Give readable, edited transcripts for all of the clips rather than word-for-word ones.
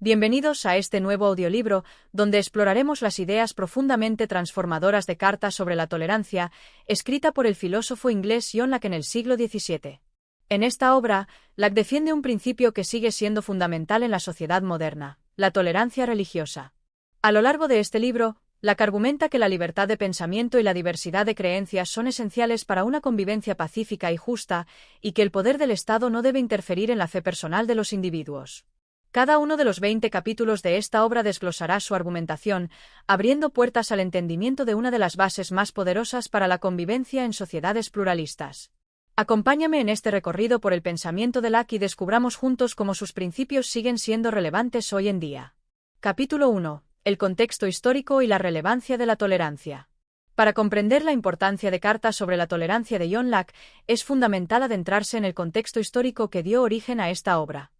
Bienvenidos a este nuevo audiolibro, donde exploraremos las ideas profundamente transformadoras de Carta sobre la tolerancia, escrita por el filósofo inglés John Locke en el siglo XVII. En esta obra, Locke defiende un principio que sigue siendo fundamental en la sociedad moderna, la tolerancia religiosa. A lo largo de este libro, Locke argumenta que la libertad de pensamiento y la diversidad de creencias son esenciales para una convivencia pacífica y justa, y que el poder del Estado no debe interferir en la fe personal de los individuos. Cada uno de los 20 capítulos de esta obra desglosará su argumentación, abriendo puertas al entendimiento de una de las bases más poderosas para la convivencia en sociedades pluralistas. Acompáñame en este recorrido por el pensamiento de Locke y descubramos juntos cómo sus principios siguen siendo relevantes hoy en día. Capítulo 1. El contexto histórico y la relevancia de la tolerancia. Para comprender la importancia de Carta sobre la tolerancia de John Locke, es fundamental adentrarse en el contexto histórico que dio origen a esta obra.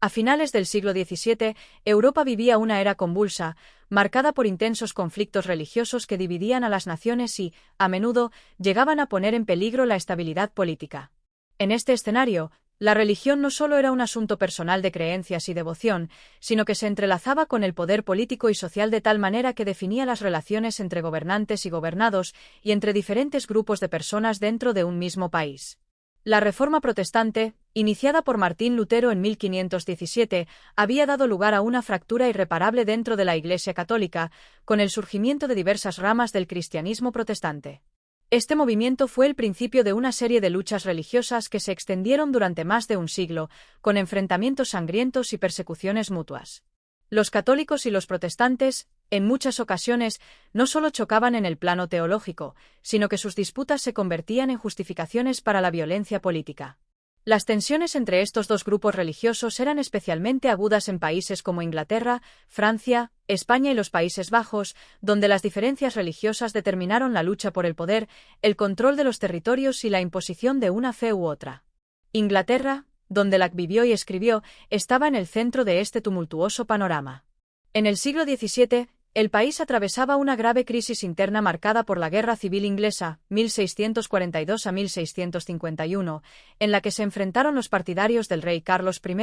A finales del siglo XVII, Europa vivía una era convulsa, marcada por intensos conflictos religiosos que dividían a las naciones y, a menudo, llegaban a poner en peligro la estabilidad política. En este escenario, la religión no solo era un asunto personal de creencias y devoción, sino que se entrelazaba con el poder político y social de tal manera que definía las relaciones entre gobernantes y gobernados y entre diferentes grupos de personas dentro de un mismo país. La Reforma Protestante, iniciada por Martín Lutero en 1517, había dado lugar a una fractura irreparable dentro de la Iglesia católica, con el surgimiento de diversas ramas del cristianismo protestante. Este movimiento fue el principio de una serie de luchas religiosas que se extendieron durante más de un siglo, con enfrentamientos sangrientos y persecuciones mutuas. Los católicos y los protestantes, en muchas ocasiones, no solo chocaban en el plano teológico, sino que sus disputas se convertían en justificaciones para la violencia política. Las tensiones entre estos dos grupos religiosos eran especialmente agudas en países como Inglaterra, Francia, España y los Países Bajos, donde las diferencias religiosas determinaron la lucha por el poder, el control de los territorios y la imposición de una fe u otra. Inglaterra, donde Locke vivió y escribió, estaba en el centro de este tumultuoso panorama. En el siglo XVII, el país atravesaba una grave crisis interna marcada por la Guerra Civil Inglesa, 1642 a 1651, en la que se enfrentaron los partidarios del rey Carlos I,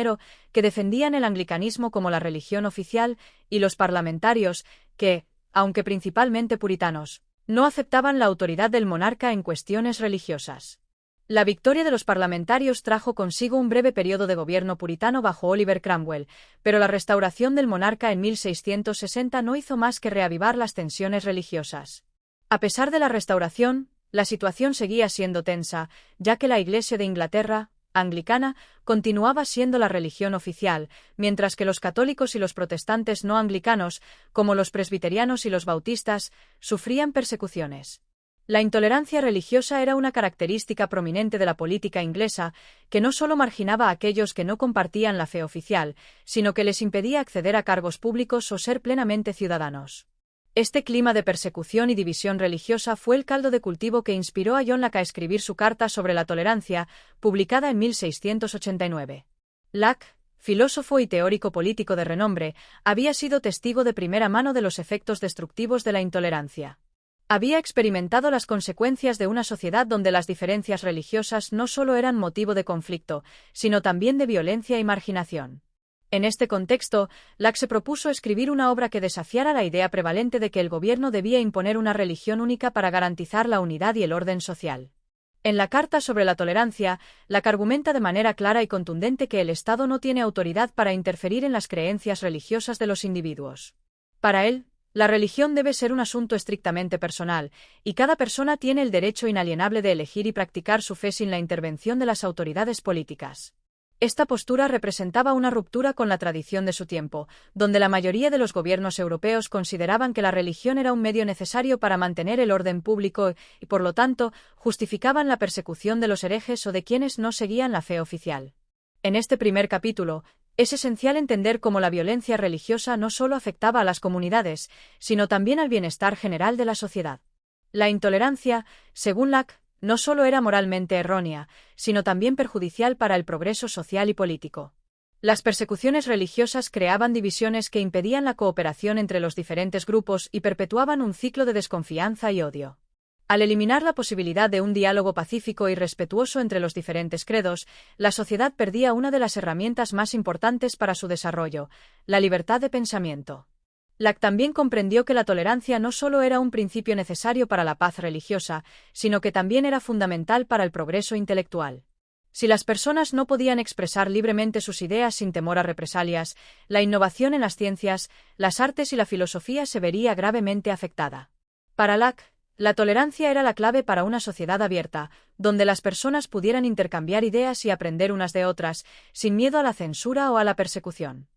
que defendían el anglicanismo como la religión oficial, y los parlamentarios, que, aunque principalmente puritanos, no aceptaban la autoridad del monarca en cuestiones religiosas. La victoria de los parlamentarios trajo consigo un breve periodo de gobierno puritano bajo Oliver Cromwell, pero la restauración del monarca en 1660 no hizo más que reavivar las tensiones religiosas. A pesar de la restauración, la situación seguía siendo tensa, ya que la Iglesia de Inglaterra, anglicana, continuaba siendo la religión oficial, mientras que los católicos y los protestantes no anglicanos, como los presbiterianos y los bautistas, sufrían persecuciones. La intolerancia religiosa era una característica prominente de la política inglesa, que no solo marginaba a aquellos que no compartían la fe oficial, sino que les impedía acceder a cargos públicos o ser plenamente ciudadanos. Este clima de persecución y división religiosa fue el caldo de cultivo que inspiró a John Locke a escribir su Carta sobre la tolerancia, publicada en 1689. Locke, filósofo y teórico político de renombre, había sido testigo de primera mano de los efectos destructivos de la intolerancia. Había experimentado las consecuencias de una sociedad donde las diferencias religiosas no solo eran motivo de conflicto, sino también de violencia y marginación. En este contexto, Locke se propuso escribir una obra que desafiara la idea prevalente de que el gobierno debía imponer una religión única para garantizar la unidad y el orden social. En la Carta sobre la tolerancia, Locke argumenta de manera clara y contundente que el Estado no tiene autoridad para interferir en las creencias religiosas de los individuos. Para él, la religión debe ser un asunto estrictamente personal, y cada persona tiene el derecho inalienable de elegir y practicar su fe sin la intervención de las autoridades políticas. Esta postura representaba una ruptura con la tradición de su tiempo, donde la mayoría de los gobiernos europeos consideraban que la religión era un medio necesario para mantener el orden público y, por lo tanto, justificaban la persecución de los herejes o de quienes no seguían la fe oficial. En este primer capítulo, es esencial entender cómo la violencia religiosa no solo afectaba a las comunidades, sino también al bienestar general de la sociedad. La intolerancia, según Locke, no solo era moralmente errónea, sino también perjudicial para el progreso social y político. Las persecuciones religiosas creaban divisiones que impedían la cooperación entre los diferentes grupos y perpetuaban un ciclo de desconfianza y odio. Al eliminar la posibilidad de un diálogo pacífico y respetuoso entre los diferentes credos, la sociedad perdía una de las herramientas más importantes para su desarrollo, la libertad de pensamiento. Locke también comprendió que la tolerancia no solo era un principio necesario para la paz religiosa, sino que también era fundamental para el progreso intelectual. Si las personas no podían expresar libremente sus ideas sin temor a represalias, la innovación en las ciencias, las artes y la filosofía se vería gravemente afectada. Para Locke, la tolerancia era la clave para una sociedad abierta, donde las personas pudieran intercambiar ideas y aprender unas de otras, sin miedo a la censura o a la persecución.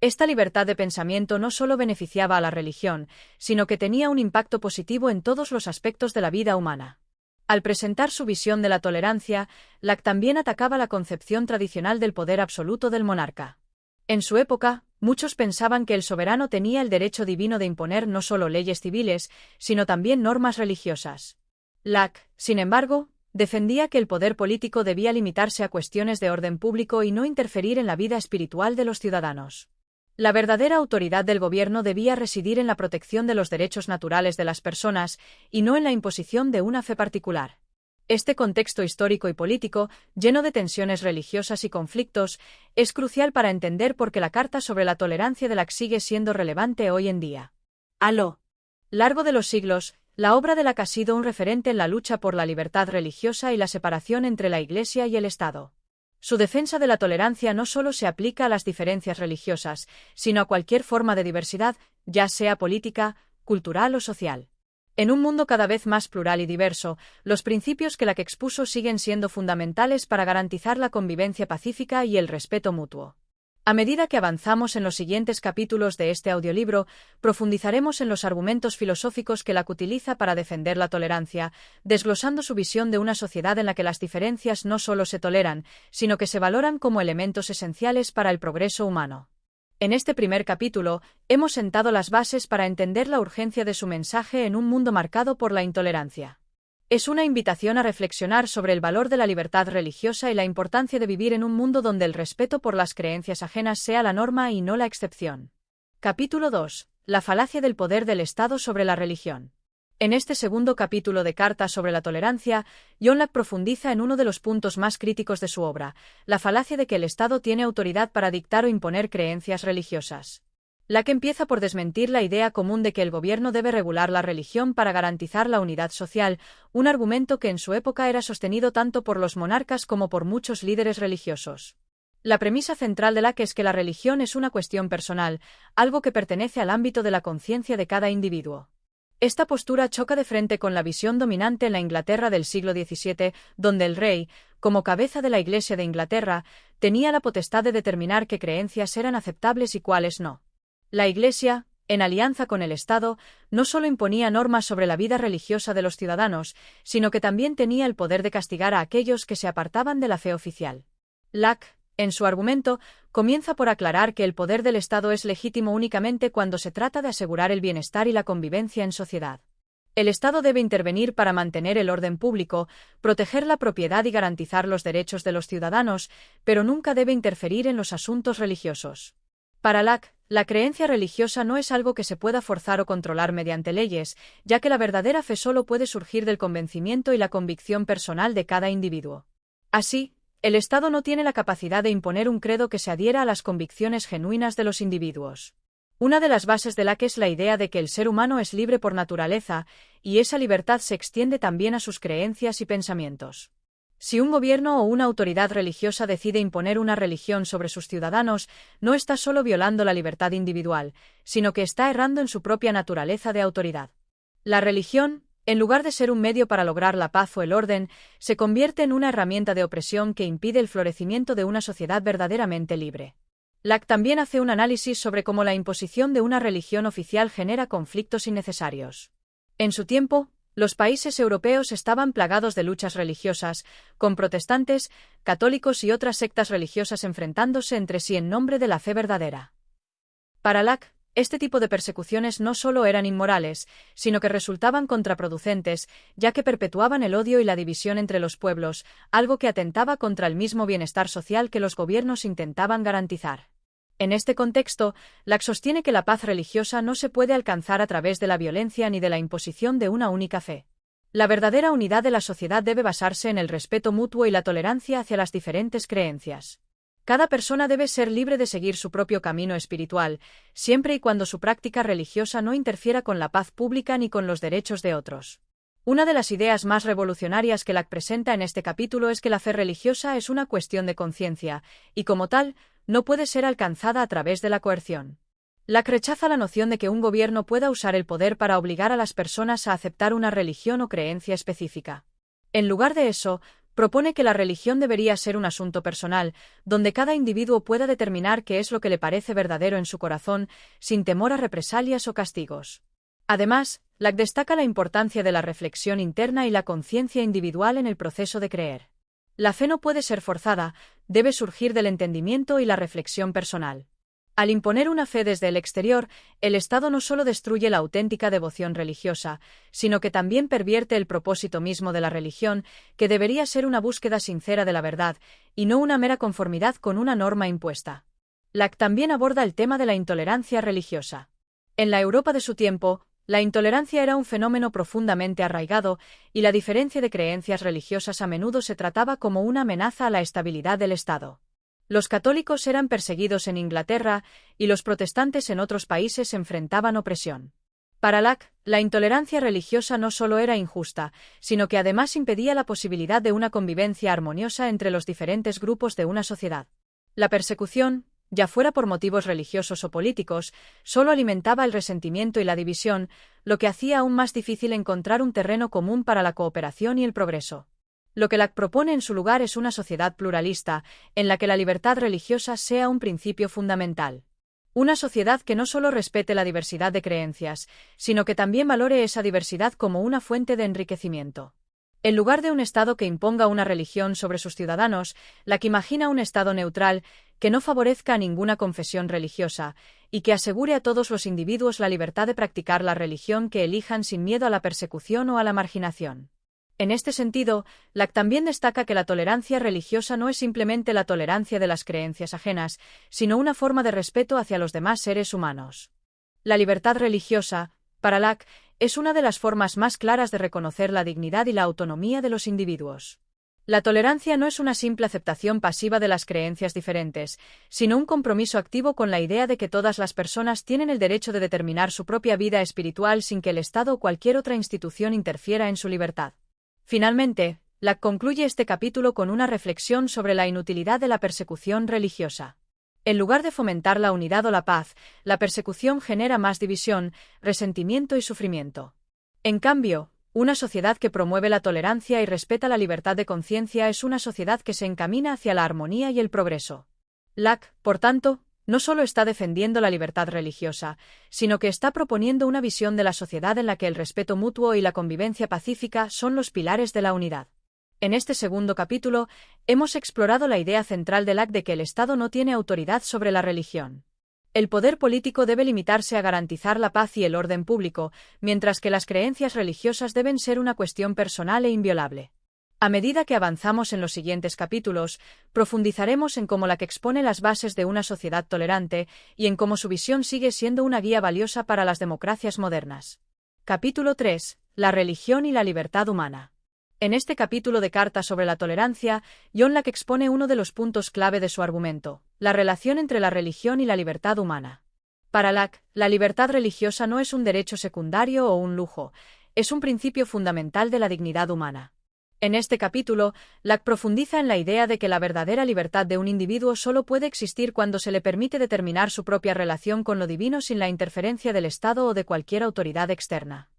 Esta libertad de pensamiento no solo beneficiaba a la religión, sino que tenía un impacto positivo en todos los aspectos de la vida humana. Al presentar su visión de la tolerancia, Locke también atacaba la concepción tradicional del poder absoluto del monarca. En su época, muchos pensaban que el soberano tenía el derecho divino de imponer no solo leyes civiles, sino también normas religiosas. Locke, sin embargo, defendía que el poder político debía limitarse a cuestiones de orden público y no interferir en la vida espiritual de los ciudadanos. La verdadera autoridad del gobierno debía residir en la protección de los derechos naturales de las personas y no en la imposición de una fe particular. Este contexto histórico y político, lleno de tensiones religiosas y conflictos, es crucial para entender por qué la Carta sobre la Tolerancia de Locke sigue siendo relevante hoy en día. A lo largo de los siglos, la obra de Locke ha sido un referente en la lucha por la libertad religiosa y la separación entre la Iglesia y el Estado. Su defensa de la tolerancia no solo se aplica a las diferencias religiosas, sino a cualquier forma de diversidad, ya sea política, cultural o social. En un mundo cada vez más plural y diverso, los principios que Locke expuso siguen siendo fundamentales para garantizar la convivencia pacífica y el respeto mutuo. A medida que avanzamos en los siguientes capítulos de este audiolibro, profundizaremos en los argumentos filosóficos que Locke utiliza para defender la tolerancia, desglosando su visión de una sociedad en la que las diferencias no solo se toleran, sino que se valoran como elementos esenciales para el progreso humano. En este primer capítulo, hemos sentado las bases para entender la urgencia de su mensaje en un mundo marcado por la intolerancia. Es una invitación a reflexionar sobre el valor de la libertad religiosa y la importancia de vivir en un mundo donde el respeto por las creencias ajenas sea la norma y no la excepción. Capítulo 2. La falacia del poder del Estado sobre la religión. En este segundo capítulo de Carta sobre la Tolerancia, John Locke profundiza en uno de los puntos más críticos de su obra, la falacia de que el Estado tiene autoridad para dictar o imponer creencias religiosas. Locke empieza por desmentir la idea común de que el gobierno debe regular la religión para garantizar la unidad social, un argumento que en su época era sostenido tanto por los monarcas como por muchos líderes religiosos. La premisa central de Locke es que la religión es una cuestión personal, algo que pertenece al ámbito de la conciencia de cada individuo. Esta postura choca de frente con la visión dominante en la Inglaterra del siglo XVII, donde el rey, como cabeza de la Iglesia de Inglaterra, tenía la potestad de determinar qué creencias eran aceptables y cuáles no. La Iglesia, en alianza con el Estado, no solo imponía normas sobre la vida religiosa de los ciudadanos, sino que también tenía el poder de castigar a aquellos que se apartaban de la fe oficial. Locke, en su argumento, comienza por aclarar que el poder del Estado es legítimo únicamente cuando se trata de asegurar el bienestar y la convivencia en sociedad. El Estado debe intervenir para mantener el orden público, proteger la propiedad y garantizar los derechos de los ciudadanos, pero nunca debe interferir en los asuntos religiosos. Para Locke, la creencia religiosa no es algo que se pueda forzar o controlar mediante leyes, ya que la verdadera fe solo puede surgir del convencimiento y la convicción personal de cada individuo. Así, el Estado no tiene la capacidad de imponer un credo que se adhiera a las convicciones genuinas de los individuos. Una de las bases de Locke es la idea de que el ser humano es libre por naturaleza, y esa libertad se extiende también a sus creencias y pensamientos. Si un gobierno o una autoridad religiosa decide imponer una religión sobre sus ciudadanos, no está solo violando la libertad individual, sino que está errando en su propia naturaleza de autoridad. La religión, en lugar de ser un medio para lograr la paz o el orden, se convierte en una herramienta de opresión que impide el florecimiento de una sociedad verdaderamente libre. Locke también hace un análisis sobre cómo la imposición de una religión oficial genera conflictos innecesarios. En su tiempo, los países europeos estaban plagados de luchas religiosas, con protestantes, católicos y otras sectas religiosas enfrentándose entre sí en nombre de la fe verdadera. Para Locke, este tipo de persecuciones no solo eran inmorales, sino que resultaban contraproducentes, ya que perpetuaban el odio y la división entre los pueblos, algo que atentaba contra el mismo bienestar social que los gobiernos intentaban garantizar. En este contexto, Locke sostiene que la paz religiosa no se puede alcanzar a través de la violencia ni de la imposición de una única fe. La verdadera unidad de la sociedad debe basarse en el respeto mutuo y la tolerancia hacia las diferentes creencias. Cada persona debe ser libre de seguir su propio camino espiritual, siempre y cuando su práctica religiosa no interfiera con la paz pública ni con los derechos de otros. Una de las ideas más revolucionarias que Locke presenta en este capítulo es que la fe religiosa es una cuestión de conciencia, y como tal, no puede ser alcanzada a través de la coerción. Locke rechaza la noción de que un gobierno pueda usar el poder para obligar a las personas a aceptar una religión o creencia específica. En lugar de eso, propone que la religión debería ser un asunto personal, donde cada individuo pueda determinar qué es lo que le parece verdadero en su corazón, sin temor a represalias o castigos. Además, Locke destaca la importancia de la reflexión interna y la conciencia individual en el proceso de creer. La fe no puede ser forzada, debe surgir del entendimiento y la reflexión personal. Al imponer una fe desde el exterior, el Estado no solo destruye la auténtica devoción religiosa, sino que también pervierte el propósito mismo de la religión, que debería ser una búsqueda sincera de la verdad, y no una mera conformidad con una norma impuesta. Locke también aborda el tema de la intolerancia religiosa. En la Europa de su tiempo, la intolerancia era un fenómeno profundamente arraigado, y la diferencia de creencias religiosas a menudo se trataba como una amenaza a la estabilidad del Estado. Los católicos eran perseguidos en Inglaterra y los protestantes en otros países enfrentaban opresión. Para Locke, la intolerancia religiosa no solo era injusta, sino que además impedía la posibilidad de una convivencia armoniosa entre los diferentes grupos de una sociedad. La persecución, ya fuera por motivos religiosos o políticos, solo alimentaba el resentimiento y la división, lo que hacía aún más difícil encontrar un terreno común para la cooperación y el progreso. Lo que Locke propone en su lugar es una sociedad pluralista, en la que la libertad religiosa sea un principio fundamental. Una sociedad que no solo respete la diversidad de creencias, sino que también valore esa diversidad como una fuente de enriquecimiento. En lugar de un Estado que imponga una religión sobre sus ciudadanos, Locke imagina un Estado neutral que no favorezca a ninguna confesión religiosa, y que asegure a todos los individuos la libertad de practicar la religión que elijan sin miedo a la persecución o a la marginación. En este sentido, Locke también destaca que la tolerancia religiosa no es simplemente la tolerancia de las creencias ajenas, sino una forma de respeto hacia los demás seres humanos. La libertad religiosa, para Locke, es una de las formas más claras de reconocer la dignidad y la autonomía de los individuos. La tolerancia no es una simple aceptación pasiva de las creencias diferentes, sino un compromiso activo con la idea de que todas las personas tienen el derecho de determinar su propia vida espiritual sin que el Estado o cualquier otra institución interfiera en su libertad. Finalmente, Locke concluye este capítulo con una reflexión sobre la inutilidad de la persecución religiosa. En lugar de fomentar la unidad o la paz, la persecución genera más división, resentimiento y sufrimiento. En cambio, una sociedad que promueve la tolerancia y respeta la libertad de conciencia es una sociedad que se encamina hacia la armonía y el progreso. Locke, por tanto, no solo está defendiendo la libertad religiosa, sino que está proponiendo una visión de la sociedad en la que el respeto mutuo y la convivencia pacífica son los pilares de la unidad. En este segundo capítulo, hemos explorado la idea central de Locke de que el Estado no tiene autoridad sobre la religión. El poder político debe limitarse a garantizar la paz y el orden público, mientras que las creencias religiosas deben ser una cuestión personal e inviolable. A medida que avanzamos en los siguientes capítulos, profundizaremos en cómo Locke expone las bases de una sociedad tolerante y en cómo su visión sigue siendo una guía valiosa para las democracias modernas. Capítulo 3. La religión y la libertad humana. En este capítulo de Carta sobre la tolerancia, John Locke expone uno de los puntos clave de su argumento, la relación entre la religión y la libertad humana. Para Locke, la libertad religiosa no es un derecho secundario o un lujo, es un principio fundamental de la dignidad humana. En este capítulo, Locke profundiza en la idea de que la verdadera libertad de un individuo solo puede existir cuando se le permite determinar su propia relación con lo divino sin la interferencia del Estado o de cualquier autoridad externa.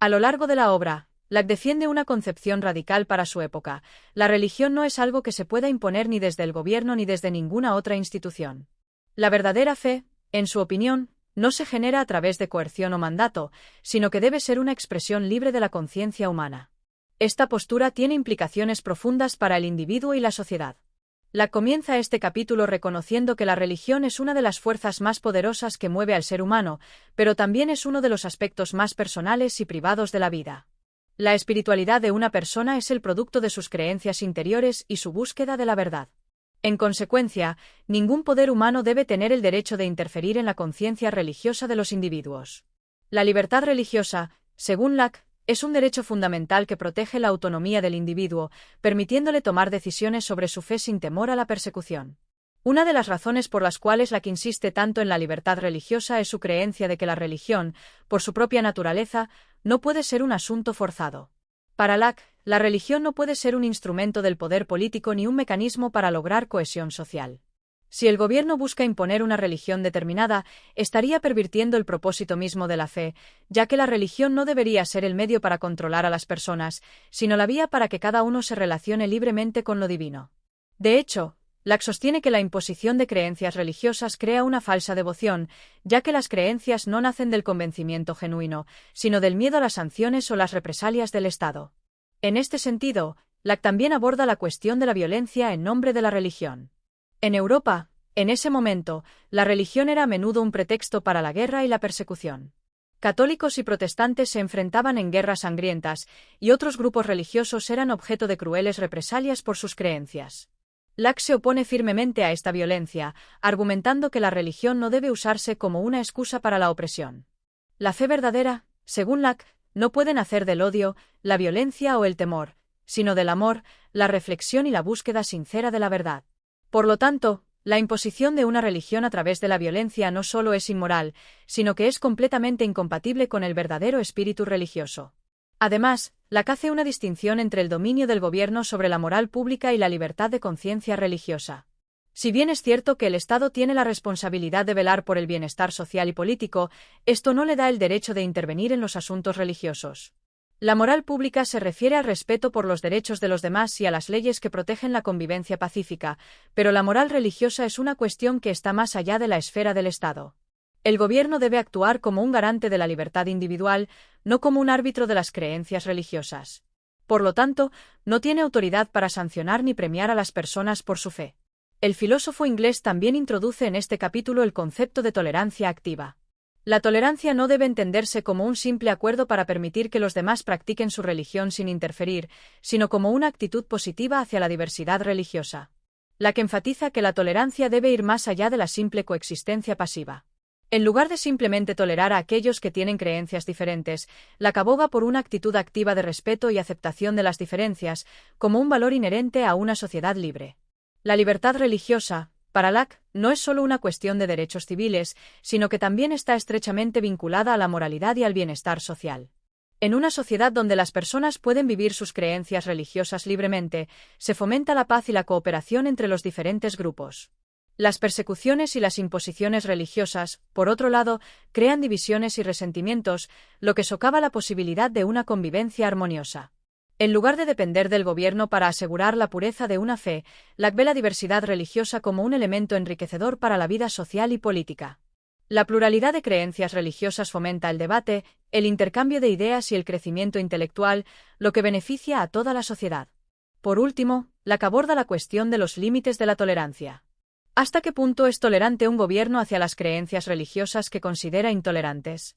A lo largo de la obra, Locke defiende una concepción radical para su época: la religión no es algo que se pueda imponer ni desde el gobierno ni desde ninguna otra institución. La verdadera fe, en su opinión, no se genera a través de coerción o mandato, sino que debe ser una expresión libre de la conciencia humana. Esta postura tiene implicaciones profundas para el individuo y la sociedad. Locke comienza este capítulo reconociendo que la religión es una de las fuerzas más poderosas que mueve al ser humano, pero también es uno de los aspectos más personales y privados de la vida. La espiritualidad de una persona es el producto de sus creencias interiores y su búsqueda de la verdad. En consecuencia, ningún poder humano debe tener el derecho de interferir en la conciencia religiosa de los individuos. La libertad religiosa, según Locke, Es un derecho fundamental que protege la autonomía del individuo, permitiéndole tomar decisiones sobre su fe sin temor a la persecución. Una de las razones por las cuales Locke insiste tanto en la libertad religiosa es su creencia de que la religión, por su propia naturaleza, no puede ser un asunto forzado. Para Locke, la religión no puede ser un instrumento del poder político ni un mecanismo para lograr cohesión social. Si el gobierno busca imponer una religión determinada, estaría pervirtiendo el propósito mismo de la fe, ya que la religión no debería ser el medio para controlar a las personas, sino la vía para que cada uno se relacione libremente con lo divino. De hecho, Locke sostiene que la imposición de creencias religiosas crea una falsa devoción, ya que las creencias no nacen del convencimiento genuino, sino del miedo a las sanciones o las represalias del Estado. En este sentido, Locke también aborda la cuestión de la violencia en nombre de la religión. En Europa, en ese momento, la religión era a menudo un pretexto para la guerra y la persecución. Católicos y protestantes se enfrentaban en guerras sangrientas, y otros grupos religiosos eran objeto de crueles represalias por sus creencias. Locke se opone firmemente a esta violencia, argumentando que la religión no debe usarse como una excusa para la opresión. La fe verdadera, según Locke, no puede nacer del odio, la violencia o el temor, sino del amor, la reflexión y la búsqueda sincera de la verdad. Por lo tanto, la imposición de una religión a través de la violencia no solo es inmoral, sino que es completamente incompatible con el verdadero espíritu religioso. Además, Locke hace una distinción entre el dominio del gobierno sobre la moral pública y la libertad de conciencia religiosa. Si bien es cierto que el Estado tiene la responsabilidad de velar por el bienestar social y político, esto no le da el derecho de intervenir en los asuntos religiosos. La moral pública se refiere al respeto por los derechos de los demás y a las leyes que protegen la convivencia pacífica, pero la moral religiosa es una cuestión que está más allá de la esfera del Estado. El gobierno debe actuar como un garante de la libertad individual, no como un árbitro de las creencias religiosas. Por lo tanto, no tiene autoridad para sancionar ni premiar a las personas por su fe. El filósofo inglés también introduce en este capítulo el concepto de tolerancia activa. La tolerancia no debe entenderse como un simple acuerdo para permitir que los demás practiquen su religión sin interferir, sino como una actitud positiva hacia la diversidad religiosa. Locke enfatiza que la tolerancia debe ir más allá de la simple coexistencia pasiva. En lugar de simplemente tolerar a aquellos que tienen creencias diferentes, Locke aboga por una actitud activa de respeto y aceptación de las diferencias, como un valor inherente a una sociedad libre. La libertad religiosa, para Locke, no es solo una cuestión de derechos civiles, sino que también está estrechamente vinculada a la moralidad y al bienestar social. En una sociedad donde las personas pueden vivir sus creencias religiosas libremente, se fomenta la paz y la cooperación entre los diferentes grupos. Las persecuciones y las imposiciones religiosas, por otro lado, crean divisiones y resentimientos, lo que socava la posibilidad de una convivencia armoniosa. En lugar de depender del gobierno para asegurar la pureza de una fe, Locke ve la diversidad religiosa como un elemento enriquecedor para la vida social y política. La pluralidad de creencias religiosas fomenta el debate, el intercambio de ideas y el crecimiento intelectual, lo que beneficia a toda la sociedad. Por último, Locke aborda la cuestión de los límites de la tolerancia. ¿Hasta qué punto es tolerante un gobierno hacia las creencias religiosas que considera intolerantes?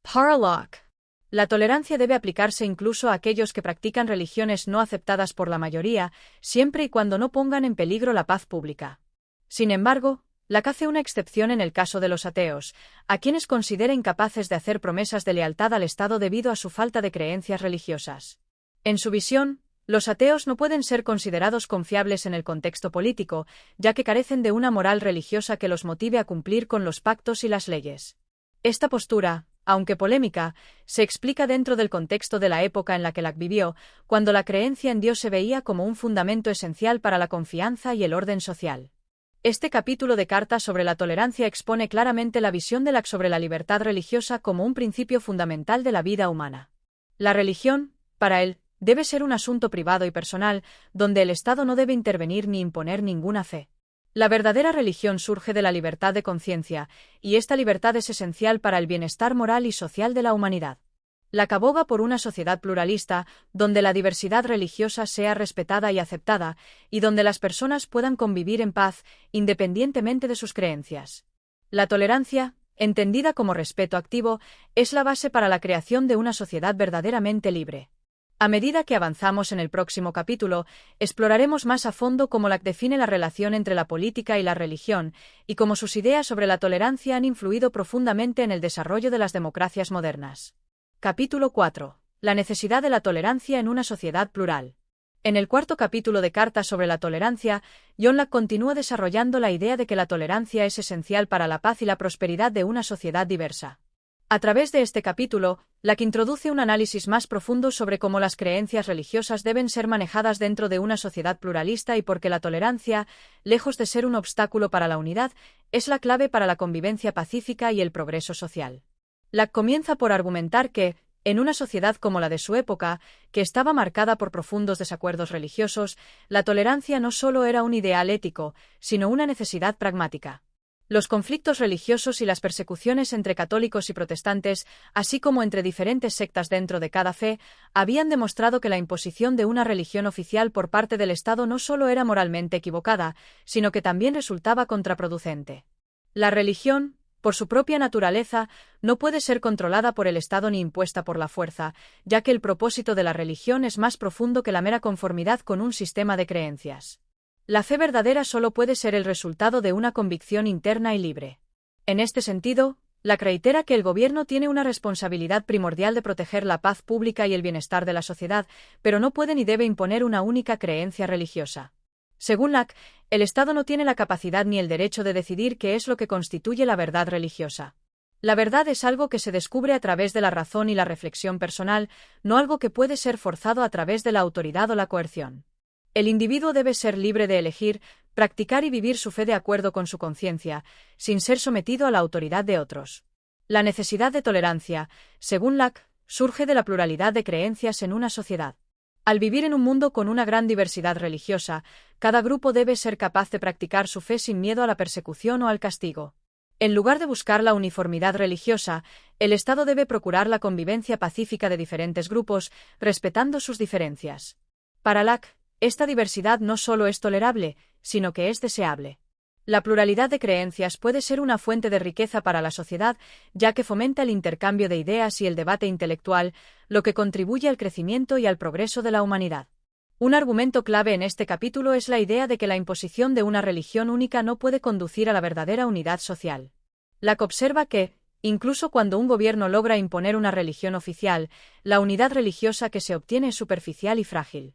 Para Locke, la tolerancia debe aplicarse incluso a aquellos que practican religiones no aceptadas por la mayoría, siempre y cuando no pongan en peligro la paz pública. Sin embargo, Locke hace una excepción en el caso de los ateos, a quienes considera incapaces de hacer promesas de lealtad al Estado debido a su falta de creencias religiosas. En su visión, los ateos no pueden ser considerados confiables en el contexto político, ya que carecen de una moral religiosa que los motive a cumplir con los pactos y las leyes. Esta postura, aunque polémica, se explica dentro del contexto de la época en la que Locke vivió, cuando la creencia en Dios se veía como un fundamento esencial para la confianza y el orden social. Este capítulo de Carta sobre la tolerancia expone claramente la visión de Locke sobre la libertad religiosa como un principio fundamental de la vida humana. La religión, para él, debe ser un asunto privado y personal, donde el Estado no debe intervenir ni imponer ninguna fe. La verdadera religión surge de la libertad de conciencia, y esta libertad es esencial para el bienestar moral y social de la humanidad. Locke aboga por una sociedad pluralista, donde la diversidad religiosa sea respetada y aceptada, y donde las personas puedan convivir en paz, independientemente de sus creencias. La tolerancia, entendida como respeto activo, es la base para la creación de una sociedad verdaderamente libre. A medida que avanzamos en el próximo capítulo, exploraremos más a fondo cómo Locke define la relación entre la política y la religión, y cómo sus ideas sobre la tolerancia han influido profundamente en el desarrollo de las democracias modernas. Capítulo 4. la necesidad de la tolerancia en una sociedad plural. En el cuarto capítulo de Cartas sobre la tolerancia, John Locke continúa desarrollando la idea de que la tolerancia es esencial para la paz y la prosperidad de una sociedad diversa. A través de este capítulo, Locke introduce un análisis más profundo sobre cómo las creencias religiosas deben ser manejadas dentro de una sociedad pluralista y por qué la tolerancia, lejos de ser un obstáculo para la unidad, es la clave para la convivencia pacífica y el progreso social. Locke comienza por argumentar que, en una sociedad como la de su época, que estaba marcada por profundos desacuerdos religiosos, la tolerancia no solo era un ideal ético, sino una necesidad pragmática. Los conflictos religiosos y las persecuciones entre católicos y protestantes, así como entre diferentes sectas dentro de cada fe, habían demostrado que la imposición de una religión oficial por parte del Estado no solo era moralmente equivocada, sino que también resultaba contraproducente. La religión, por su propia naturaleza, no puede ser controlada por el Estado ni impuesta por la fuerza, ya que el propósito de la religión es más profundo que la mera conformidad con un sistema de creencias. La fe verdadera solo puede ser el resultado de una convicción interna y libre. En este sentido, Locke reitera que el gobierno tiene una responsabilidad primordial de proteger la paz pública y el bienestar de la sociedad, pero no puede ni debe imponer una única creencia religiosa. Según Locke, el Estado no tiene la capacidad ni el derecho de decidir qué es lo que constituye la verdad religiosa. La verdad es algo que se descubre a través de la razón y la reflexión personal, no algo que puede ser forzado a través de la autoridad o la coerción. El individuo debe ser libre de elegir, practicar y vivir su fe de acuerdo con su conciencia, sin ser sometido a la autoridad de otros. La necesidad de tolerancia, según Locke, surge de la pluralidad de creencias en una sociedad. Al vivir en un mundo con una gran diversidad religiosa, cada grupo debe ser capaz de practicar su fe sin miedo a la persecución o al castigo. En lugar de buscar la uniformidad religiosa, el Estado debe procurar la convivencia pacífica de diferentes grupos, respetando sus diferencias. Para Locke, esta diversidad no solo es tolerable, sino que es deseable. La pluralidad de creencias puede ser una fuente de riqueza para la sociedad, ya que fomenta el intercambio de ideas y el debate intelectual, lo que contribuye al crecimiento y al progreso de la humanidad. Un argumento clave en este capítulo es la idea de que la imposición de una religión única no puede conducir a la verdadera unidad social. Locke observa que, incluso cuando un gobierno logra imponer una religión oficial, la unidad religiosa que se obtiene es superficial y frágil.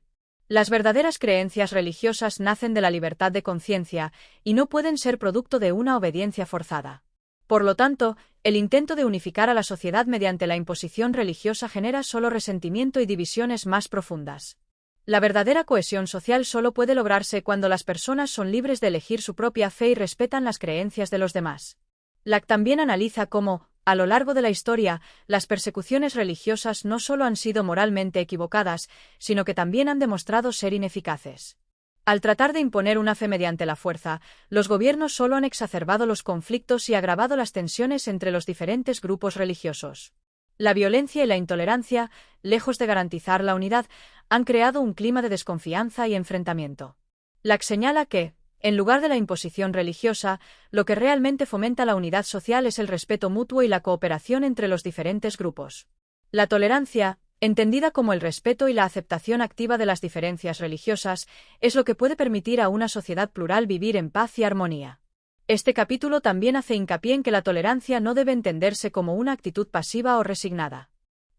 Las verdaderas creencias religiosas nacen de la libertad de conciencia y no pueden ser producto de una obediencia forzada. Por lo tanto, el intento de unificar a la sociedad mediante la imposición religiosa genera solo resentimiento y divisiones más profundas. La verdadera cohesión social solo puede lograrse cuando las personas son libres de elegir su propia fe y respetan las creencias de los demás. Locke también analiza cómo, a lo largo de la historia, las persecuciones religiosas no solo han sido moralmente equivocadas, sino que también han demostrado ser ineficaces. Al tratar de imponer una fe mediante la fuerza, los gobiernos solo han exacerbado los conflictos y agravado las tensiones entre los diferentes grupos religiosos. La violencia y la intolerancia, lejos de garantizar la unidad, han creado un clima de desconfianza y enfrentamiento. Locke señala que, en lugar de la imposición religiosa, lo que realmente fomenta la unidad social es el respeto mutuo y la cooperación entre los diferentes grupos. La tolerancia, entendida como el respeto y la aceptación activa de las diferencias religiosas, es lo que puede permitir a una sociedad plural vivir en paz y armonía. Este capítulo también hace hincapié en que la tolerancia no debe entenderse como una actitud pasiva o resignada.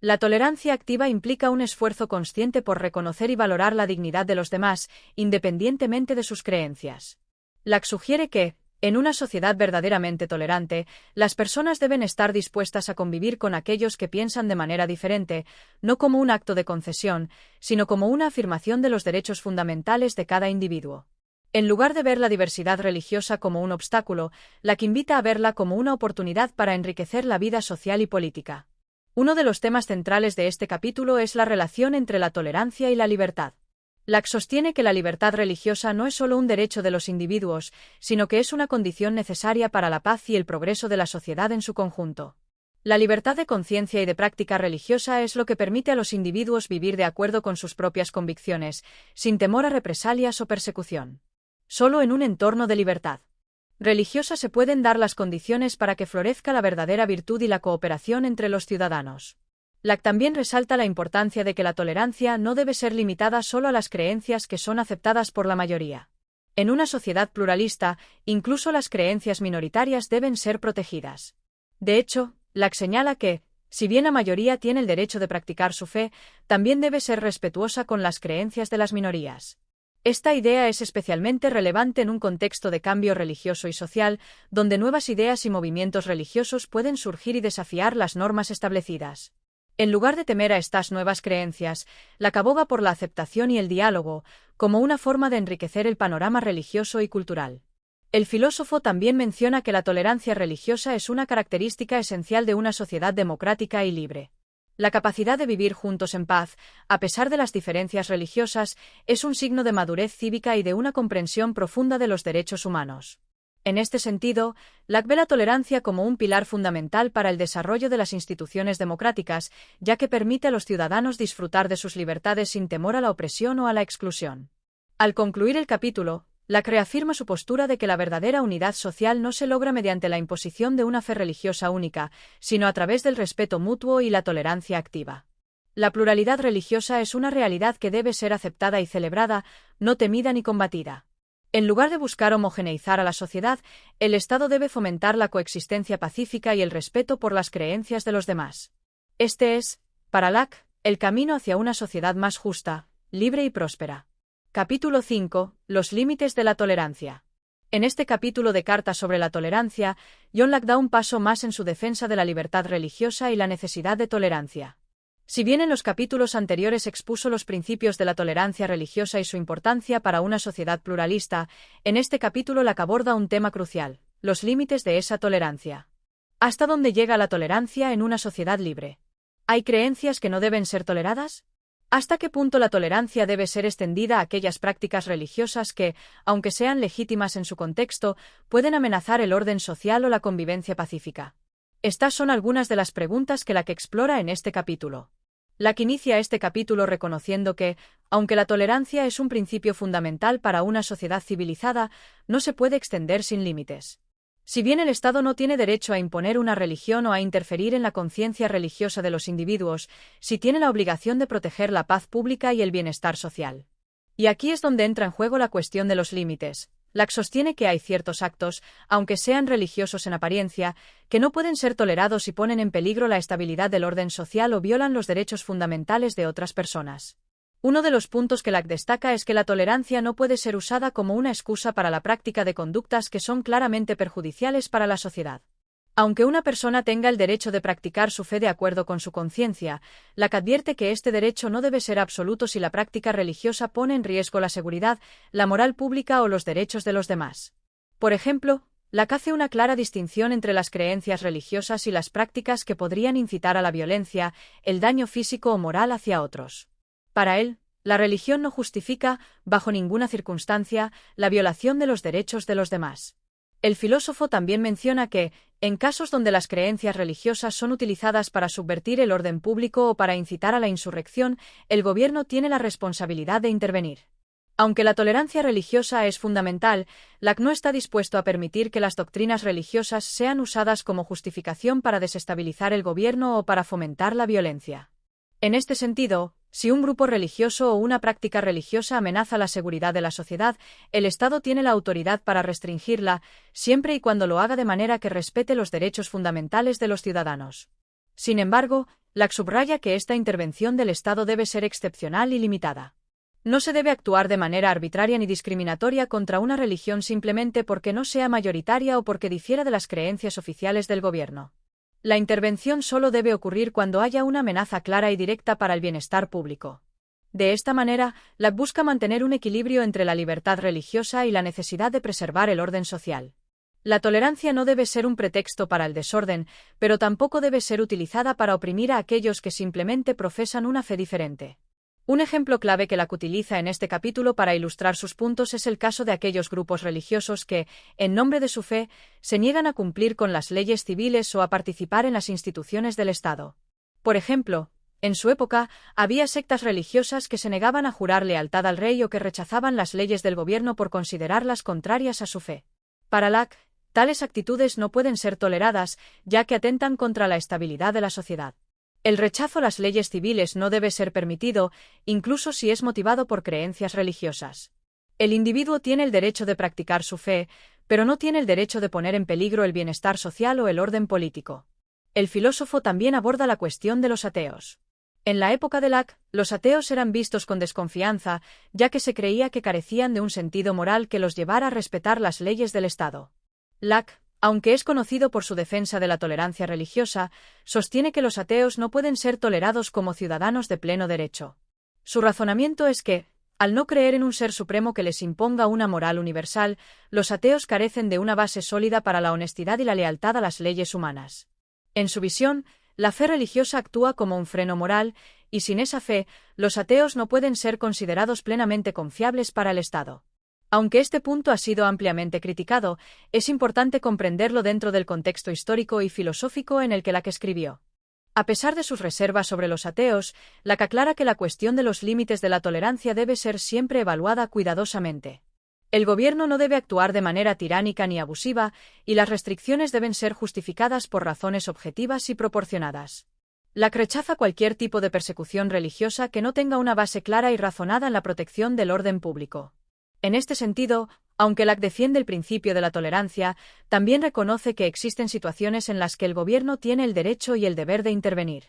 La tolerancia activa implica un esfuerzo consciente por reconocer y valorar la dignidad de los demás, independientemente de sus creencias. Locke sugiere que, en una sociedad verdaderamente tolerante, las personas deben estar dispuestas a convivir con aquellos que piensan de manera diferente, no como un acto de concesión, sino como una afirmación de los derechos fundamentales de cada individuo. En lugar de ver la diversidad religiosa como un obstáculo, Locke invita a verla como una oportunidad para enriquecer la vida social y política. Uno de los temas centrales de este capítulo es la relación entre la tolerancia y la libertad. Locke sostiene que la libertad religiosa no es solo un derecho de los individuos, sino que es una condición necesaria para la paz y el progreso de la sociedad en su conjunto. La libertad de conciencia y de práctica religiosa es lo que permite a los individuos vivir de acuerdo con sus propias convicciones, sin temor a represalias o persecución. Solo en un entorno de libertad religiosa se pueden dar las condiciones para que florezca la verdadera virtud y la cooperación entre los ciudadanos. Locke también resalta la importancia de que la tolerancia no debe ser limitada solo a las creencias que son aceptadas por la mayoría. En una sociedad pluralista, incluso las creencias minoritarias deben ser protegidas. De hecho, Locke señala que, Si bien la mayoría tiene el derecho de practicar su fe, también debe ser respetuosa con las creencias de las minorías. Esta idea es especialmente relevante en un contexto de cambio religioso y social, donde nuevas ideas y movimientos religiosos pueden surgir y desafiar las normas establecidas. En lugar de temer a estas nuevas creencias, Locke aboga por la aceptación y el diálogo, como una forma de enriquecer el panorama religioso y cultural. El filósofo también menciona que la tolerancia religiosa es una característica esencial de una sociedad democrática y libre. La capacidad de vivir juntos en paz, a pesar de las diferencias religiosas, es un signo de madurez cívica y de una comprensión profunda de los derechos humanos. En este sentido, Locke ve la tolerancia como un pilar fundamental para el desarrollo de las instituciones democráticas, ya que permite a los ciudadanos disfrutar de sus libertades sin temor a la opresión o a la exclusión. Al concluir el capítulo, Locke reafirma su postura de que la verdadera unidad social no se logra mediante la imposición de una fe religiosa única, sino a través del respeto mutuo y la tolerancia activa. La pluralidad religiosa es una realidad que debe ser aceptada y celebrada, no temida ni combatida. En lugar de buscar homogeneizar a la sociedad, el Estado debe fomentar la coexistencia pacífica y el respeto por las creencias de los demás. Este es, para Locke, el camino hacia una sociedad más justa, libre y próspera. Capítulo 5. Los límites de la tolerancia. En este capítulo de Carta sobre la tolerancia, John Locke da un paso más en su defensa de la libertad religiosa y la necesidad de tolerancia. Si bien en los capítulos anteriores expuso los principios de la tolerancia religiosa y su importancia para una sociedad pluralista, en este capítulo Locke aborda un tema crucial: los límites de esa tolerancia. ¿Hasta dónde llega la tolerancia en una sociedad libre? ¿Hay creencias que no deben ser toleradas? ¿Hasta qué punto la tolerancia debe ser extendida a aquellas prácticas religiosas que, aunque sean legítimas en su contexto, pueden amenazar el orden social o la convivencia pacífica? Estas son algunas de las preguntas que Locke explora en este capítulo. Locke inicia este capítulo reconociendo que, aunque la tolerancia es un principio fundamental para una sociedad civilizada, no se puede extender sin límites. Si bien el Estado no tiene derecho a imponer una religión o a interferir en la conciencia religiosa de los individuos, sí tiene la obligación de proteger la paz pública y el bienestar social. Y aquí es donde entra en juego la cuestión de los límites. Locke sostiene que hay ciertos actos, aunque sean religiosos en apariencia, que no pueden ser tolerados y ponen en peligro la estabilidad del orden social o violan los derechos fundamentales de otras personas. Uno de los puntos que Locke destaca es que la tolerancia no puede ser usada como una excusa para la práctica de conductas que son claramente perjudiciales para la sociedad. Aunque una persona tenga el derecho de practicar su fe de acuerdo con su conciencia, Locke advierte que este derecho no debe ser absoluto si la práctica religiosa pone en riesgo la seguridad, la moral pública o los derechos de los demás. Por ejemplo, Locke hace una clara distinción entre las creencias religiosas y las prácticas que podrían incitar a la violencia, el daño físico o moral hacia otros. Para él, la religión no justifica, bajo ninguna circunstancia, la violación de los derechos de los demás. El filósofo también menciona que, en casos donde las creencias religiosas son utilizadas para subvertir el orden público o para incitar a la insurrección, el gobierno tiene la responsabilidad de intervenir. Aunque la tolerancia religiosa es fundamental, Locke no está dispuesto a permitir que las doctrinas religiosas sean usadas como justificación para desestabilizar el gobierno o para fomentar la violencia. En este sentido, si un grupo religioso o una práctica religiosa amenaza la seguridad de la sociedad, el Estado tiene la autoridad para restringirla, siempre y cuando lo haga de manera que respete los derechos fundamentales de los ciudadanos. Sin embargo, Locke subraya que esta intervención del Estado debe ser excepcional y limitada. No se debe actuar de manera arbitraria ni discriminatoria contra una religión simplemente porque no sea mayoritaria o porque difiera de las creencias oficiales del gobierno. La intervención solo debe ocurrir cuando haya una amenaza clara y directa para el bienestar público. De esta manera, Locke busca mantener un equilibrio entre la libertad religiosa y la necesidad de preservar el orden social. La tolerancia no debe ser un pretexto para el desorden, pero tampoco debe ser utilizada para oprimir a aquellos que simplemente profesan una fe diferente. Un ejemplo clave que Locke utiliza en este capítulo para ilustrar sus puntos es el caso de aquellos grupos religiosos que, en nombre de su fe, se niegan a cumplir con las leyes civiles o a participar en las instituciones del Estado. Por ejemplo, en su época, había sectas religiosas que se negaban a jurar lealtad al rey o que rechazaban las leyes del gobierno por considerarlas contrarias a su fe. Para Locke, tales actitudes no pueden ser toleradas, ya que atentan contra la estabilidad de la sociedad. El rechazo a las leyes civiles no debe ser permitido, incluso si es motivado por creencias religiosas. El individuo tiene el derecho de practicar su fe, pero no tiene el derecho de poner en peligro el bienestar social o el orden político. El filósofo también aborda la cuestión de los ateos. En la época de Locke, los ateos eran vistos con desconfianza, ya que se creía que carecían de un sentido moral que los llevara a respetar las leyes del Estado. Locke, aunque es conocido por su defensa de la tolerancia religiosa, sostiene que los ateos no pueden ser tolerados como ciudadanos de pleno derecho. Su razonamiento es que, al no creer en un ser supremo que les imponga una moral universal, los ateos carecen de una base sólida para la honestidad y la lealtad a las leyes humanas. En su visión, la fe religiosa actúa como un freno moral, y sin esa fe, los ateos no pueden ser considerados plenamente confiables para el Estado. Aunque este punto ha sido ampliamente criticado, es importante comprenderlo dentro del contexto histórico y filosófico en el que Locke escribió. A pesar de sus reservas sobre los ateos, Locke aclara que la cuestión de los límites de la tolerancia debe ser siempre evaluada cuidadosamente. El gobierno no debe actuar de manera tiránica ni abusiva, y las restricciones deben ser justificadas por razones objetivas y proporcionadas. Locke rechaza cualquier tipo de persecución religiosa que no tenga una base clara y razonada en la protección del orden público. En este sentido, aunque Locke defiende el principio de la tolerancia, también reconoce que existen situaciones en las que el gobierno tiene el derecho y el deber de intervenir.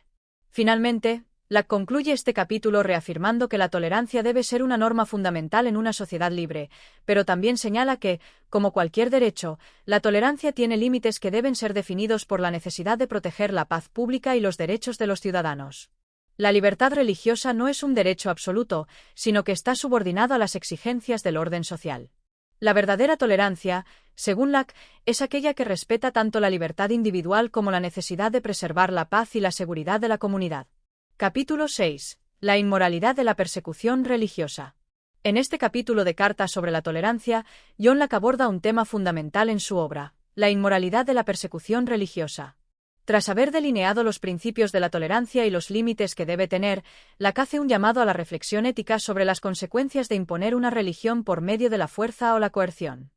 Finalmente, Locke concluye este capítulo reafirmando que la tolerancia debe ser una norma fundamental en una sociedad libre, pero también señala que, como cualquier derecho, la tolerancia tiene límites que deben ser definidos por la necesidad de proteger la paz pública y los derechos de los ciudadanos. La libertad religiosa no es un derecho absoluto, sino que está subordinado a las exigencias del orden social. La verdadera tolerancia, según Locke, es aquella que respeta tanto la libertad individual como la necesidad de preservar la paz y la seguridad de la comunidad. Capítulo 6. La inmoralidad de la persecución religiosa. En este capítulo de Cartas sobre la tolerancia, John Locke aborda un tema fundamental en su obra, la inmoralidad de la persecución religiosa. Tras haber delineado los principios de la tolerancia y los límites que debe tener, Locke hace un llamado a la reflexión ética sobre las consecuencias de imponer una religión por medio de la fuerza o la coerción.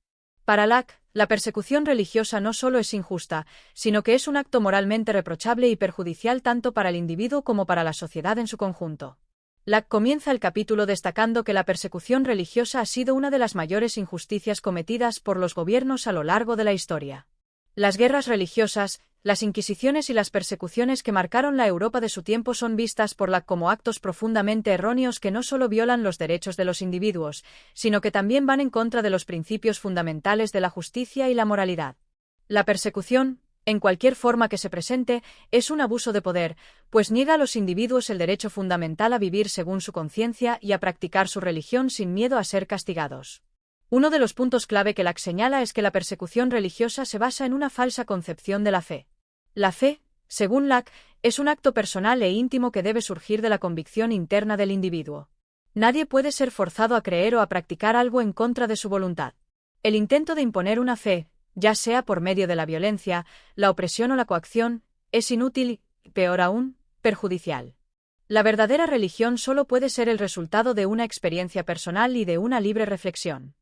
Para Locke, la persecución religiosa no solo es injusta, sino que es un acto moralmente reprochable y perjudicial tanto para el individuo como para la sociedad en su conjunto. Locke comienza el capítulo destacando que la persecución religiosa ha sido una de las mayores injusticias cometidas por los gobiernos a lo largo de la historia. Las guerras religiosas, las inquisiciones y las persecuciones que marcaron la Europa de su tiempo son vistas por Locke como actos profundamente erróneos que no solo violan los derechos de los individuos, sino que también van en contra de los principios fundamentales de la justicia y la moralidad. La persecución, en cualquier forma que se presente, es un abuso de poder, pues niega a los individuos el derecho fundamental a vivir según su conciencia y a practicar su religión sin miedo a ser castigados. Uno de los puntos clave que Locke señala es que la persecución religiosa se basa en una falsa concepción de la fe. La fe, según Locke, es un acto personal e íntimo que debe surgir de la convicción interna del individuo. Nadie puede ser forzado a creer o a practicar algo en contra de su voluntad. El intento de imponer una fe, ya sea por medio de la violencia, la opresión o la coacción, es inútil y, peor aún, perjudicial. La verdadera religión solo puede ser el resultado de una experiencia personal y de una libre reflexión.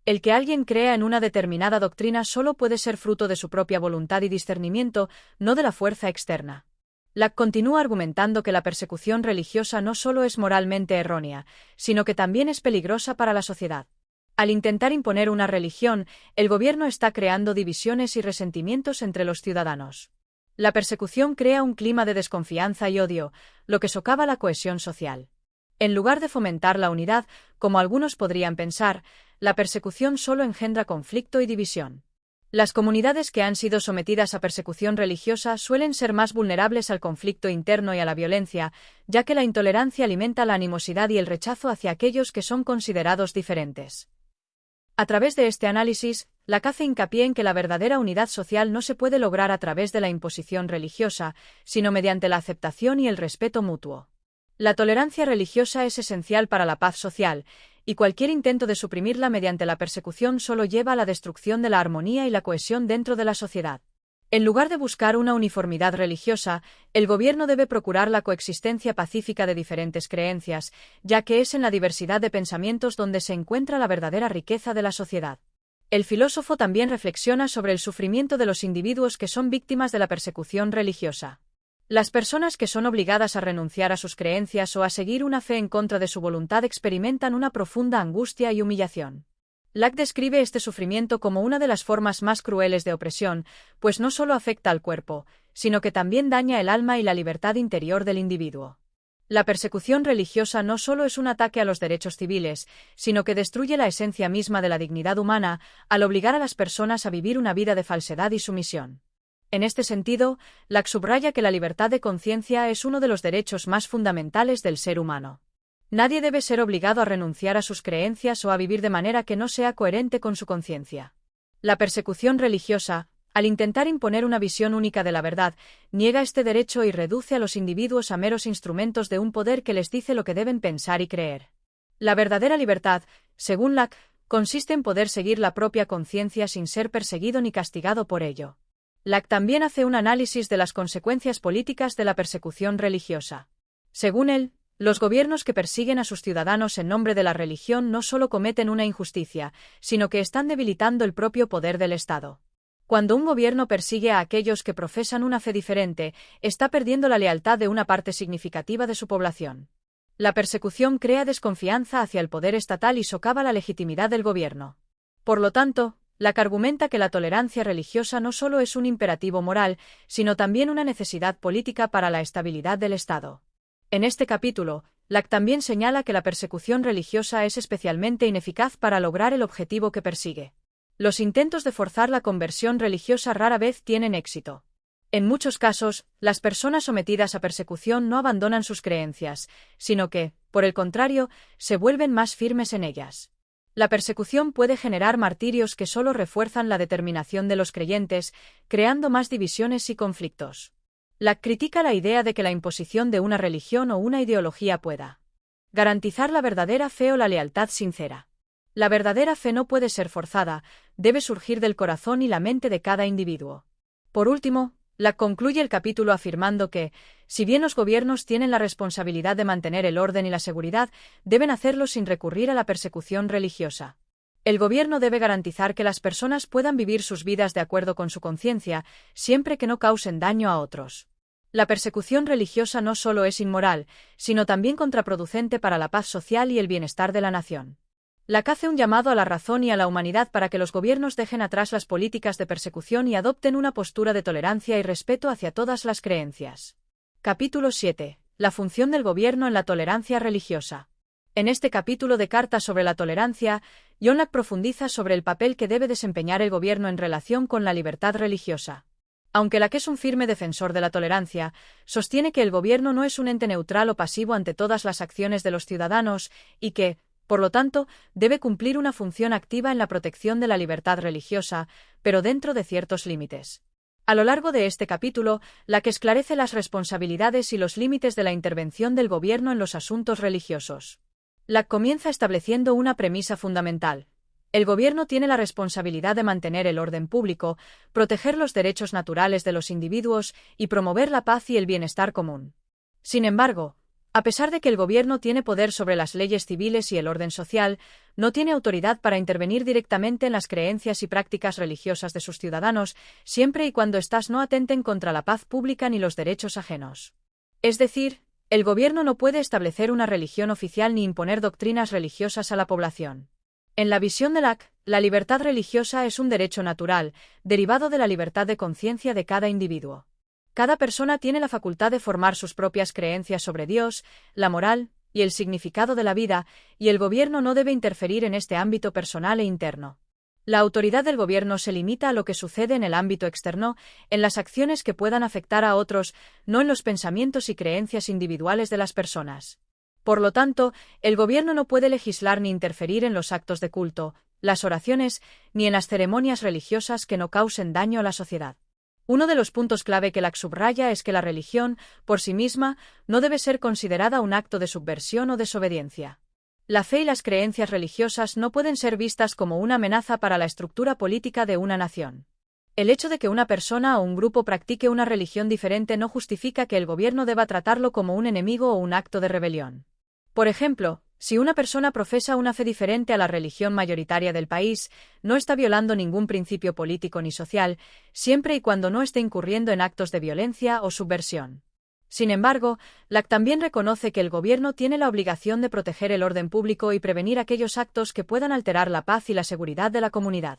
El que alguien crea en una determinada doctrina solo puede ser fruto de su propia voluntad y discernimiento, no de la fuerza externa. Locke continúa argumentando que la persecución religiosa no solo es moralmente errónea, sino que también es peligrosa para la sociedad. Al intentar imponer una religión, el gobierno está creando divisiones y resentimientos entre los ciudadanos. La persecución crea un clima de desconfianza y odio, lo que socava la cohesión social. En lugar de fomentar la unidad, como algunos podrían pensar, la persecución solo engendra conflicto y división. Las comunidades que han sido sometidas a persecución religiosa suelen ser más vulnerables al conflicto interno y a la violencia, ya que la intolerancia alimenta la animosidad y el rechazo hacia aquellos que son considerados diferentes. A través de este análisis, Locke hace hincapié en que la verdadera unidad social no se puede lograr a través de la imposición religiosa, sino mediante la aceptación y el respeto mutuo. La tolerancia religiosa es esencial para la paz social, y cualquier intento de suprimirla mediante la persecución solo lleva a la destrucción de la armonía y la cohesión dentro de la sociedad. En lugar de buscar una uniformidad religiosa, el gobierno debe procurar la coexistencia pacífica de diferentes creencias, ya que es en la diversidad de pensamientos donde se encuentra la verdadera riqueza de la sociedad. El filósofo también reflexiona sobre el sufrimiento de los individuos que son víctimas de la persecución religiosa. Las personas que son obligadas a renunciar a sus creencias o a seguir una fe en contra de su voluntad experimentan una profunda angustia y humillación. Locke describe este sufrimiento como una de las formas más crueles de opresión, pues no solo afecta al cuerpo, sino que también daña el alma y la libertad interior del individuo. La persecución religiosa no solo es un ataque a los derechos civiles, sino que destruye la esencia misma de la dignidad humana al obligar a las personas a vivir una vida de falsedad y sumisión. En este sentido, Locke subraya que la libertad de conciencia es uno de los derechos más fundamentales del ser humano. Nadie debe ser obligado a renunciar a sus creencias o a vivir de manera que no sea coherente con su conciencia. La persecución religiosa, al intentar imponer una visión única de la verdad, niega este derecho y reduce a los individuos a meros instrumentos de un poder que les dice lo que deben pensar y creer. La verdadera libertad, según Locke, consiste en poder seguir la propia conciencia sin ser perseguido ni castigado por ello. Locke también hace un análisis de las consecuencias políticas de la persecución religiosa. Según él, los gobiernos que persiguen a sus ciudadanos en nombre de la religión no solo cometen una injusticia, sino que están debilitando el propio poder del Estado. Cuando un gobierno persigue a aquellos que profesan una fe diferente, está perdiendo la lealtad de una parte significativa de su población. La persecución crea desconfianza hacia el poder estatal y socava la legitimidad del gobierno. Por lo tanto, Locke argumenta que la tolerancia religiosa no solo es un imperativo moral, sino también una necesidad política para la estabilidad del Estado. En este capítulo, Locke también señala que la persecución religiosa es especialmente ineficaz para lograr el objetivo que persigue. Los intentos de forzar la conversión religiosa rara vez tienen éxito. En muchos casos, las personas sometidas a persecución no abandonan sus creencias, sino que, por el contrario, se vuelven más firmes en ellas. La persecución puede generar martirios que solo refuerzan la determinación de los creyentes, creando más divisiones y conflictos. Locke critica la idea de que la imposición de una religión o una ideología pueda garantizar la verdadera fe o la lealtad sincera. La verdadera fe no puede ser forzada, debe surgir del corazón y la mente de cada individuo. Por último, Locke concluye el capítulo afirmando que, si bien los gobiernos tienen la responsabilidad de mantener el orden y la seguridad, deben hacerlo sin recurrir a la persecución religiosa. El gobierno debe garantizar que las personas puedan vivir sus vidas de acuerdo con su conciencia, siempre que no causen daño a otros. La persecución religiosa no solo es inmoral, sino también contraproducente para la paz social y el bienestar de la nación. Locke hace un llamado a la razón y a la humanidad para que los gobiernos dejen atrás las políticas de persecución y adopten una postura de tolerancia y respeto hacia todas las creencias. Capítulo 7. La función del gobierno en la tolerancia religiosa. En este capítulo de Carta sobre la tolerancia, John Locke profundiza sobre el papel que debe desempeñar el gobierno en relación con la libertad religiosa. Aunque Locke es un firme defensor de la tolerancia, sostiene que el gobierno no es un ente neutral o pasivo ante todas las acciones de los ciudadanos y que, por lo tanto, debe cumplir una función activa en la protección de la libertad religiosa, pero dentro de ciertos límites. A lo largo de este capítulo, Locke esclarece las responsabilidades y los límites de la intervención del gobierno en los asuntos religiosos. Locke comienza estableciendo una premisa fundamental. El gobierno tiene la responsabilidad de mantener el orden público, proteger los derechos naturales de los individuos y promover la paz y el bienestar común. Sin embargo, a pesar de que el gobierno tiene poder sobre las leyes civiles y el orden social, no tiene autoridad para intervenir directamente en las creencias y prácticas religiosas de sus ciudadanos, siempre y cuando éstas no atenten contra la paz pública ni los derechos ajenos. Es decir, el gobierno no puede establecer una religión oficial ni imponer doctrinas religiosas a la población. En la visión de Locke, la libertad religiosa es un derecho natural, derivado de la libertad de conciencia de cada individuo. Cada persona tiene la facultad de formar sus propias creencias sobre Dios, la moral y el significado de la vida, y el gobierno no debe interferir en este ámbito personal e interno. La autoridad del gobierno se limita a lo que sucede en el ámbito externo, en las acciones que puedan afectar a otros, no en los pensamientos y creencias individuales de las personas. Por lo tanto, el gobierno no puede legislar ni interferir en los actos de culto, las oraciones, ni en las ceremonias religiosas que no causen daño a la sociedad. Uno de los puntos clave que Locke subraya es que la religión, por sí misma, no debe ser considerada un acto de subversión o desobediencia. La fe y las creencias religiosas no pueden ser vistas como una amenaza para la estructura política de una nación. El hecho de que una persona o un grupo practique una religión diferente no justifica que el gobierno deba tratarlo como un enemigo o un acto de rebelión. Por ejemplo, si una persona profesa una fe diferente a la religión mayoritaria del país, no está violando ningún principio político ni social, siempre y cuando no esté incurriendo en actos de violencia o subversión. Sin embargo, Locke también reconoce que el gobierno tiene la obligación de proteger el orden público y prevenir aquellos actos que puedan alterar la paz y la seguridad de la comunidad.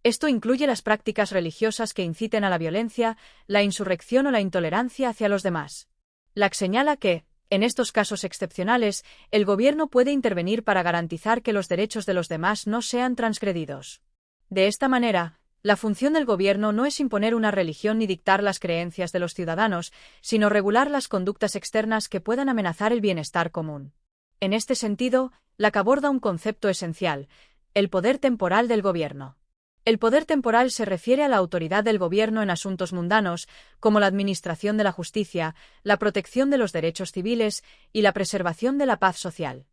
Esto incluye las prácticas religiosas que inciten a la violencia, la insurrección o la intolerancia hacia los demás. Locke señala que, en estos casos excepcionales, el gobierno puede intervenir para garantizar que los derechos de los demás no sean transgredidos. De esta manera, la función del gobierno no es imponer una religión ni dictar las creencias de los ciudadanos, sino regular las conductas externas que puedan amenazar el bienestar común. En este sentido, Locke aborda un concepto esencial: el poder temporal del gobierno. El poder temporal se refiere a la autoridad del gobierno en asuntos mundanos, como la administración de la justicia, la protección de los derechos civiles y la preservación de la paz social.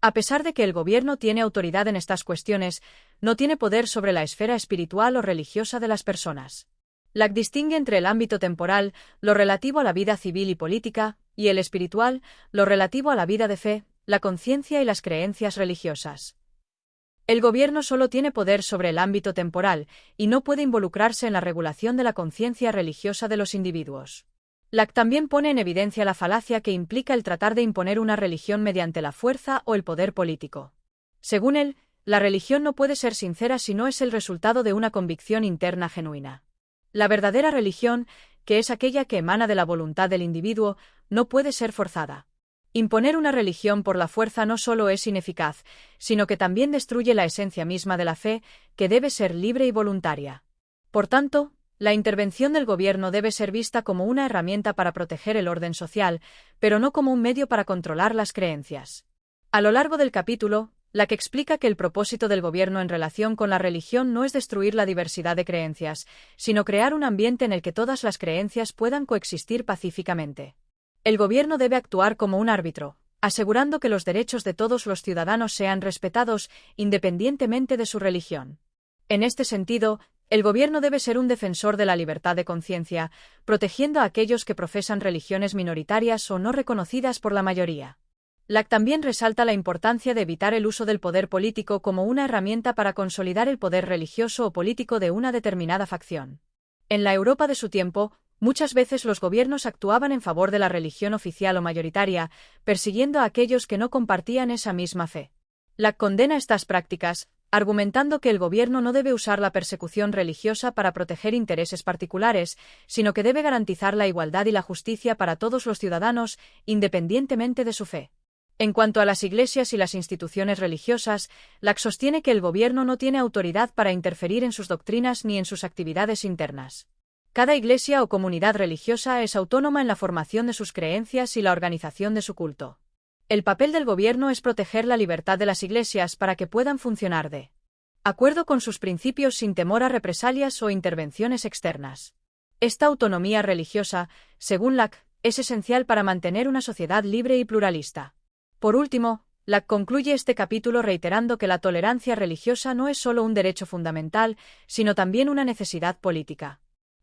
A pesar de que el gobierno tiene autoridad en estas cuestiones, no tiene poder sobre la esfera espiritual o religiosa de las personas. Locke distingue entre el ámbito temporal, lo relativo a la vida civil y política, y el espiritual, lo relativo a la vida de fe, la conciencia y las creencias religiosas. El gobierno solo tiene poder sobre el ámbito temporal, y no puede involucrarse en la regulación de la conciencia religiosa de los individuos. Locke también pone en evidencia la falacia que implica el tratar de imponer una religión mediante la fuerza o el poder político. Según él, la religión no puede ser sincera si no es el resultado de una convicción interna genuina. La verdadera religión, que es aquella que emana de la voluntad del individuo, no puede ser forzada. Imponer una religión por la fuerza no solo es ineficaz, sino que también destruye la esencia misma de la fe, que debe ser libre y voluntaria. Por tanto, la intervención del gobierno debe ser vista como una herramienta para proteger el orden social, pero no como un medio para controlar las creencias. A lo largo del capítulo, Locke explica que el propósito del gobierno en relación con la religión no es destruir la diversidad de creencias, sino crear un ambiente en el que todas las creencias puedan coexistir pacíficamente. El gobierno debe actuar como un árbitro, asegurando que los derechos de todos los ciudadanos sean respetados, independientemente de su religión. En este sentido, el gobierno debe ser un defensor de la libertad de conciencia, protegiendo a aquellos que profesan religiones minoritarias o no reconocidas por la mayoría. Locke también resalta la importancia de evitar el uso del poder político como una herramienta para consolidar el poder religioso o político de una determinada facción. En la Europa de su tiempo, muchas veces los gobiernos actuaban en favor de la religión oficial o mayoritaria, persiguiendo a aquellos que no compartían esa misma fe. Locke condena estas prácticas, argumentando que el gobierno no debe usar la persecución religiosa para proteger intereses particulares, sino que debe garantizar la igualdad y la justicia para todos los ciudadanos, independientemente de su fe. En cuanto a las iglesias y las instituciones religiosas, Locke sostiene que el gobierno no tiene autoridad para interferir en sus doctrinas ni en sus actividades internas. Cada iglesia o comunidad religiosa es autónoma en la formación de sus creencias y la organización de su culto. El papel del gobierno es proteger la libertad de las iglesias para que puedan funcionar de acuerdo con sus principios sin temor a represalias o intervenciones externas. Esta autonomía religiosa, según Locke, es esencial para mantener una sociedad libre y pluralista. Por último, Locke concluye este capítulo reiterando que la tolerancia religiosa no es solo un derecho fundamental, sino también una necesidad política.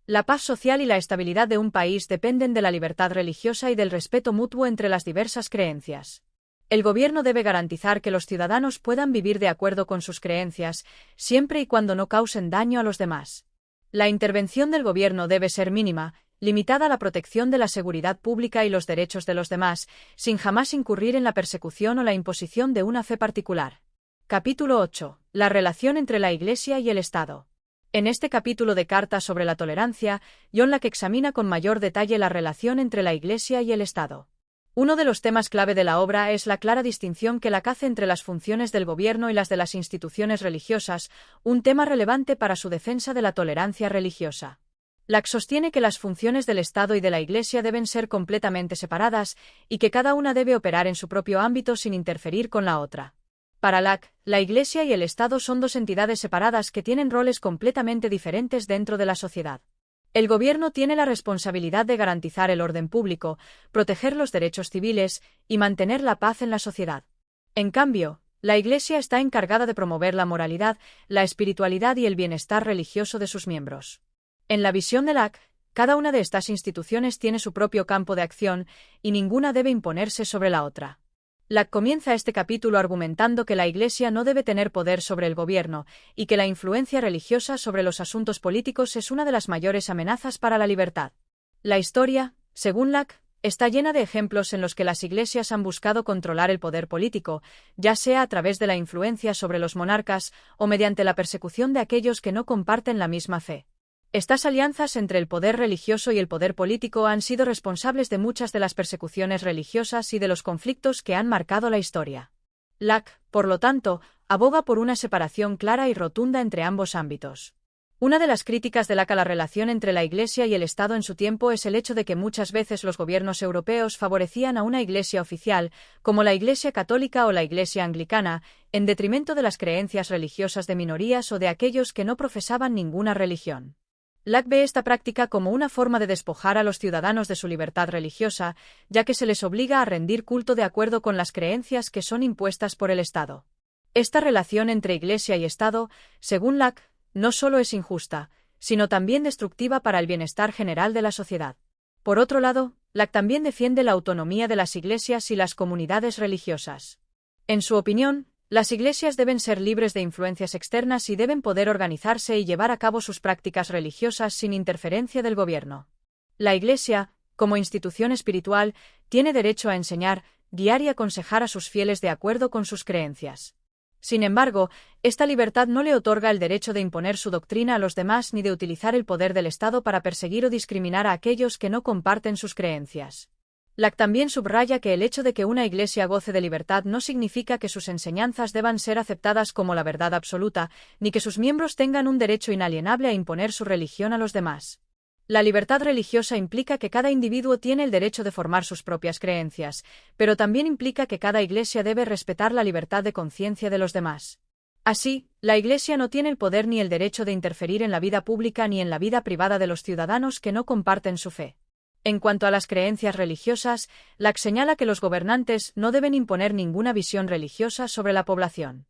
La paz social y la estabilidad de un país dependen de la libertad religiosa y del respeto mutuo entre las diversas creencias. El gobierno debe garantizar que los ciudadanos puedan vivir de acuerdo con sus creencias, siempre y cuando no causen daño a los demás. La intervención del gobierno debe ser mínima, limitada a la protección de la seguridad pública y los derechos de los demás, sin jamás incurrir en la persecución o la imposición de una fe particular. Capítulo 8. La relación entre la Iglesia y el Estado. En este capítulo de Carta sobre la tolerancia, John Locke examina con mayor detalle la relación entre la Iglesia y el Estado. Uno de los temas clave de la obra es la clara distinción que Locke hace entre las funciones del gobierno y las de las instituciones religiosas, un tema relevante para su defensa de la tolerancia religiosa. Locke sostiene que las funciones del Estado y de la Iglesia deben ser completamente separadas y que cada una debe operar en su propio ámbito sin interferir con la otra. Para Locke, la Iglesia y el Estado son dos entidades separadas que tienen roles completamente diferentes dentro de la sociedad. El gobierno tiene la responsabilidad de garantizar el orden público, proteger los derechos civiles y mantener la paz en la sociedad. En cambio, la Iglesia está encargada de promover la moralidad, la espiritualidad y el bienestar religioso de sus miembros. En la visión de Locke, cada una de estas instituciones tiene su propio campo de acción y ninguna debe imponerse sobre la otra. Locke comienza este capítulo argumentando que la Iglesia no debe tener poder sobre el gobierno y que la influencia religiosa sobre los asuntos políticos es una de las mayores amenazas para la libertad. La historia, según Locke, Está llena de ejemplos en los que las iglesias han buscado controlar el poder político, ya sea a través de la influencia sobre los monarcas o mediante la persecución de aquellos que no comparten la misma fe. Estas alianzas entre el poder religioso y el poder político han sido responsables de muchas de las persecuciones religiosas y de los conflictos que han marcado la historia. Locke, por lo tanto, aboga por una separación clara y rotunda entre ambos ámbitos. Una de las críticas de Locke a la relación entre la Iglesia y el Estado en su tiempo es el hecho de que muchas veces los gobiernos europeos favorecían a una Iglesia oficial, como la Iglesia católica o la Iglesia anglicana, en detrimento de las creencias religiosas de minorías o de aquellos que no profesaban ninguna religión. Locke ve esta práctica como una forma de despojar a los ciudadanos de su libertad religiosa, ya que se les obliga a rendir culto de acuerdo con las creencias que son impuestas por el Estado. Esta relación entre Iglesia y Estado, según Locke, no solo es injusta, sino también destructiva para el bienestar general de la sociedad. Por otro lado, Locke también defiende la autonomía de las iglesias y las comunidades religiosas. En su opinión, las iglesias deben ser libres de influencias externas y deben poder organizarse y llevar a cabo sus prácticas religiosas sin interferencia del gobierno. La Iglesia, como institución espiritual, tiene derecho a enseñar, guiar y aconsejar a sus fieles de acuerdo con sus creencias. Sin embargo, esta libertad no le otorga el derecho de imponer su doctrina a los demás ni de utilizar el poder del Estado para perseguir o discriminar a aquellos que no comparten sus creencias. Locke también subraya que el hecho de que una iglesia goce de libertad no significa que sus enseñanzas deban ser aceptadas como la verdad absoluta, ni que sus miembros tengan un derecho inalienable a imponer su religión a los demás. La libertad religiosa implica que cada individuo tiene el derecho de formar sus propias creencias, pero también implica que cada iglesia debe respetar la libertad de conciencia de los demás. Así, la Iglesia no tiene el poder ni el derecho de interferir en la vida pública ni en la vida privada de los ciudadanos que no comparten su fe. En cuanto a las creencias religiosas, Locke señala que los gobernantes no deben imponer ninguna visión religiosa sobre la población.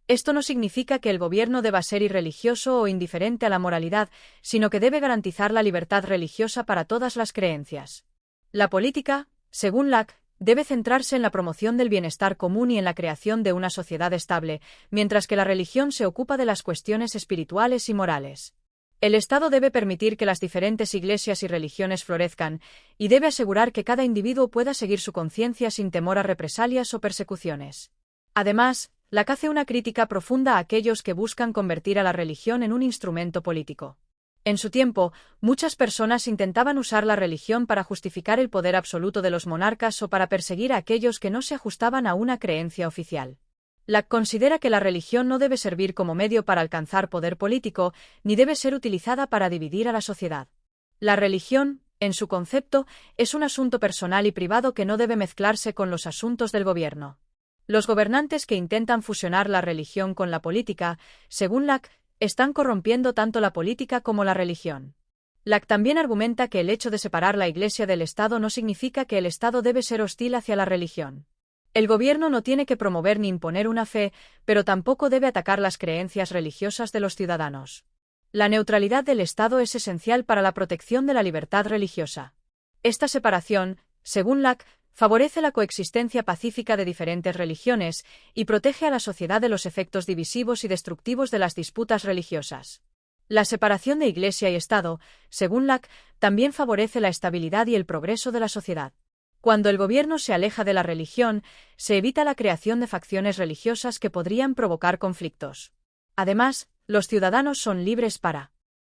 Esto no significa que el gobierno deba ser irreligioso o indiferente a la moralidad, sino que debe garantizar la libertad religiosa para todas las creencias. La política, según Locke, debe centrarse en la promoción del bienestar común y en la creación de una sociedad estable, mientras que la religión se ocupa de las cuestiones espirituales y morales. El Estado debe permitir que las diferentes iglesias y religiones florezcan, y debe asegurar que cada individuo pueda seguir su conciencia sin temor a represalias o persecuciones. Además, Locke hace una crítica profunda a aquellos que buscan convertir a la religión en un instrumento político. En su tiempo, muchas personas intentaban usar la religión para justificar el poder absoluto de los monarcas o para perseguir a aquellos que no se ajustaban a una creencia oficial. Locke considera que la religión no debe servir como medio para alcanzar poder político, ni debe ser utilizada para dividir a la sociedad. La religión, en su concepto, es un asunto personal y privado que no debe mezclarse con los asuntos del gobierno. Los gobernantes que intentan fusionar la religión con la política, según Locke, están corrompiendo tanto la política como la religión. Locke también argumenta que el hecho de separar la Iglesia del Estado no significa que el Estado debe ser hostil hacia la religión. El gobierno no tiene que promover ni imponer una fe, pero tampoco debe atacar las creencias religiosas de los ciudadanos. La neutralidad del Estado es esencial para la protección de la libertad religiosa. Esta separación, según Locke, favorece la coexistencia pacífica de diferentes religiones y protege a la sociedad de los efectos divisivos y destructivos de las disputas religiosas. La separación de Iglesia y Estado, según Locke, también favorece la estabilidad y el progreso de la sociedad. Cuando el gobierno se aleja de la religión, se evita la creación de facciones religiosas que podrían provocar conflictos. Además, los ciudadanos son libres para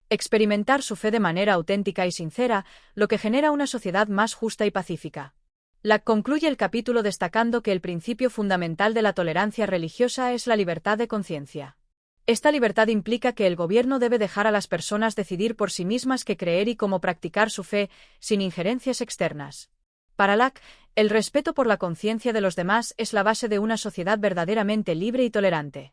experimentar su fe de manera auténtica y sincera, lo que genera una sociedad más justa y pacífica. Locke concluye el capítulo destacando que el principio fundamental de la tolerancia religiosa es la libertad de conciencia. Esta libertad implica que el gobierno debe dejar a las personas decidir por sí mismas qué creer y cómo practicar su fe, sin injerencias externas. Para Locke, el respeto por la conciencia de los demás es la base de una sociedad verdaderamente libre y tolerante.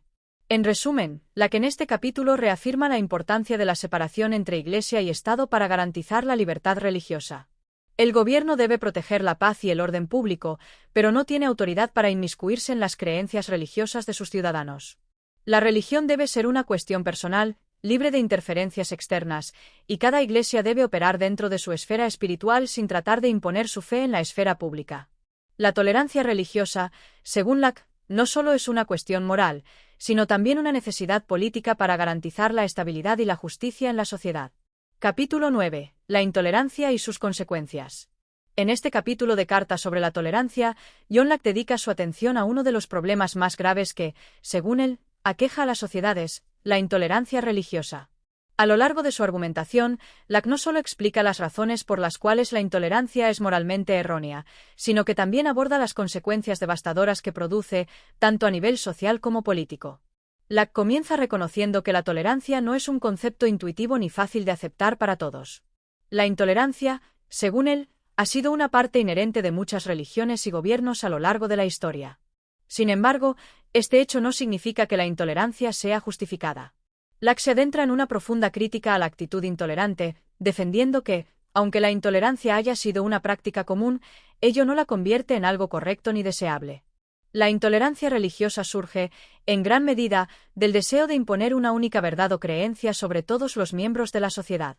En resumen, Locke en este capítulo reafirma la importancia de la separación entre Iglesia y Estado para garantizar la libertad religiosa. El gobierno debe proteger la paz y el orden público, pero no tiene autoridad para inmiscuirse en las creencias religiosas de sus ciudadanos. La religión debe ser una cuestión personal, libre de interferencias externas, y cada iglesia debe operar dentro de su esfera espiritual sin tratar de imponer su fe en la esfera pública. La tolerancia religiosa, según Locke, no solo es una cuestión moral, sino también una necesidad política para garantizar la estabilidad y la justicia en la sociedad. Capítulo 9. La intolerancia y sus consecuencias. En este capítulo de Carta sobre la tolerancia, John Locke dedica su atención a uno de los problemas más graves que, según él, aqueja a las sociedades, la intolerancia religiosa. A lo largo de su argumentación, Locke no solo explica las razones por las cuales la intolerancia es moralmente errónea, sino que también aborda las consecuencias devastadoras que produce, tanto a nivel social como político. Locke comienza reconociendo que la tolerancia no es un concepto intuitivo ni fácil de aceptar para todos. La intolerancia, según él, ha sido una parte inherente de muchas religiones y gobiernos a lo largo de la historia. Sin embargo, este hecho no significa que la intolerancia sea justificada. Locke se adentra en una profunda crítica a la actitud intolerante, defendiendo que, aunque la intolerancia haya sido una práctica común, ello no la convierte en algo correcto ni deseable. La intolerancia religiosa surge, en gran medida, del deseo de imponer una única verdad o creencia sobre todos los miembros de la sociedad.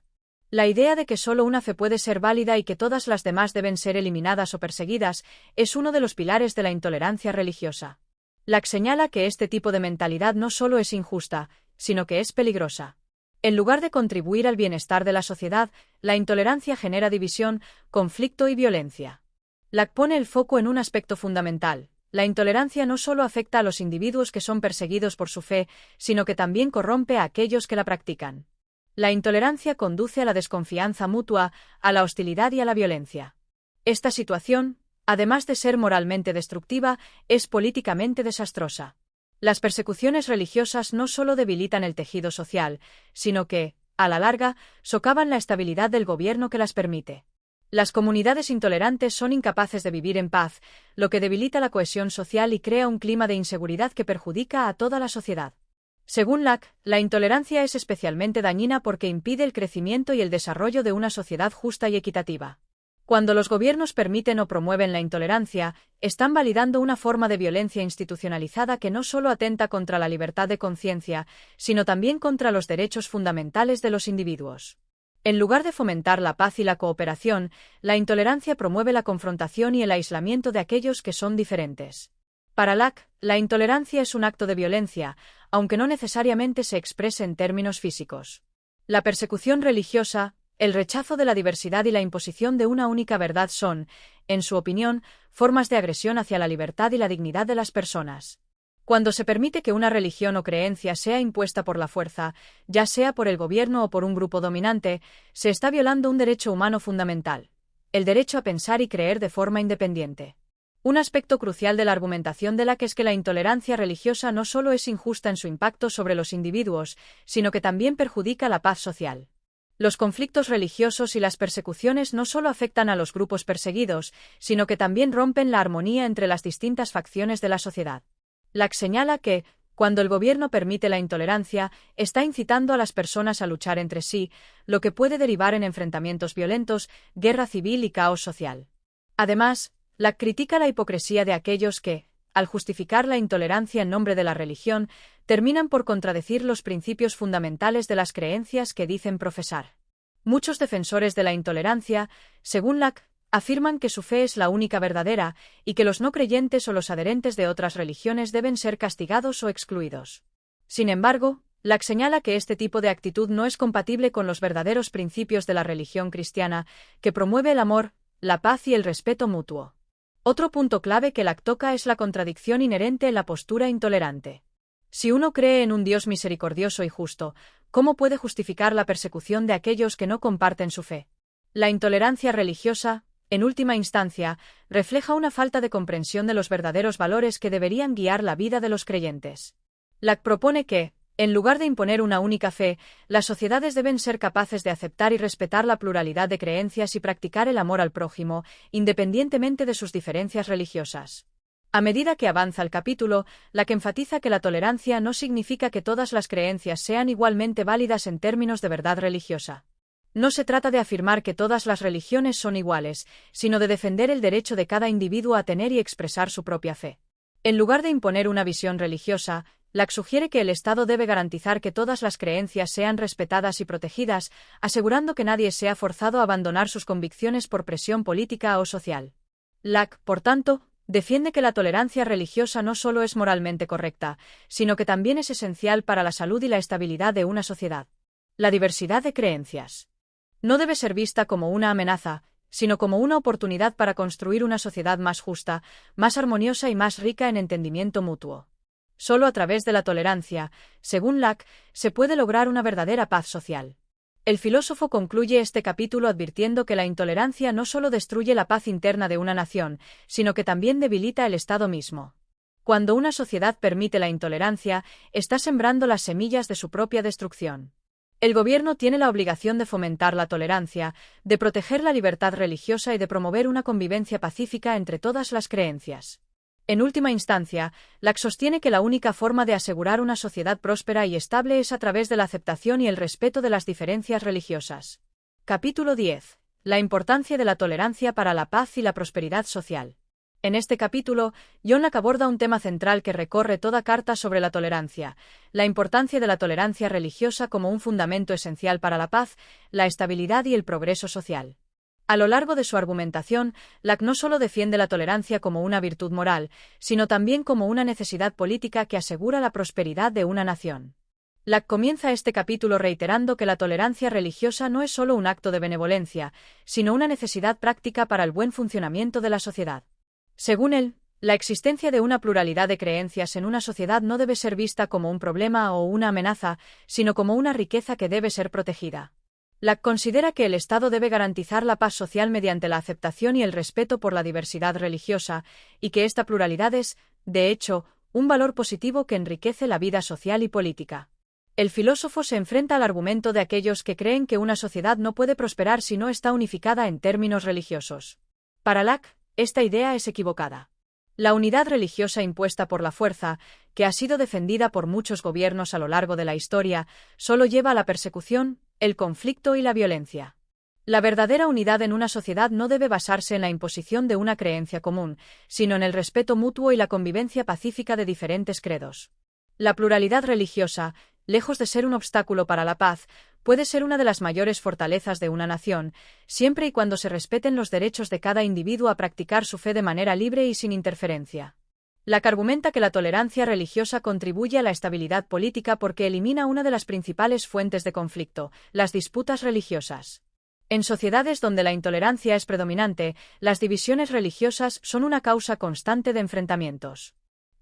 La idea de que solo una fe puede ser válida y que todas las demás deben ser eliminadas o perseguidas es uno de los pilares de la intolerancia religiosa. Locke señala que este tipo de mentalidad no solo es injusta, sino que es peligrosa. En lugar de contribuir al bienestar de la sociedad, la intolerancia genera división, conflicto y violencia. Locke pone el foco en un aspecto fundamental. La intolerancia no solo afecta a los individuos que son perseguidos por su fe, sino que también corrompe a aquellos que la practican. La intolerancia conduce a la desconfianza mutua, a la hostilidad y a la violencia. Esta situación, además de ser moralmente destructiva, es políticamente desastrosa. Las persecuciones religiosas no solo debilitan el tejido social, sino que, a la larga, socavan la estabilidad del gobierno que las permite. Las comunidades intolerantes son incapaces de vivir en paz, lo que debilita la cohesión social y crea un clima de inseguridad que perjudica a toda la sociedad. Según Locke, la intolerancia es especialmente dañina porque impide el crecimiento y el desarrollo de una sociedad justa y equitativa. Cuando los gobiernos permiten o promueven la intolerancia, están validando una forma de violencia institucionalizada que no solo atenta contra la libertad de conciencia, sino también contra los derechos fundamentales de los individuos. En lugar de fomentar la paz y la cooperación, la intolerancia promueve la confrontación y el aislamiento de aquellos que son diferentes. Para Locke, la intolerancia es un acto de violencia, aunque no necesariamente se exprese en términos físicos. La persecución religiosa, el rechazo de la diversidad y la imposición de una única verdad son, en su opinión, formas de agresión hacia la libertad y la dignidad de las personas. Cuando se permite que una religión o creencia sea impuesta por la fuerza, ya sea por el gobierno o por un grupo dominante, se está violando un derecho humano fundamental: el derecho a pensar y creer de forma independiente. Un aspecto crucial de la argumentación de Locke es que la intolerancia religiosa no solo es injusta en su impacto sobre los individuos, sino que también perjudica la paz social. Los conflictos religiosos y las persecuciones no solo afectan a los grupos perseguidos, sino que también rompen la armonía entre las distintas facciones de la sociedad. Locke señala que, cuando el gobierno permite la intolerancia, está incitando a las personas a luchar entre sí, lo que puede derivar en enfrentamientos violentos, guerra civil y caos social. Además, Locke critica la hipocresía de aquellos que, al justificar la intolerancia en nombre de la religión, terminan por contradecir los principios fundamentales de las creencias que dicen profesar. Muchos defensores de la intolerancia, según Locke, afirman que su fe es la única verdadera y que los no creyentes o los adherentes de otras religiones deben ser castigados o excluidos. Sin embargo, Locke señala que este tipo de actitud no es compatible con los verdaderos principios de la religión cristiana, que promueve el amor, la paz y el respeto mutuo. Otro punto clave que Locke toca es la contradicción inherente en la postura intolerante. Si uno cree en un Dios misericordioso y justo, ¿cómo puede justificar la persecución de aquellos que no comparten su fe? La intolerancia religiosa, en última instancia, refleja una falta de comprensión de los verdaderos valores que deberían guiar la vida de los creyentes. Locke propone que, en lugar de imponer una única fe, las sociedades deben ser capaces de aceptar y respetar la pluralidad de creencias y practicar el amor al prójimo, independientemente de sus diferencias religiosas. A medida que avanza el capítulo, Locke enfatiza que la tolerancia no significa que todas las creencias sean igualmente válidas en términos de verdad religiosa. No se trata de afirmar que todas las religiones son iguales, sino de defender el derecho de cada individuo a tener y expresar su propia fe. En lugar de imponer una visión religiosa, Locke sugiere que el Estado debe garantizar que todas las creencias sean respetadas y protegidas, asegurando que nadie sea forzado a abandonar sus convicciones por presión política o social. Locke, por tanto, defiende que la tolerancia religiosa no solo es moralmente correcta, sino que también es esencial para la salud y la estabilidad de una sociedad. La diversidad de creencias no debe ser vista como una amenaza, sino como una oportunidad para construir una sociedad más justa, más armoniosa y más rica en entendimiento mutuo. Solo a través de la tolerancia, según Locke, se puede lograr una verdadera paz social. El filósofo concluye este capítulo advirtiendo que la intolerancia no solo destruye la paz interna de una nación, sino que también debilita el Estado mismo. Cuando una sociedad permite la intolerancia, está sembrando las semillas de su propia destrucción. El gobierno tiene la obligación de fomentar la tolerancia, de proteger la libertad religiosa y de promover una convivencia pacífica entre todas las creencias. En última instancia, Locke sostiene que la única forma de asegurar una sociedad próspera y estable es a través de la aceptación y el respeto de las diferencias religiosas. Capítulo 10. La importancia de la tolerancia para la paz y la prosperidad social. En este capítulo, John Locke aborda un tema central que recorre toda carta sobre la tolerancia, la importancia de la tolerancia religiosa como un fundamento esencial para la paz, la estabilidad y el progreso social. A lo largo de su argumentación, Locke no solo defiende la tolerancia como una virtud moral, sino también como una necesidad política que asegura la prosperidad de una nación. Locke comienza este capítulo reiterando que la tolerancia religiosa no es solo un acto de benevolencia, sino una necesidad práctica para el buen funcionamiento de la sociedad. Según él, la existencia de una pluralidad de creencias en una sociedad no debe ser vista como un problema o una amenaza, sino como una riqueza que debe ser protegida. Locke considera que el Estado debe garantizar la paz social mediante la aceptación y el respeto por la diversidad religiosa, y que esta pluralidad es, de hecho, un valor positivo que enriquece la vida social y política. El filósofo se enfrenta al argumento de aquellos que creen que una sociedad no puede prosperar si no está unificada en términos religiosos. Para Locke, esta idea es equivocada. La unidad religiosa impuesta por la fuerza, que ha sido defendida por muchos gobiernos a lo largo de la historia, solo lleva a la persecución, el conflicto y la violencia. La verdadera unidad en una sociedad no debe basarse en la imposición de una creencia común, sino en el respeto mutuo y la convivencia pacífica de diferentes credos. La pluralidad religiosa, lejos de ser un obstáculo para la paz, puede ser una de las mayores fortalezas de una nación, siempre y cuando se respeten los derechos de cada individuo a practicar su fe de manera libre y sin interferencia. Locke argumenta que la tolerancia religiosa contribuye a la estabilidad política porque elimina una de las principales fuentes de conflicto, las disputas religiosas. En sociedades donde la intolerancia es predominante, las divisiones religiosas son una causa constante de enfrentamientos.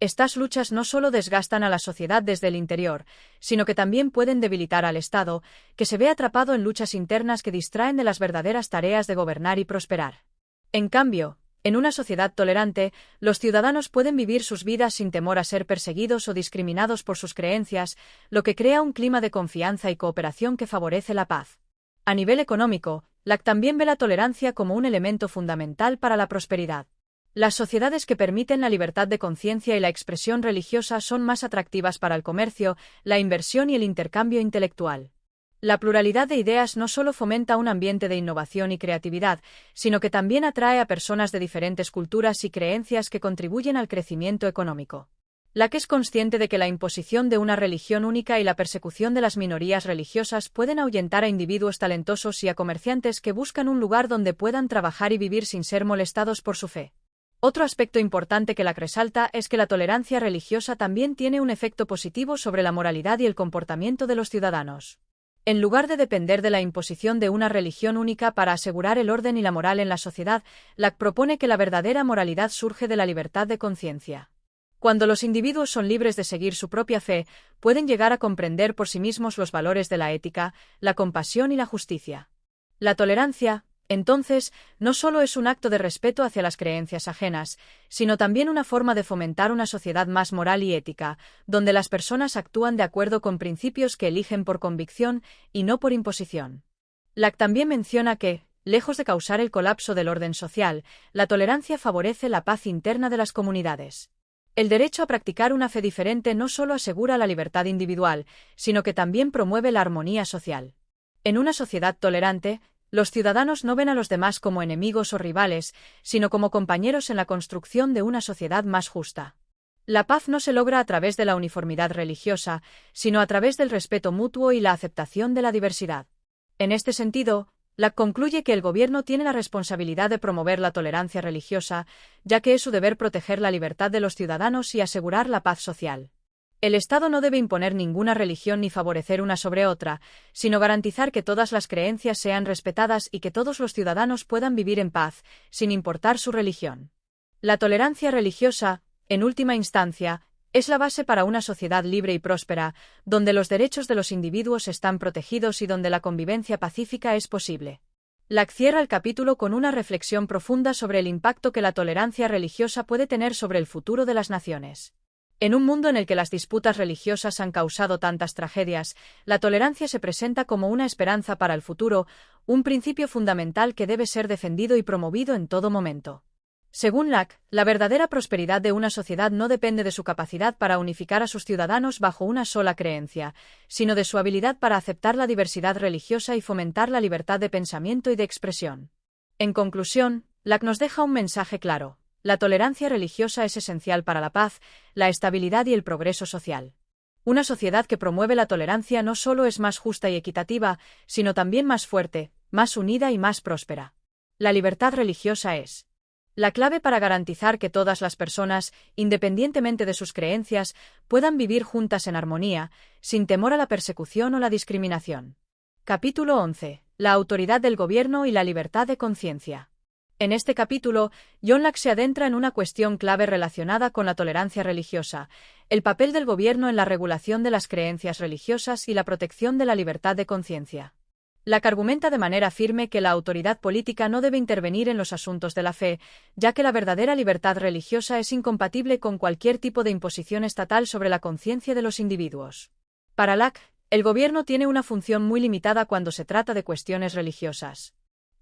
Estas luchas no solo desgastan a la sociedad desde el interior, sino que también pueden debilitar al Estado, que se ve atrapado en luchas internas que distraen de las verdaderas tareas de gobernar y prosperar. En cambio, en una sociedad tolerante, los ciudadanos pueden vivir sus vidas sin temor a ser perseguidos o discriminados por sus creencias, lo que crea un clima de confianza y cooperación que favorece la paz. A nivel económico, Locke también ve la tolerancia como un elemento fundamental para la prosperidad. Las sociedades que permiten la libertad de conciencia y la expresión religiosa son más atractivas para el comercio, la inversión y el intercambio intelectual. La pluralidad de ideas no solo fomenta un ambiente de innovación y creatividad, sino que también atrae a personas de diferentes culturas y creencias que contribuyen al crecimiento económico. Locke es consciente de que la imposición de una religión única y la persecución de las minorías religiosas pueden ahuyentar a individuos talentosos y a comerciantes que buscan un lugar donde puedan trabajar y vivir sin ser molestados por su fe. Otro aspecto importante que Locke resalta es que la tolerancia religiosa también tiene un efecto positivo sobre la moralidad y el comportamiento de los ciudadanos. En lugar de depender de la imposición de una religión única para asegurar el orden y la moral en la sociedad, Locke propone que la verdadera moralidad surge de la libertad de conciencia. Cuando los individuos son libres de seguir su propia fe, pueden llegar a comprender por sí mismos los valores de la ética, la compasión y la justicia. La tolerancia, entonces, no solo es un acto de respeto hacia las creencias ajenas, sino también una forma de fomentar una sociedad más moral y ética, donde las personas actúan de acuerdo con principios que eligen por convicción y no por imposición. Locke también menciona que, lejos de causar el colapso del orden social, la tolerancia favorece la paz interna de las comunidades. El derecho a practicar una fe diferente no solo asegura la libertad individual, sino que también promueve la armonía social. En una sociedad tolerante, los ciudadanos no ven a los demás como enemigos o rivales, sino como compañeros en la construcción de una sociedad más justa. La paz no se logra a través de la uniformidad religiosa, sino a través del respeto mutuo y la aceptación de la diversidad. En este sentido, Locke concluye que el gobierno tiene la responsabilidad de promover la tolerancia religiosa, ya que es su deber proteger la libertad de los ciudadanos y asegurar la paz social. El Estado no debe imponer ninguna religión ni favorecer una sobre otra, sino garantizar que todas las creencias sean respetadas y que todos los ciudadanos puedan vivir en paz, sin importar su religión. La tolerancia religiosa, en última instancia, es la base para una sociedad libre y próspera, donde los derechos de los individuos están protegidos y donde la convivencia pacífica es posible. Locke cierra el capítulo con una reflexión profunda sobre el impacto que la tolerancia religiosa puede tener sobre el futuro de las naciones. En un mundo en el que las disputas religiosas han causado tantas tragedias, la tolerancia se presenta como una esperanza para el futuro, un principio fundamental que debe ser defendido y promovido en todo momento. Según Locke, la verdadera prosperidad de una sociedad no depende de su capacidad para unificar a sus ciudadanos bajo una sola creencia, sino de su habilidad para aceptar la diversidad religiosa y fomentar la libertad de pensamiento y de expresión. En conclusión, Locke nos deja un mensaje claro. La tolerancia religiosa es esencial para la paz, la estabilidad y el progreso social. Una sociedad que promueve la tolerancia no solo es más justa y equitativa, sino también más fuerte, más unida y más próspera. La libertad religiosa es la clave para garantizar que todas las personas, independientemente de sus creencias, puedan vivir juntas en armonía, sin temor a la persecución o la discriminación. Capítulo 11. La autoridad del gobierno y la libertad de conciencia. En este capítulo, John Locke se adentra en una cuestión clave relacionada con la tolerancia religiosa, el papel del gobierno en la regulación de las creencias religiosas y la protección de la libertad de conciencia. Locke argumenta de manera firme que la autoridad política no debe intervenir en los asuntos de la fe, ya que la verdadera libertad religiosa es incompatible con cualquier tipo de imposición estatal sobre la conciencia de los individuos. Para Locke, el gobierno tiene una función muy limitada cuando se trata de cuestiones religiosas.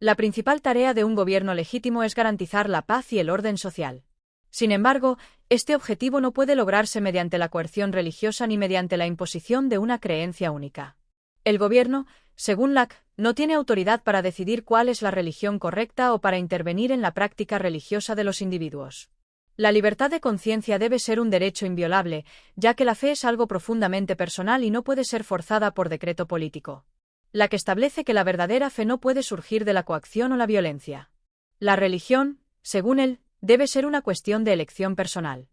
La principal tarea de un gobierno legítimo es garantizar la paz y el orden social. Sin embargo, este objetivo no puede lograrse mediante la coerción religiosa ni mediante la imposición de una creencia única. El gobierno, según Locke, no tiene autoridad para decidir cuál es la religión correcta o para intervenir en la práctica religiosa de los individuos. La libertad de conciencia debe ser un derecho inviolable, ya que la fe es algo profundamente personal y no puede ser forzada por decreto político. Locke establece que la verdadera fe no puede surgir de la coacción o la violencia. La religión, según él, debe ser una cuestión de elección personal.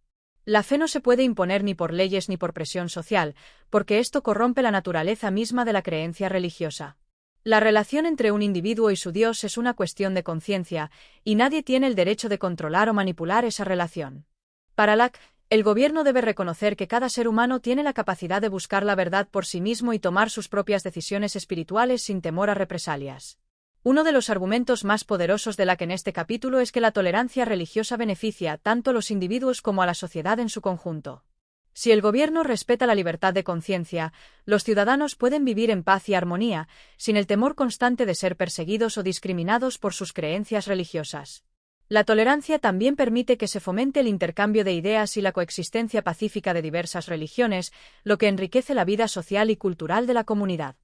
La fe no se puede imponer ni por leyes ni por presión social, porque esto corrompe la naturaleza misma de la creencia religiosa. La relación entre un individuo y su Dios es una cuestión de conciencia, y nadie tiene el derecho de controlar o manipular esa relación. Para Locke, el gobierno debe reconocer que cada ser humano tiene la capacidad de buscar la verdad por sí mismo y tomar sus propias decisiones espirituales sin temor a represalias. Uno de los argumentos más poderosos de Locke en este capítulo es que la tolerancia religiosa beneficia tanto a los individuos como a la sociedad en su conjunto. Si el gobierno respeta la libertad de conciencia, los ciudadanos pueden vivir en paz y armonía, sin el temor constante de ser perseguidos o discriminados por sus creencias religiosas. La tolerancia también permite que se fomente el intercambio de ideas y la coexistencia pacífica de diversas religiones, lo que enriquece la vida social y cultural de la comunidad.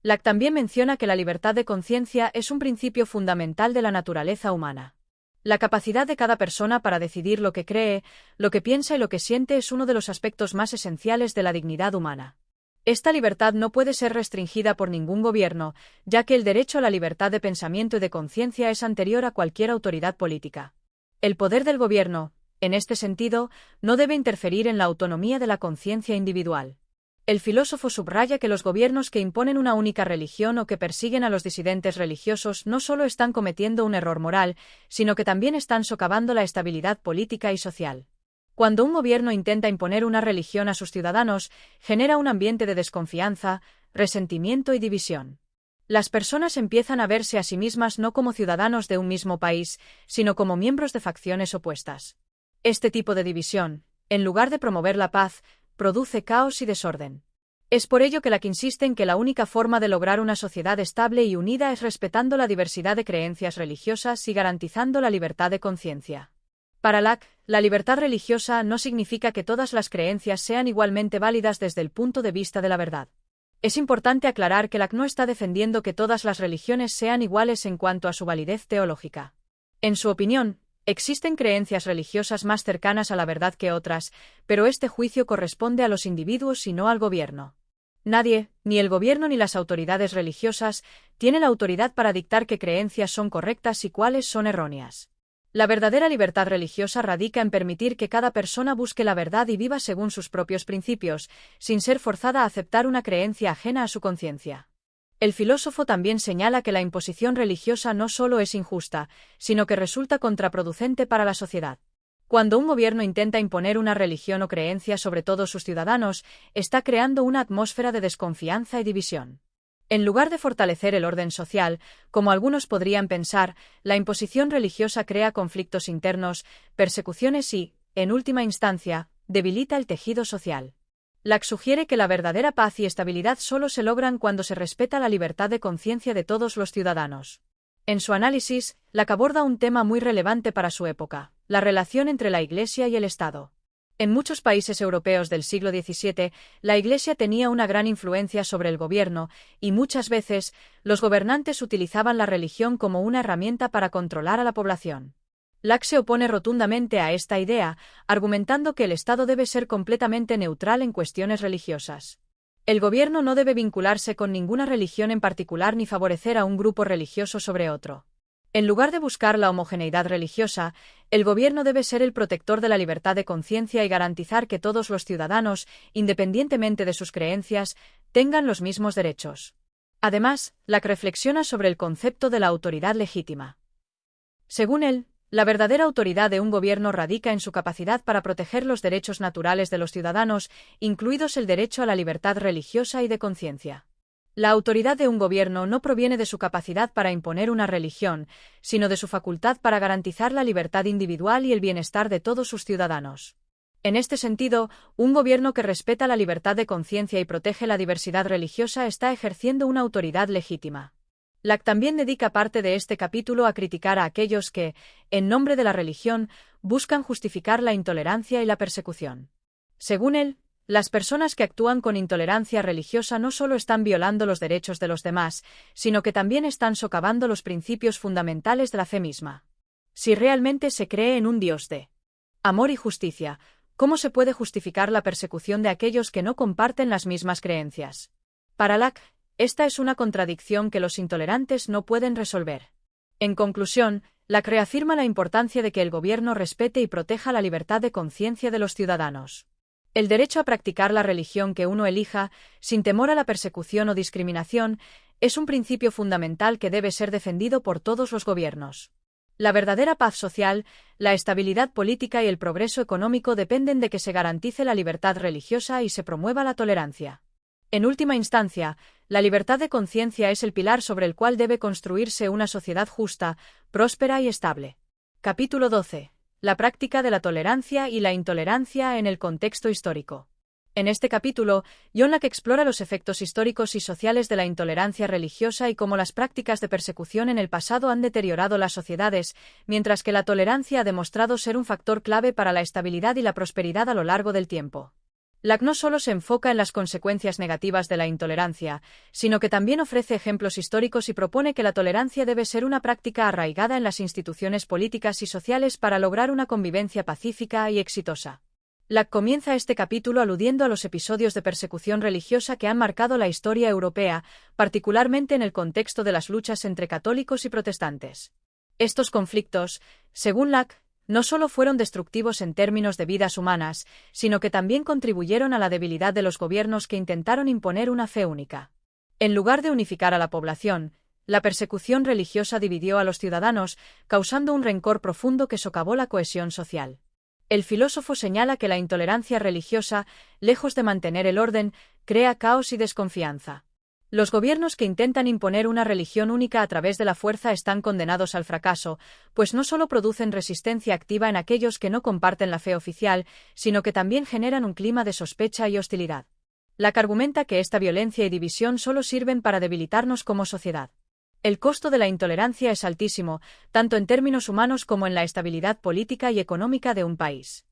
Locke también menciona que la libertad de conciencia es un principio fundamental de la naturaleza humana. La capacidad de cada persona para decidir lo que cree, lo que piensa y lo que siente es uno de los aspectos más esenciales de la dignidad humana. Esta libertad no puede ser restringida por ningún gobierno, ya que el derecho a la libertad de pensamiento y de conciencia es anterior a cualquier autoridad política. El poder del gobierno, en este sentido, no debe interferir en la autonomía de la conciencia individual. El filósofo subraya que los gobiernos que imponen una única religión o que persiguen a los disidentes religiosos no solo están cometiendo un error moral, sino que también están socavando la estabilidad política y social. Cuando un gobierno intenta imponer una religión a sus ciudadanos, genera un ambiente de desconfianza, resentimiento y división. Las personas empiezan a verse a sí mismas no como ciudadanos de un mismo país, sino como miembros de facciones opuestas. Este tipo de división, en lugar de promover la paz, produce caos y desorden. Es por ello que Locke insiste en que la única forma de lograr una sociedad estable y unida es respetando la diversidad de creencias religiosas y garantizando la libertad de conciencia. Para Locke, la libertad religiosa no significa que todas las creencias sean igualmente válidas desde el punto de vista de la verdad. Es importante aclarar que Locke no está defendiendo que todas las religiones sean iguales en cuanto a su validez teológica. En su opinión, existen creencias religiosas más cercanas a la verdad que otras, pero este juicio corresponde a los individuos y no al gobierno. Nadie, ni el gobierno ni las autoridades religiosas, tiene la autoridad para dictar qué creencias son correctas y cuáles son erróneas. La verdadera libertad religiosa radica en permitir que cada persona busque la verdad y viva según sus propios principios, sin ser forzada a aceptar una creencia ajena a su conciencia. El filósofo también señala que la imposición religiosa no solo es injusta, sino que resulta contraproducente para la sociedad. Cuando un gobierno intenta imponer una religión o creencia sobre todos sus ciudadanos, está creando una atmósfera de desconfianza y división. En lugar de fortalecer el orden social, como algunos podrían pensar, la imposición religiosa crea conflictos internos, persecuciones y, en última instancia, debilita el tejido social. Locke sugiere que la verdadera paz y estabilidad solo se logran cuando se respeta la libertad de conciencia de todos los ciudadanos. En su análisis, Locke aborda un tema muy relevante para su época: la relación entre la Iglesia y el Estado. En muchos países europeos del siglo XVII, la Iglesia tenía una gran influencia sobre el gobierno, y muchas veces, los gobernantes utilizaban la religión como una herramienta para controlar a la población. Locke se opone rotundamente a esta idea, argumentando que el Estado debe ser completamente neutral en cuestiones religiosas. El gobierno no debe vincularse con ninguna religión en particular ni favorecer a un grupo religioso sobre otro. En lugar de buscar la homogeneidad religiosa, el gobierno debe ser el protector de la libertad de conciencia y garantizar que todos los ciudadanos, independientemente de sus creencias, tengan los mismos derechos. Además, Locke reflexiona sobre el concepto de la autoridad legítima. Según él, la verdadera autoridad de un gobierno radica en su capacidad para proteger los derechos naturales de los ciudadanos, incluidos el derecho a la libertad religiosa y de conciencia. La autoridad de un gobierno no proviene de su capacidad para imponer una religión, sino de su facultad para garantizar la libertad individual y el bienestar de todos sus ciudadanos. En este sentido, un gobierno que respeta la libertad de conciencia y protege la diversidad religiosa está ejerciendo una autoridad legítima. Locke también dedica parte de este capítulo a criticar a aquellos que, en nombre de la religión, buscan justificar la intolerancia y la persecución. Según él, las personas que actúan con intolerancia religiosa no solo están violando los derechos de los demás, sino que también están socavando los principios fundamentales de la fe misma. Si realmente se cree en un Dios de amor y justicia, ¿cómo se puede justificar la persecución de aquellos que no comparten las mismas creencias? Para Locke, esta es una contradicción que los intolerantes no pueden resolver. En conclusión, Locke reafirma la importancia de que el gobierno respete y proteja la libertad de conciencia de los ciudadanos. El derecho a practicar la religión que uno elija, sin temor a la persecución o discriminación, es un principio fundamental que debe ser defendido por todos los gobiernos. La verdadera paz social, la estabilidad política y el progreso económico dependen de que se garantice la libertad religiosa y se promueva la tolerancia. En última instancia, la libertad de conciencia es el pilar sobre el cual debe construirse una sociedad justa, próspera y estable. Capítulo 12. La práctica de la tolerancia y la intolerancia en el contexto histórico. En este capítulo, John Locke explora los efectos históricos y sociales de la intolerancia religiosa y cómo las prácticas de persecución en el pasado han deteriorado las sociedades, mientras que la tolerancia ha demostrado ser un factor clave para la estabilidad y la prosperidad a lo largo del tiempo. Locke no solo se enfoca en las consecuencias negativas de la intolerancia, sino que también ofrece ejemplos históricos y propone que la tolerancia debe ser una práctica arraigada en las instituciones políticas y sociales para lograr una convivencia pacífica y exitosa. Locke comienza este capítulo aludiendo a los episodios de persecución religiosa que han marcado la historia europea, particularmente en el contexto de las luchas entre católicos y protestantes. Estos conflictos, según Locke, no solo fueron destructivos en términos de vidas humanas, sino que también contribuyeron a la debilidad de los gobiernos que intentaron imponer una fe única. En lugar de unificar a la población, la persecución religiosa dividió a los ciudadanos, causando un rencor profundo que socavó la cohesión social. El filósofo señala que la intolerancia religiosa, lejos de mantener el orden, crea caos y desconfianza. Los gobiernos que intentan imponer una religión única a través de la fuerza están condenados al fracaso, pues no solo producen resistencia activa en aquellos que no comparten la fe oficial, sino que también generan un clima de sospecha y hostilidad. Locke argumenta que esta violencia y división solo sirven para debilitarnos como sociedad. El costo de la intolerancia es altísimo, tanto en términos humanos como en la estabilidad política y económica de un país.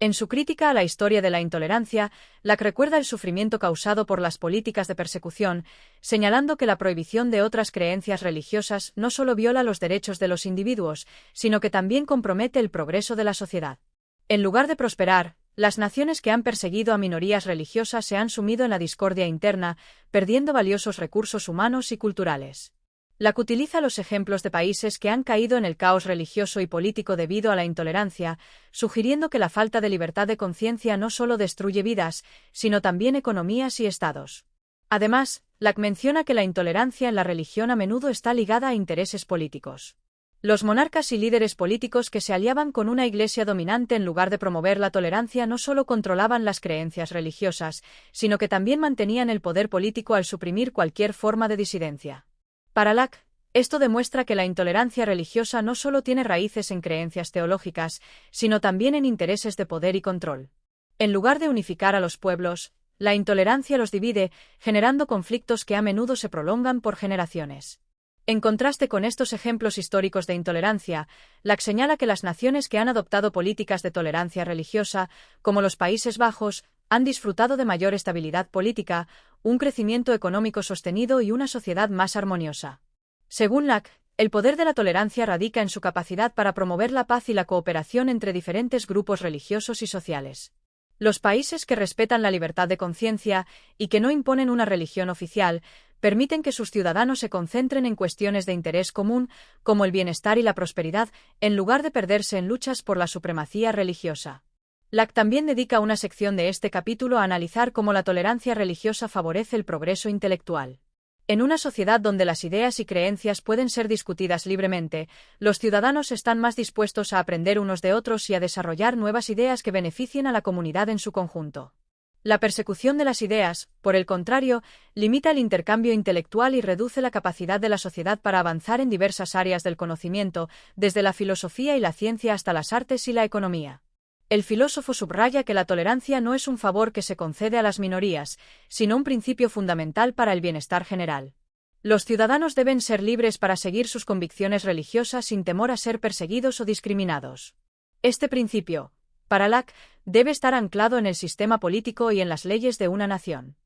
En su crítica a la historia de la intolerancia, Locke recuerda el sufrimiento causado por las políticas de persecución, señalando que la prohibición de otras creencias religiosas no solo viola los derechos de los individuos, sino que también compromete el progreso de la sociedad. En lugar de prosperar, las naciones que han perseguido a minorías religiosas se han sumido en la discordia interna, perdiendo valiosos recursos humanos y culturales. Locke utiliza los ejemplos de países que han caído en el caos religioso y político debido a la intolerancia, sugiriendo que la falta de libertad de conciencia no solo destruye vidas, sino también economías y estados. Además, Locke menciona que la intolerancia en la religión a menudo está ligada a intereses políticos. Los monarcas y líderes políticos que se aliaban con una iglesia dominante en lugar de promover la tolerancia no solo controlaban las creencias religiosas, sino que también mantenían el poder político al suprimir cualquier forma de disidencia. Para Locke, esto demuestra que la intolerancia religiosa no solo tiene raíces en creencias teológicas, sino también en intereses de poder y control. En lugar de unificar a los pueblos, la intolerancia los divide, generando conflictos que a menudo se prolongan por generaciones. En contraste con estos ejemplos históricos de intolerancia, Locke señala que las naciones que han adoptado políticas de tolerancia religiosa, como los Países Bajos, han disfrutado de mayor estabilidad política, un crecimiento económico sostenido y una sociedad más armoniosa. Según Locke, el poder de la tolerancia radica en su capacidad para promover la paz y la cooperación entre diferentes grupos religiosos y sociales. Los países que respetan la libertad de conciencia y que no imponen una religión oficial, permiten que sus ciudadanos se concentren en cuestiones de interés común, como el bienestar y la prosperidad, en lugar de perderse en luchas por la supremacía religiosa. Locke también dedica una sección de este capítulo a analizar cómo la tolerancia religiosa favorece el progreso intelectual. En una sociedad donde las ideas y creencias pueden ser discutidas libremente, los ciudadanos están más dispuestos a aprender unos de otros y a desarrollar nuevas ideas que beneficien a la comunidad en su conjunto. La persecución de las ideas, por el contrario, limita el intercambio intelectual y reduce la capacidad de la sociedad para avanzar en diversas áreas del conocimiento, desde la filosofía y la ciencia hasta las artes y la economía. El filósofo subraya que la tolerancia no es un favor que se concede a las minorías, sino un principio fundamental para el bienestar general. Los ciudadanos deben ser libres para seguir sus convicciones religiosas sin temor a ser perseguidos o discriminados. Este principio, para Locke, debe estar anclado en el sistema político y en las leyes de una nación.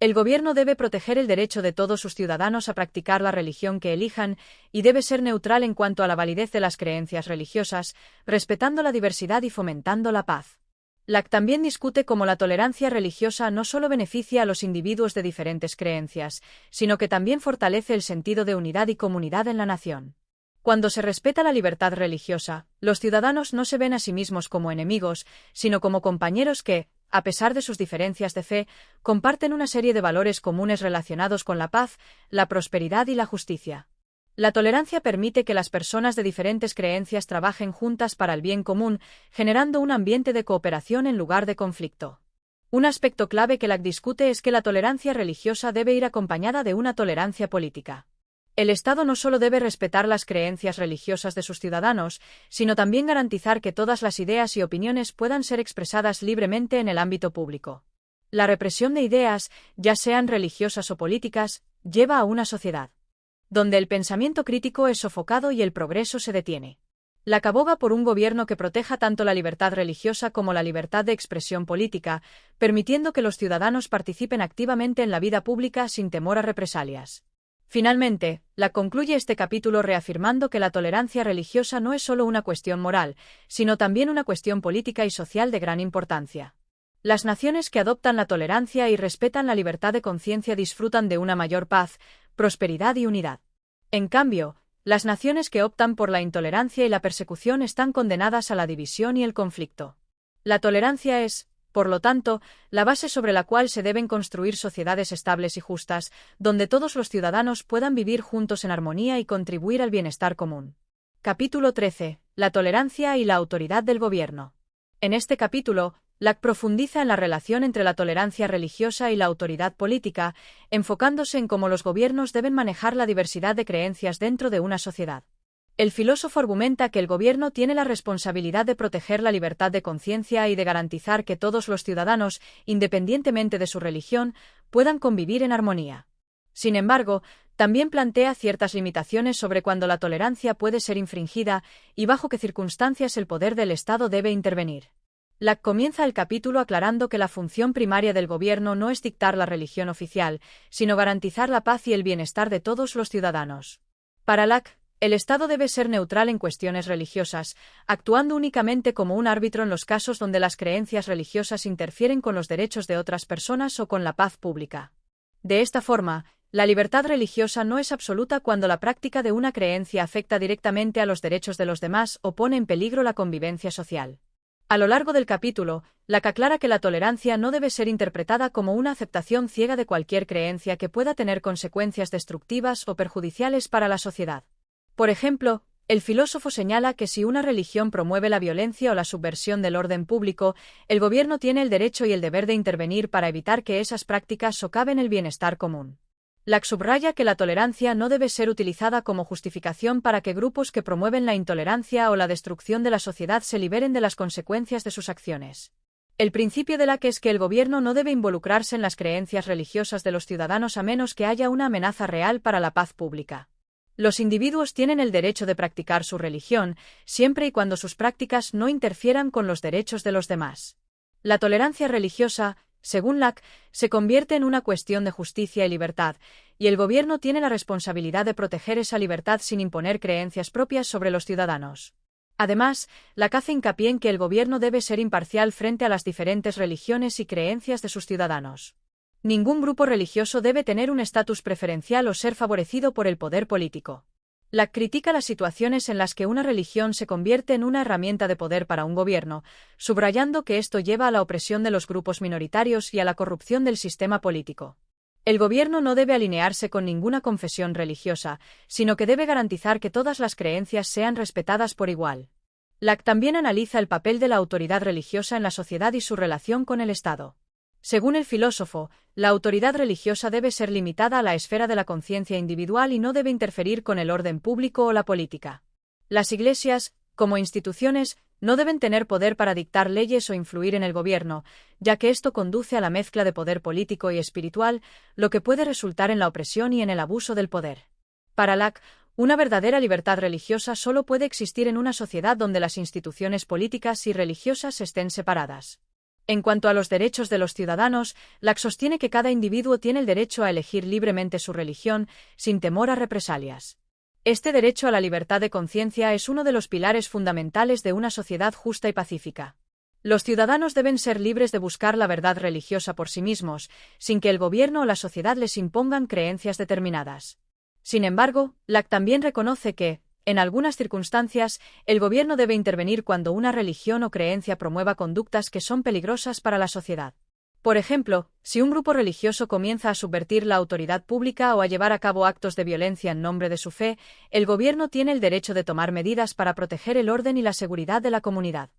El gobierno debe proteger el derecho de todos sus ciudadanos a practicar la religión que elijan y debe ser neutral en cuanto a la validez de las creencias religiosas, respetando la diversidad y fomentando la paz. Locke también discute cómo la tolerancia religiosa no solo beneficia a los individuos de diferentes creencias, sino que también fortalece el sentido de unidad y comunidad en la nación. Cuando se respeta la libertad religiosa, los ciudadanos no se ven a sí mismos como enemigos, sino como compañeros que, a pesar de sus diferencias de fe, comparten una serie de valores comunes relacionados con la paz, la prosperidad y la justicia. La tolerancia permite que las personas de diferentes creencias trabajen juntas para el bien común, generando un ambiente de cooperación en lugar de conflicto. Un aspecto clave que Locke discute es que la tolerancia religiosa debe ir acompañada de una tolerancia política. El Estado no solo debe respetar las creencias religiosas de sus ciudadanos, sino también garantizar que todas las ideas y opiniones puedan ser expresadas libremente en el ámbito público. La represión de ideas, ya sean religiosas o políticas, lleva a una sociedad donde el pensamiento crítico es sofocado y el progreso se detiene. Locke aboga por un gobierno que proteja tanto la libertad religiosa como la libertad de expresión política, permitiendo que los ciudadanos participen activamente en la vida pública sin temor a represalias. Finalmente, Locke concluye este capítulo reafirmando que la tolerancia religiosa no es solo una cuestión moral, sino también una cuestión política y social de gran importancia. Las naciones que adoptan la tolerancia y respetan la libertad de conciencia disfrutan de una mayor paz, prosperidad y unidad. En cambio, las naciones que optan por la intolerancia y la persecución están condenadas a la división y el conflicto. La tolerancia es, por lo tanto, la base sobre la cual se deben construir sociedades estables y justas, donde todos los ciudadanos puedan vivir juntos en armonía y contribuir al bienestar común. Capítulo 13. La tolerancia y la autoridad del gobierno. En este capítulo, Locke profundiza en la relación entre la tolerancia religiosa y la autoridad política, enfocándose en cómo los gobiernos deben manejar la diversidad de creencias dentro de una sociedad. El filósofo argumenta que el gobierno tiene la responsabilidad de proteger la libertad de conciencia y de garantizar que todos los ciudadanos, independientemente de su religión, puedan convivir en armonía. Sin embargo, también plantea ciertas limitaciones sobre cuándo la tolerancia puede ser infringida y bajo qué circunstancias el poder del Estado debe intervenir. Locke comienza el capítulo aclarando que la función primaria del gobierno no es dictar la religión oficial, sino garantizar la paz y el bienestar de todos los ciudadanos. Para Locke, el Estado debe ser neutral en cuestiones religiosas, actuando únicamente como un árbitro en los casos donde las creencias religiosas interfieren con los derechos de otras personas o con la paz pública. De esta forma, La libertad religiosa no es absoluta cuando la práctica de una creencia afecta directamente a los derechos de los demás o pone en peligro la convivencia social. A lo largo del capítulo, Locke aclara que la tolerancia no debe ser interpretada como una aceptación ciega de cualquier creencia que pueda tener consecuencias destructivas o perjudiciales para la sociedad. Por ejemplo, el filósofo señala que si una religión promueve la violencia o la subversión del orden público, el gobierno tiene el derecho y el deber de intervenir para evitar que esas prácticas socaven el bienestar común. Locke subraya que la tolerancia no debe ser utilizada como justificación para que grupos que promueven la intolerancia o la destrucción de la sociedad se liberen de las consecuencias de sus acciones. El principio de Locke es que el gobierno no debe involucrarse en las creencias religiosas de los ciudadanos a menos que haya una amenaza real para la paz pública. Los individuos tienen el derecho de practicar su religión, siempre y cuando sus prácticas no interfieran con los derechos de los demás. La tolerancia religiosa, según Locke, se convierte en una cuestión de justicia y libertad, y el gobierno tiene la responsabilidad de proteger esa libertad sin imponer creencias propias sobre los ciudadanos. Además, Locke hace hincapié en que el gobierno debe ser imparcial frente a las diferentes religiones y creencias de sus ciudadanos. Ningún grupo religioso debe tener un estatus preferencial o ser favorecido por el poder político. Locke critica las situaciones en las que una religión se convierte en una herramienta de poder para un gobierno, subrayando que esto lleva a la opresión de los grupos minoritarios y a la corrupción del sistema político. El gobierno no debe alinearse con ninguna confesión religiosa, sino que debe garantizar que todas las creencias sean respetadas por igual. Locke también analiza el papel de la autoridad religiosa en la sociedad y su relación con el Estado. Según el filósofo, la autoridad religiosa debe ser limitada a la esfera de la conciencia individual y no debe interferir con el orden público o la política. Las iglesias, como instituciones, no deben tener poder para dictar leyes o influir en el gobierno, ya que esto conduce a la mezcla de poder político y espiritual, lo que puede resultar en la opresión y en el abuso del poder. Para Locke, una verdadera libertad religiosa solo puede existir en una sociedad donde las instituciones políticas y religiosas estén separadas. En cuanto a los derechos de los ciudadanos, Locke sostiene que cada individuo tiene el derecho a elegir libremente su religión, sin temor a represalias. Este derecho a la libertad de conciencia es uno de los pilares fundamentales de una sociedad justa y pacífica. Los ciudadanos deben ser libres de buscar la verdad religiosa por sí mismos, sin que el gobierno o la sociedad les impongan creencias determinadas. Sin embargo, Locke también reconoce que, en algunas circunstancias, el gobierno debe intervenir cuando una religión o creencia promueva conductas que son peligrosas para la sociedad. Por ejemplo, si un grupo religioso comienza a subvertir la autoridad pública o a llevar a cabo actos de violencia en nombre de su fe, el gobierno tiene el derecho de tomar medidas para proteger el orden y la seguridad de la comunidad.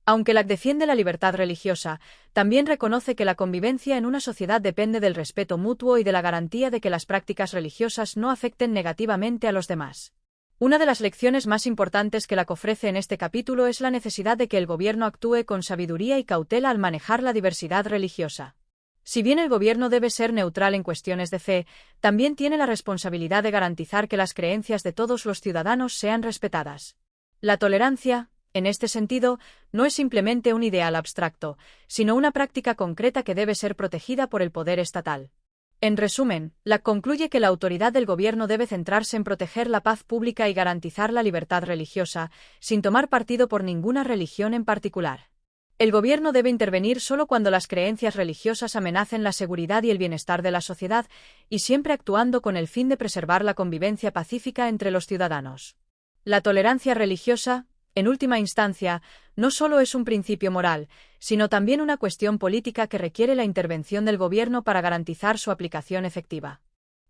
Aunque Locke defiende la libertad religiosa, también reconoce que la convivencia en una sociedad depende del respeto mutuo y de la garantía de que las prácticas religiosas no afecten negativamente a los demás. Una de las lecciones más importantes que Locke ofrece en este capítulo es la necesidad de que el gobierno actúe con sabiduría y cautela al manejar la diversidad religiosa. Si bien el gobierno debe ser neutral en cuestiones de fe, también tiene la responsabilidad de garantizar que las creencias de todos los ciudadanos sean respetadas. La tolerancia, en este sentido, no es simplemente un ideal abstracto, sino una práctica concreta que debe ser protegida por el poder estatal. En resumen, Locke concluye que la autoridad del gobierno debe centrarse en proteger la paz pública y garantizar la libertad religiosa, sin tomar partido por ninguna religión en particular. El gobierno debe intervenir solo cuando las creencias religiosas amenacen la seguridad y el bienestar de la sociedad, y siempre actuando con el fin de preservar la convivencia pacífica entre los ciudadanos. La tolerancia religiosa, en última instancia, no solo es un principio moral, sino también una cuestión política que requiere la intervención del gobierno para garantizar su aplicación efectiva.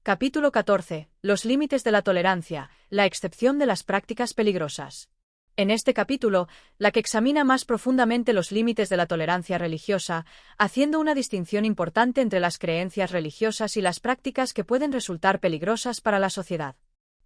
Capítulo 14. Los límites de la tolerancia, la excepción de las prácticas peligrosas. En este capítulo, Locke examina más profundamente los límites de la tolerancia religiosa, haciendo una distinción importante entre las creencias religiosas y las prácticas que pueden resultar peligrosas para la sociedad.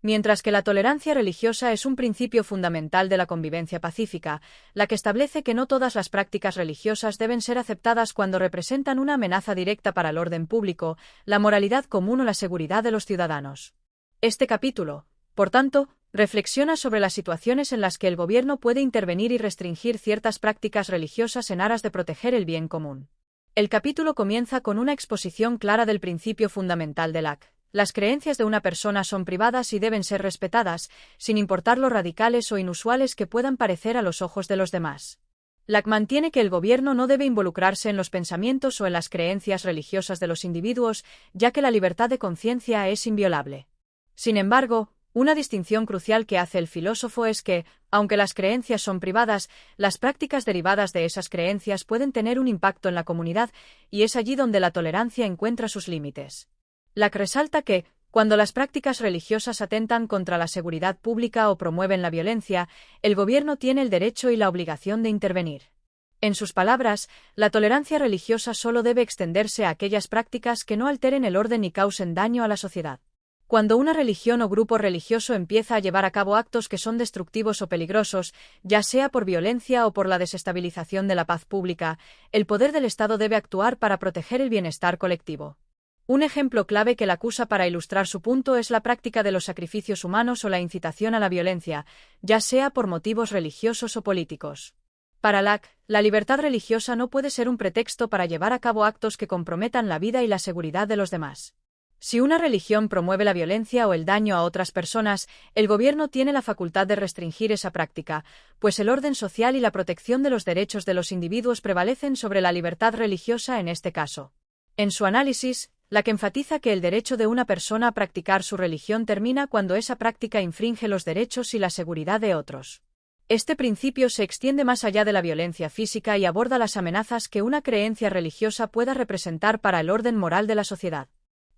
Mientras que la tolerancia religiosa es un principio fundamental de la convivencia pacífica, la que establece que no todas las prácticas religiosas deben ser aceptadas cuando representan una amenaza directa para el orden público, la moralidad común o la seguridad de los ciudadanos. Este capítulo, por tanto, reflexiona sobre las situaciones en las que el gobierno puede intervenir y restringir ciertas prácticas religiosas en aras de proteger el bien común. El capítulo comienza con una exposición clara del principio fundamental de Locke. Las creencias de una persona son privadas y deben ser respetadas, sin importar lo radicales o inusuales que puedan parecer a los ojos de los demás. Locke mantiene que el gobierno no debe involucrarse en los pensamientos o en las creencias religiosas de los individuos, ya que la libertad de conciencia es inviolable. Sin embargo, una distinción crucial que hace el filósofo es que, aunque las creencias son privadas, las prácticas derivadas de esas creencias pueden tener un impacto en la comunidad, y es allí donde la tolerancia encuentra sus límites. Locke resalta que, cuando las prácticas religiosas atentan contra la seguridad pública o promueven la violencia, el gobierno tiene el derecho y la obligación de intervenir. En sus palabras, la tolerancia religiosa solo debe extenderse a aquellas prácticas que no alteren el orden ni causen daño a la sociedad. Cuando una religión o grupo religioso empieza a llevar a cabo actos que son destructivos o peligrosos, ya sea por violencia o por la desestabilización de la paz pública, el poder del Estado debe actuar para proteger el bienestar colectivo. Un ejemplo clave que Locke usa para ilustrar su punto es la práctica de los sacrificios humanos o la incitación a la violencia, ya sea por motivos religiosos o políticos. Para Locke, la libertad religiosa no puede ser un pretexto para llevar a cabo actos que comprometan la vida y la seguridad de los demás. Si una religión promueve la violencia o el daño a otras personas, el gobierno tiene la facultad de restringir esa práctica, pues el orden social y la protección de los derechos de los individuos prevalecen sobre la libertad religiosa en este caso. En su análisis, Locke enfatiza que el derecho de una persona a practicar su religión termina cuando esa práctica infringe los derechos y la seguridad de otros. Este principio se extiende más allá de la violencia física y aborda las amenazas que una creencia religiosa pueda representar para el orden moral de la sociedad.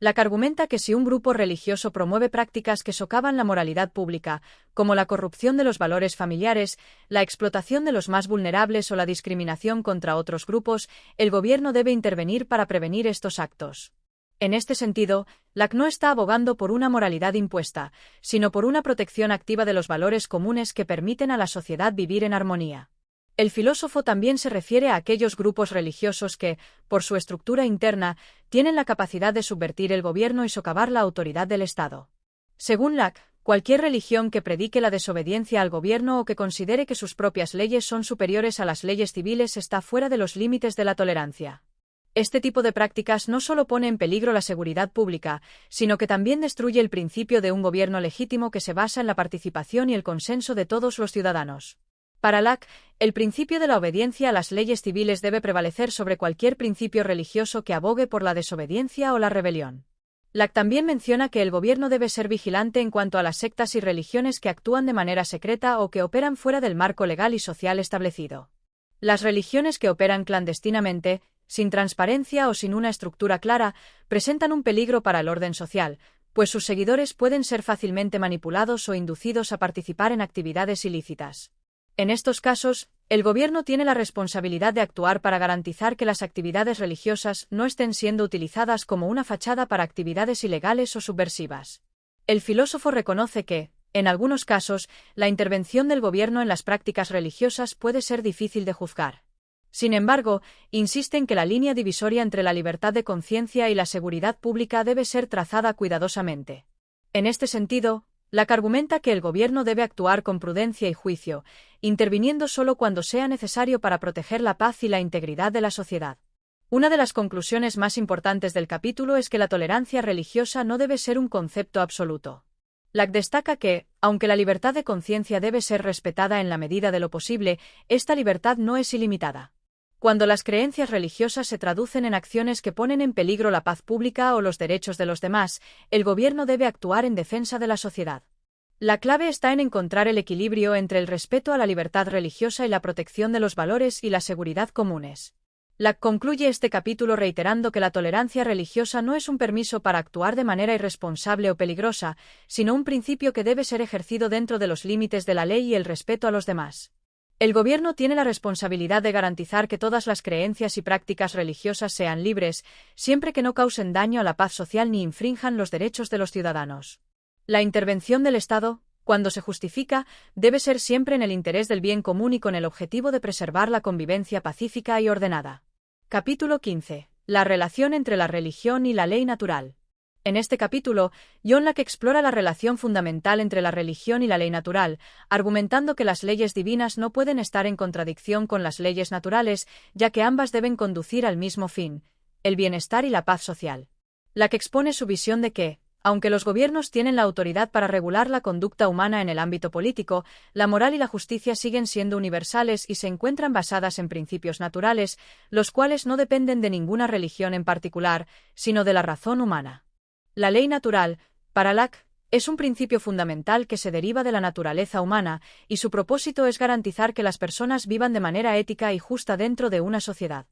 Locke argumenta que si un grupo religioso promueve prácticas que socavan la moralidad pública, como la corrupción de los valores familiares, la explotación de los más vulnerables o la discriminación contra otros grupos, el gobierno debe intervenir para prevenir estos actos. En este sentido, Locke no está abogando por una moralidad impuesta, sino por una protección activa de los valores comunes que permiten a la sociedad vivir en armonía. El filósofo también se refiere a aquellos grupos religiosos que, por su estructura interna, tienen la capacidad de subvertir el gobierno y socavar la autoridad del Estado. Según Locke, cualquier religión que predique la desobediencia al gobierno o que considere que sus propias leyes son superiores a las leyes civiles está fuera de los límites de la tolerancia. Este tipo de prácticas no solo pone en peligro la seguridad pública, sino que también destruye el principio de un gobierno legítimo que se basa en la participación y el consenso de todos los ciudadanos. Para Locke, el principio de la obediencia a las leyes civiles debe prevalecer sobre cualquier principio religioso que abogue por la desobediencia o la rebelión. Locke también menciona que el gobierno debe ser vigilante en cuanto a las sectas y religiones que actúan de manera secreta o que operan fuera del marco legal y social establecido. Las religiones que operan clandestinamente, sin transparencia o sin una estructura clara, presentan un peligro para el orden social, pues sus seguidores pueden ser fácilmente manipulados o inducidos a participar en actividades ilícitas. En estos casos, el gobierno tiene la responsabilidad de actuar para garantizar que las actividades religiosas no estén siendo utilizadas como una fachada para actividades ilegales o subversivas. El filósofo reconoce que, en algunos casos, la intervención del gobierno en las prácticas religiosas puede ser difícil de juzgar. Sin embargo, insiste en que la línea divisoria entre la libertad de conciencia y la seguridad pública debe ser trazada cuidadosamente. En este sentido, Locke argumenta que el gobierno debe actuar con prudencia y juicio, interviniendo solo cuando sea necesario para proteger la paz y la integridad de la sociedad. Una de las conclusiones más importantes del capítulo es que la tolerancia religiosa no debe ser un concepto absoluto. Locke destaca que, aunque la libertad de conciencia debe ser respetada en la medida de lo posible, esta libertad no es ilimitada. Cuando las creencias religiosas se traducen en acciones que ponen en peligro la paz pública o los derechos de los demás, el gobierno debe actuar en defensa de la sociedad. La clave está en encontrar el equilibrio entre el respeto a la libertad religiosa y la protección de los valores y la seguridad comunes. Locke concluye este capítulo reiterando que la tolerancia religiosa no es un permiso para actuar de manera irresponsable o peligrosa, sino un principio que debe ser ejercido dentro de los límites de la ley y el respeto a los demás. El gobierno tiene la responsabilidad de garantizar que todas las creencias y prácticas religiosas sean libres, siempre que no causen daño a la paz social ni infrinjan los derechos de los ciudadanos. La intervención del Estado, cuando se justifica, debe ser siempre en el interés del bien común y con el objetivo de preservar la convivencia pacífica y ordenada. Capítulo 15. La relación entre la religión y la ley natural. En este capítulo, John Locke explora la relación fundamental entre la religión y la ley natural, argumentando que las leyes divinas no pueden estar en contradicción con las leyes naturales, ya que ambas deben conducir al mismo fin, el bienestar y la paz social. Locke expone su visión de que, Aunque los gobiernos tienen la autoridad para regular la conducta humana en el ámbito político, la moral y la justicia siguen siendo universales y se encuentran basadas en principios naturales, los cuales no dependen de ninguna religión en particular, sino de la razón humana. La ley natural, para Locke, es un principio fundamental que se deriva de la naturaleza humana, y su propósito es garantizar que las personas vivan de manera ética y justa dentro de una sociedad.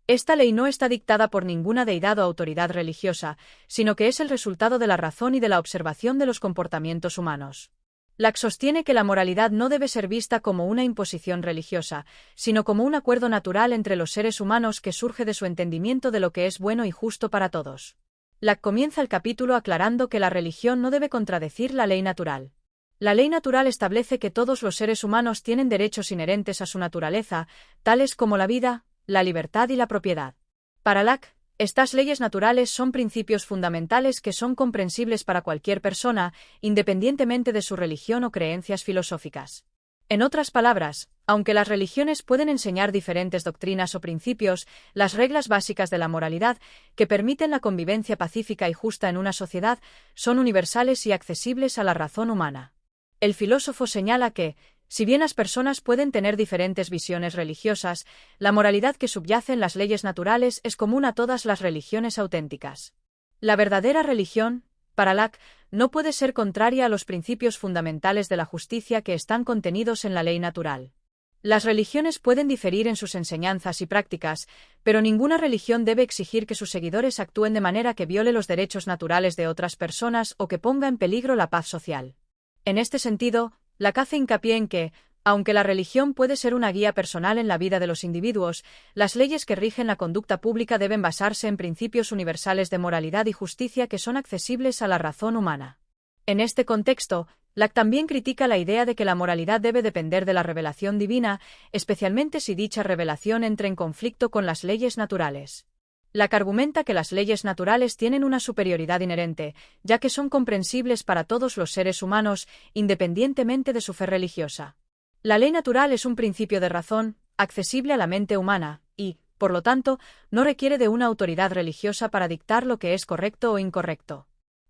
Esta ley no está dictada por ninguna deidad o autoridad religiosa, sino que es el resultado de la razón y de la observación de los comportamientos humanos. Locke sostiene que la moralidad no debe ser vista como una imposición religiosa, sino como un acuerdo natural entre los seres humanos que surge de su entendimiento de lo que es bueno y justo para todos. Locke comienza el capítulo aclarando que la religión no debe contradecir la ley natural. La ley natural establece que todos los seres humanos tienen derechos inherentes a su naturaleza, tales como la vida, la libertad y la propiedad. Para Locke, estas leyes naturales son principios fundamentales que son comprensibles para cualquier persona, independientemente de su religión o creencias filosóficas. En otras palabras, aunque las religiones pueden enseñar diferentes doctrinas o principios, las reglas básicas de la moralidad, que permiten la convivencia pacífica y justa en una sociedad, son universales y accesibles a la razón humana. El filósofo señala que, si bien las personas pueden tener diferentes visiones religiosas, la moralidad que subyace en las leyes naturales es común a todas las religiones auténticas. La verdadera religión, para Locke, no puede ser contraria a los principios fundamentales de la justicia que están contenidos en la ley natural. Las religiones pueden diferir en sus enseñanzas y prácticas, pero ninguna religión debe exigir que sus seguidores actúen de manera que viole los derechos naturales de otras personas o que ponga en peligro la paz social. En este sentido, Locke hace hincapié en que, aunque la religión puede ser una guía personal en la vida de los individuos, las leyes que rigen la conducta pública deben basarse en principios universales de moralidad y justicia que son accesibles a la razón humana. En este contexto, Locke también critica la idea de que la moralidad debe depender de la revelación divina, especialmente si dicha revelación entre en conflicto con las leyes naturales. Locke argumenta que las leyes naturales tienen una superioridad inherente, ya que son comprensibles para todos los seres humanos, independientemente de su fe religiosa. La ley natural es un principio de razón, accesible a la mente humana, y, por lo tanto, no requiere de una autoridad religiosa para dictar lo que es correcto o incorrecto.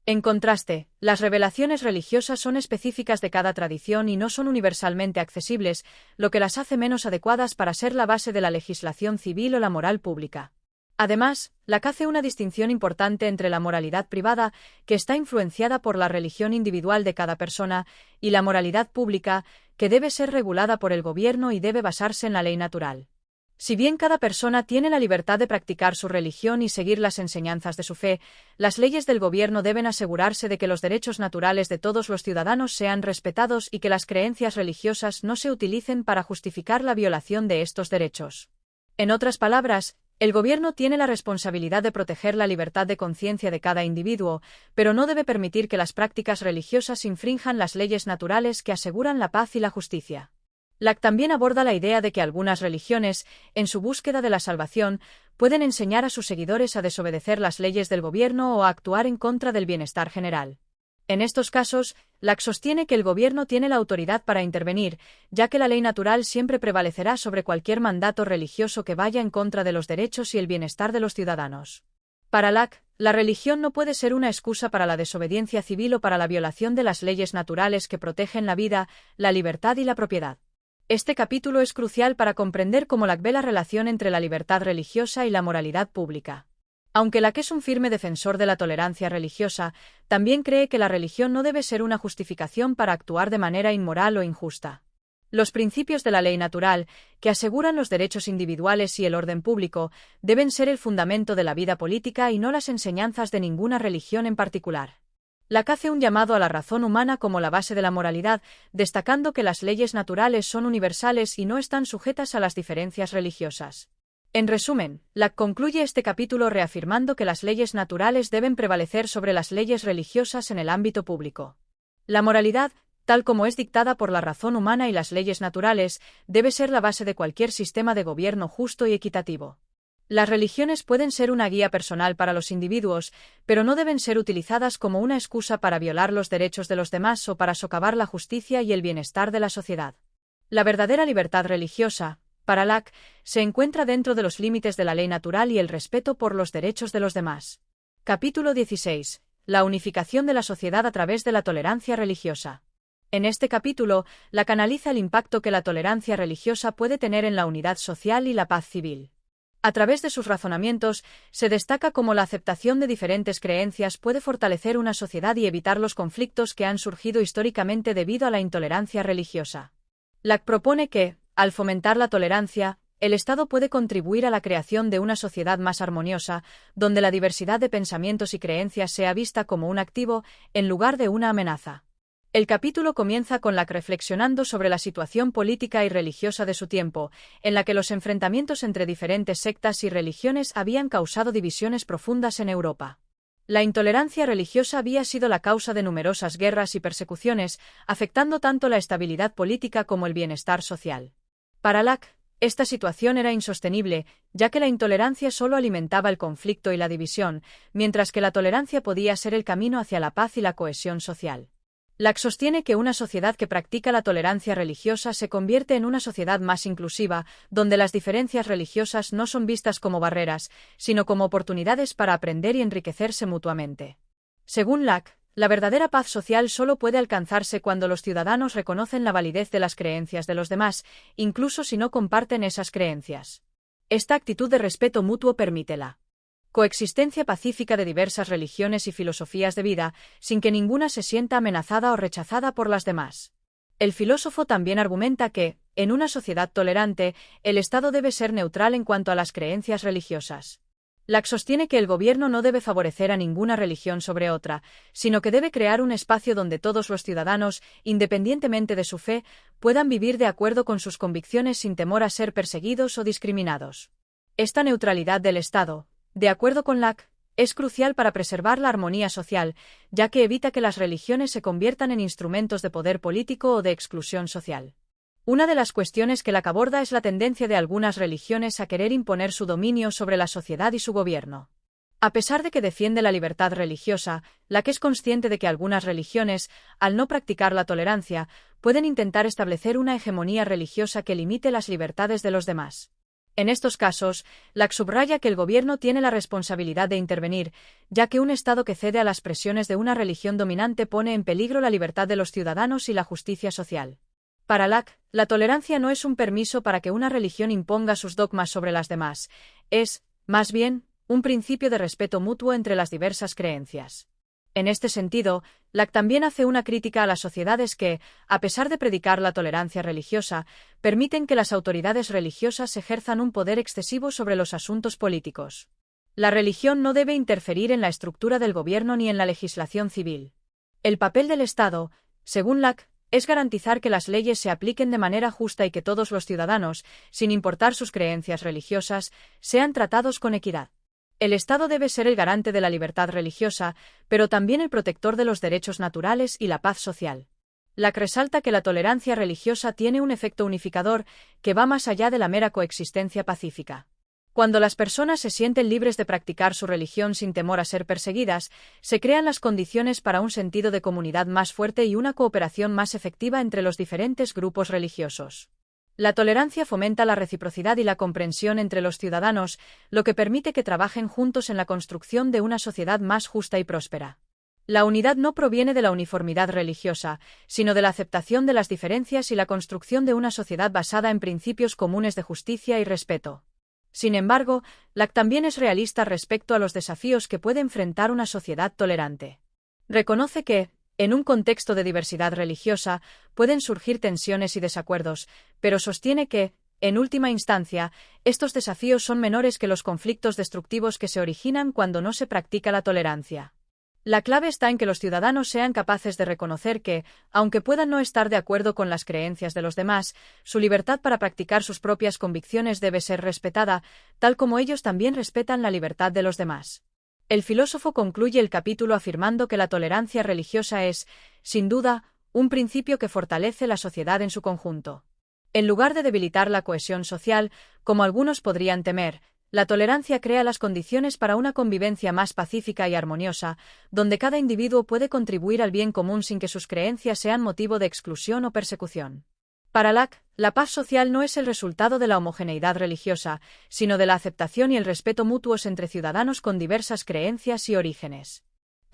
En contraste, las revelaciones religiosas son específicas de cada tradición y no son universalmente accesibles, lo que las hace menos adecuadas para ser la base de la legislación civil o la moral pública. Además, Locke hace una distinción importante entre la moralidad privada, que está influenciada por la religión individual de cada persona, y la moralidad pública, que debe ser regulada por el gobierno y debe basarse en la ley natural. Si bien cada persona tiene la libertad de practicar su religión y seguir las enseñanzas de su fe, las leyes del gobierno deben asegurarse de que los derechos naturales de todos los ciudadanos sean respetados y que las creencias religiosas no se utilicen para justificar la violación de estos derechos. En otras palabras, el gobierno tiene la responsabilidad de proteger la libertad de conciencia de cada individuo, pero no debe permitir que las prácticas religiosas infrinjan las leyes naturales que aseguran la paz y la justicia. Locke también aborda la idea de que algunas religiones, en su búsqueda de la salvación, pueden enseñar a sus seguidores a desobedecer las leyes del gobierno o a actuar en contra del bienestar general. En estos casos, Locke sostiene que el gobierno tiene la autoridad para intervenir, ya que la ley natural siempre prevalecerá sobre cualquier mandato religioso que vaya en contra de los derechos y el bienestar de los ciudadanos. Para Locke, la religión no puede ser una excusa para la desobediencia civil o para la violación de las leyes naturales que protegen la vida, la libertad y la propiedad. Este capítulo es crucial para comprender cómo Locke ve la relación entre la libertad religiosa y la moralidad pública. Aunque Locke es un firme defensor de la tolerancia religiosa, también cree que la religión no debe ser una justificación para actuar de manera inmoral o injusta. Los principios de la ley natural, que aseguran los derechos individuales y el orden público, deben ser el fundamento de la vida política y no las enseñanzas de ninguna religión en particular. Locke hace un llamado a la razón humana como la base de la moralidad, destacando que las leyes naturales son universales y no están sujetas a las diferencias religiosas. En resumen, Locke concluye este capítulo reafirmando que las leyes naturales deben prevalecer sobre las leyes religiosas en el ámbito público. La moralidad, tal como es dictada por la razón humana y las leyes naturales, debe ser la base de cualquier sistema de gobierno justo y equitativo. Las religiones pueden ser una guía personal para los individuos, pero no deben ser utilizadas como una excusa para violar los derechos de los demás o para socavar la justicia y el bienestar de la sociedad. La verdadera libertad religiosa, para Locke, se encuentra dentro de los límites de la ley natural y el respeto por los derechos de los demás. Capítulo 16. la unificación de la sociedad a través de la tolerancia religiosa. En este capítulo, Locke analiza el impacto que la tolerancia religiosa puede tener en la unidad social y la paz civil. A través de sus razonamientos, se destaca cómo la aceptación de diferentes creencias puede fortalecer una sociedad y evitar los conflictos que han surgido históricamente debido a la intolerancia religiosa. Locke propone que, al fomentar la tolerancia, el Estado puede contribuir a la creación de una sociedad más armoniosa, donde la diversidad de pensamientos y creencias sea vista como un activo, en lugar de una amenaza. El capítulo comienza con Locke reflexionando sobre la situación política y religiosa de su tiempo, en la que los enfrentamientos entre diferentes sectas y religiones habían causado divisiones profundas en Europa. La intolerancia religiosa había sido la causa de numerosas guerras y persecuciones, afectando tanto la estabilidad política como el bienestar social. Para Locke, esta situación era insostenible, ya que la intolerancia solo alimentaba el conflicto y la división, mientras que la tolerancia podía ser el camino hacia la paz y la cohesión social. Locke sostiene que una sociedad que practica la tolerancia religiosa se convierte en una sociedad más inclusiva, donde las diferencias religiosas no son vistas como barreras, sino como oportunidades para aprender y enriquecerse mutuamente. Según Locke, la verdadera paz social solo puede alcanzarse cuando los ciudadanos reconocen la validez de las creencias de los demás, incluso si no comparten esas creencias. Esta actitud de respeto mutuo permite la coexistencia pacífica de diversas religiones y filosofías de vida, sin que ninguna se sienta amenazada o rechazada por las demás. El filósofo también argumenta que, en una sociedad tolerante, el Estado debe ser neutral en cuanto a las creencias religiosas. Locke sostiene que el gobierno no debe favorecer a ninguna religión sobre otra, sino que debe crear un espacio donde todos los ciudadanos, independientemente de su fe, puedan vivir de acuerdo con sus convicciones sin temor a ser perseguidos o discriminados. Esta neutralidad del Estado, de acuerdo con Locke, es crucial para preservar la armonía social, ya que evita que las religiones se conviertan en instrumentos de poder político o de exclusión social. Una de las cuestiones que Locke aborda es la tendencia de algunas religiones a querer imponer su dominio sobre la sociedad y su gobierno. A pesar de que defiende la libertad religiosa, Locke es consciente de que algunas religiones, al no practicar la tolerancia, pueden intentar establecer una hegemonía religiosa que limite las libertades de los demás. En estos casos, Locke subraya que el gobierno tiene la responsabilidad de intervenir, ya que un Estado que cede a las presiones de una religión dominante pone en peligro la libertad de los ciudadanos y la justicia social. Para Locke, la tolerancia no es un permiso para que una religión imponga sus dogmas sobre las demás, es, más bien, un principio de respeto mutuo entre las diversas creencias. En este sentido, Locke también hace una crítica a las sociedades que, a pesar de predicar la tolerancia religiosa, permiten que las autoridades religiosas ejerzan un poder excesivo sobre los asuntos políticos. La religión no debe interferir en la estructura del gobierno ni en la legislación civil. El papel del Estado, según Locke, es garantizar que las leyes se apliquen de manera justa y que todos los ciudadanos, sin importar sus creencias religiosas, sean tratados con equidad. El Estado debe ser el garante de la libertad religiosa, pero también el protector de los derechos naturales y la paz social. Locke resalta que la tolerancia religiosa tiene un efecto unificador que va más allá de la mera coexistencia pacífica. Cuando las personas se sienten libres de practicar su religión sin temor a ser perseguidas, se crean las condiciones para un sentido de comunidad más fuerte y una cooperación más efectiva entre los diferentes grupos religiosos. La tolerancia fomenta la reciprocidad y la comprensión entre los ciudadanos, lo que permite que trabajen juntos en la construcción de una sociedad más justa y próspera. La unidad no proviene de la uniformidad religiosa, sino de la aceptación de las diferencias y la construcción de una sociedad basada en principios comunes de justicia y respeto. Sin embargo, Locke también es realista respecto a los desafíos que puede enfrentar una sociedad tolerante. Reconoce que, en un contexto de diversidad religiosa, pueden surgir tensiones y desacuerdos, pero sostiene que, en última instancia, estos desafíos son menores que los conflictos destructivos que se originan cuando no se practica la tolerancia. La clave está en que los ciudadanos sean capaces de reconocer que, aunque puedan no estar de acuerdo con las creencias de los demás, su libertad para practicar sus propias convicciones debe ser respetada, tal como ellos también respetan la libertad de los demás. El filósofo concluye el capítulo afirmando que la tolerancia religiosa es, sin duda, un principio que fortalece la sociedad en su conjunto. En lugar de debilitar la cohesión social, como algunos podrían temer, la tolerancia crea las condiciones para una convivencia más pacífica y armoniosa, donde cada individuo puede contribuir al bien común sin que sus creencias sean motivo de exclusión o persecución. Para Locke, la paz social no es el resultado de la homogeneidad religiosa, sino de la aceptación y el respeto mutuos entre ciudadanos con diversas creencias y orígenes.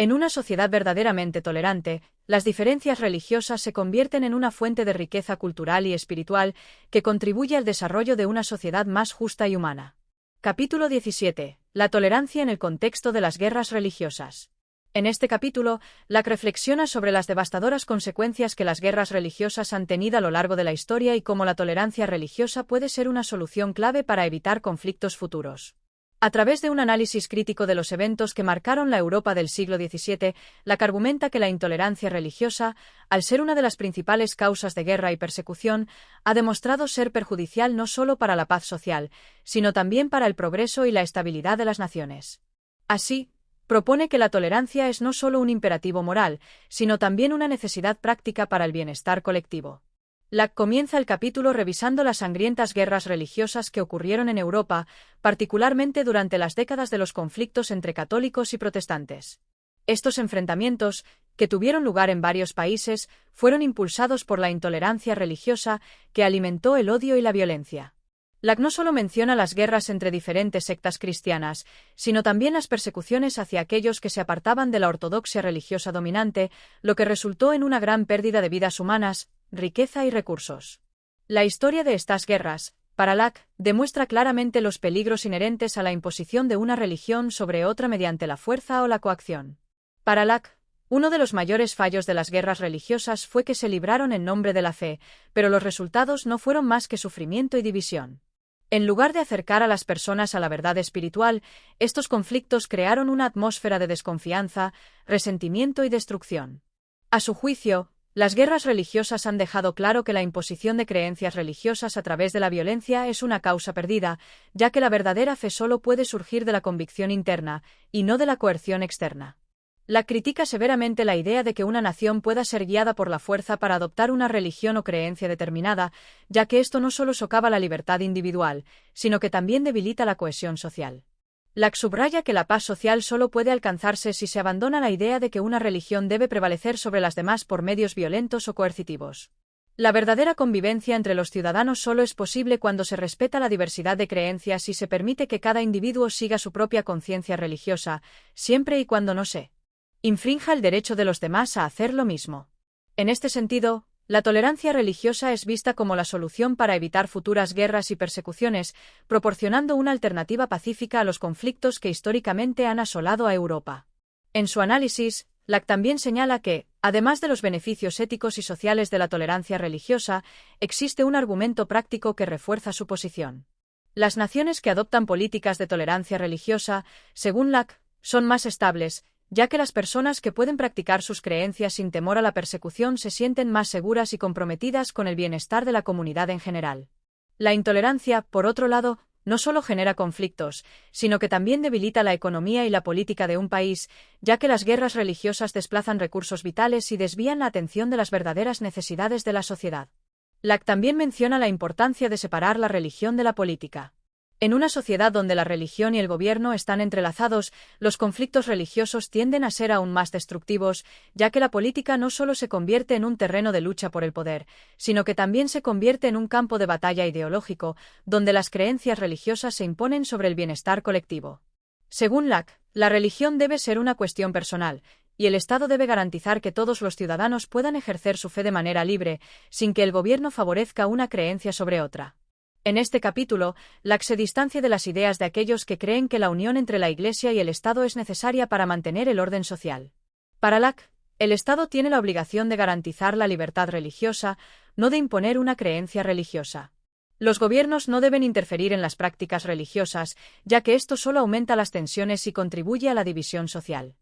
En una sociedad verdaderamente tolerante, las diferencias religiosas se convierten en una fuente de riqueza cultural y espiritual que contribuye al desarrollo de una sociedad más justa y humana. Capítulo 17. La tolerancia en el contexto de las guerras religiosas. En este capítulo, Locke reflexiona sobre las devastadoras consecuencias que las guerras religiosas han tenido a lo largo de la historia y cómo la tolerancia religiosa puede ser una solución clave para evitar conflictos futuros. A través de un análisis crítico de los eventos que marcaron la Europa del siglo XVII, Locke argumenta que la intolerancia religiosa, al ser una de las principales causas de guerra y persecución, ha demostrado ser perjudicial no solo para la paz social, sino también para el progreso y la estabilidad de las naciones. Así, propone que la tolerancia es no solo un imperativo moral, sino también una necesidad práctica para el bienestar colectivo. Locke comienza el capítulo revisando las sangrientas guerras religiosas que ocurrieron en Europa, particularmente durante las décadas de los conflictos entre católicos y protestantes. Estos enfrentamientos, que tuvieron lugar en varios países, fueron impulsados por la intolerancia religiosa que alimentó el odio y la violencia. Locke no solo menciona las guerras entre diferentes sectas cristianas, sino también las persecuciones hacia aquellos que se apartaban de la ortodoxia religiosa dominante, lo que resultó en una gran pérdida de vidas humanas, riqueza y recursos. La historia de estas guerras, para Locke, demuestra claramente los peligros inherentes a la imposición de una religión sobre otra mediante la fuerza o la coacción. Para Locke, uno de los mayores fallos de las guerras religiosas fue que se libraron en nombre de la fe, pero los resultados no fueron más que sufrimiento y división. En lugar de acercar a las personas a la verdad espiritual, estos conflictos crearon una atmósfera de desconfianza, resentimiento y destrucción. A su juicio, las guerras religiosas han dejado claro que la imposición de creencias religiosas a través de la violencia es una causa perdida, ya que la verdadera fe solo puede surgir de la convicción interna, y no de la coerción externa. Locke critica severamente la idea de que una nación pueda ser guiada por la fuerza para adoptar una religión o creencia determinada, ya que esto no solo socava la libertad individual, sino que también debilita la cohesión social. Locke subraya que la paz social solo puede alcanzarse si se abandona la idea de que una religión debe prevalecer sobre las demás por medios violentos o coercitivos. La verdadera convivencia entre los ciudadanos solo es posible cuando se respeta la diversidad de creencias y se permite que cada individuo siga su propia conciencia religiosa, siempre y cuando no se infrinja el derecho de los demás a hacer lo mismo. En este sentido, la tolerancia religiosa es vista como la solución para evitar futuras guerras y persecuciones, proporcionando una alternativa pacífica a los conflictos que históricamente han asolado a Europa. En su análisis, Locke también señala que, además de los beneficios éticos y sociales de la tolerancia religiosa, existe un argumento práctico que refuerza su posición. Las naciones que adoptan políticas de tolerancia religiosa, según Locke, son más estables, ya que las personas que pueden practicar sus creencias sin temor a la persecución se sienten más seguras y comprometidas con el bienestar de la comunidad en general. La intolerancia, por otro lado, no solo genera conflictos, sino que también debilita la economía y la política de un país, ya que las guerras religiosas desplazan recursos vitales y desvían la atención de las verdaderas necesidades de la sociedad. Locke también menciona la importancia de separar la religión de la política. En una sociedad donde la religión y el gobierno están entrelazados, los conflictos religiosos tienden a ser aún más destructivos, ya que la política no solo se convierte en un terreno de lucha por el poder, sino que también se convierte en un campo de batalla ideológico, donde las creencias religiosas se imponen sobre el bienestar colectivo. Según Locke, la religión debe ser una cuestión personal, y el Estado debe garantizar que todos los ciudadanos puedan ejercer su fe de manera libre, sin que el gobierno favorezca una creencia sobre otra. En este capítulo, Locke se distancia de las ideas de aquellos que creen que la unión entre la Iglesia y el Estado es necesaria para mantener el orden social. Para Locke, el Estado tiene la obligación de garantizar la libertad religiosa, no de imponer una creencia religiosa. Los gobiernos no deben interferir en las prácticas religiosas, ya que esto solo aumenta las tensiones y contribuye a la división social.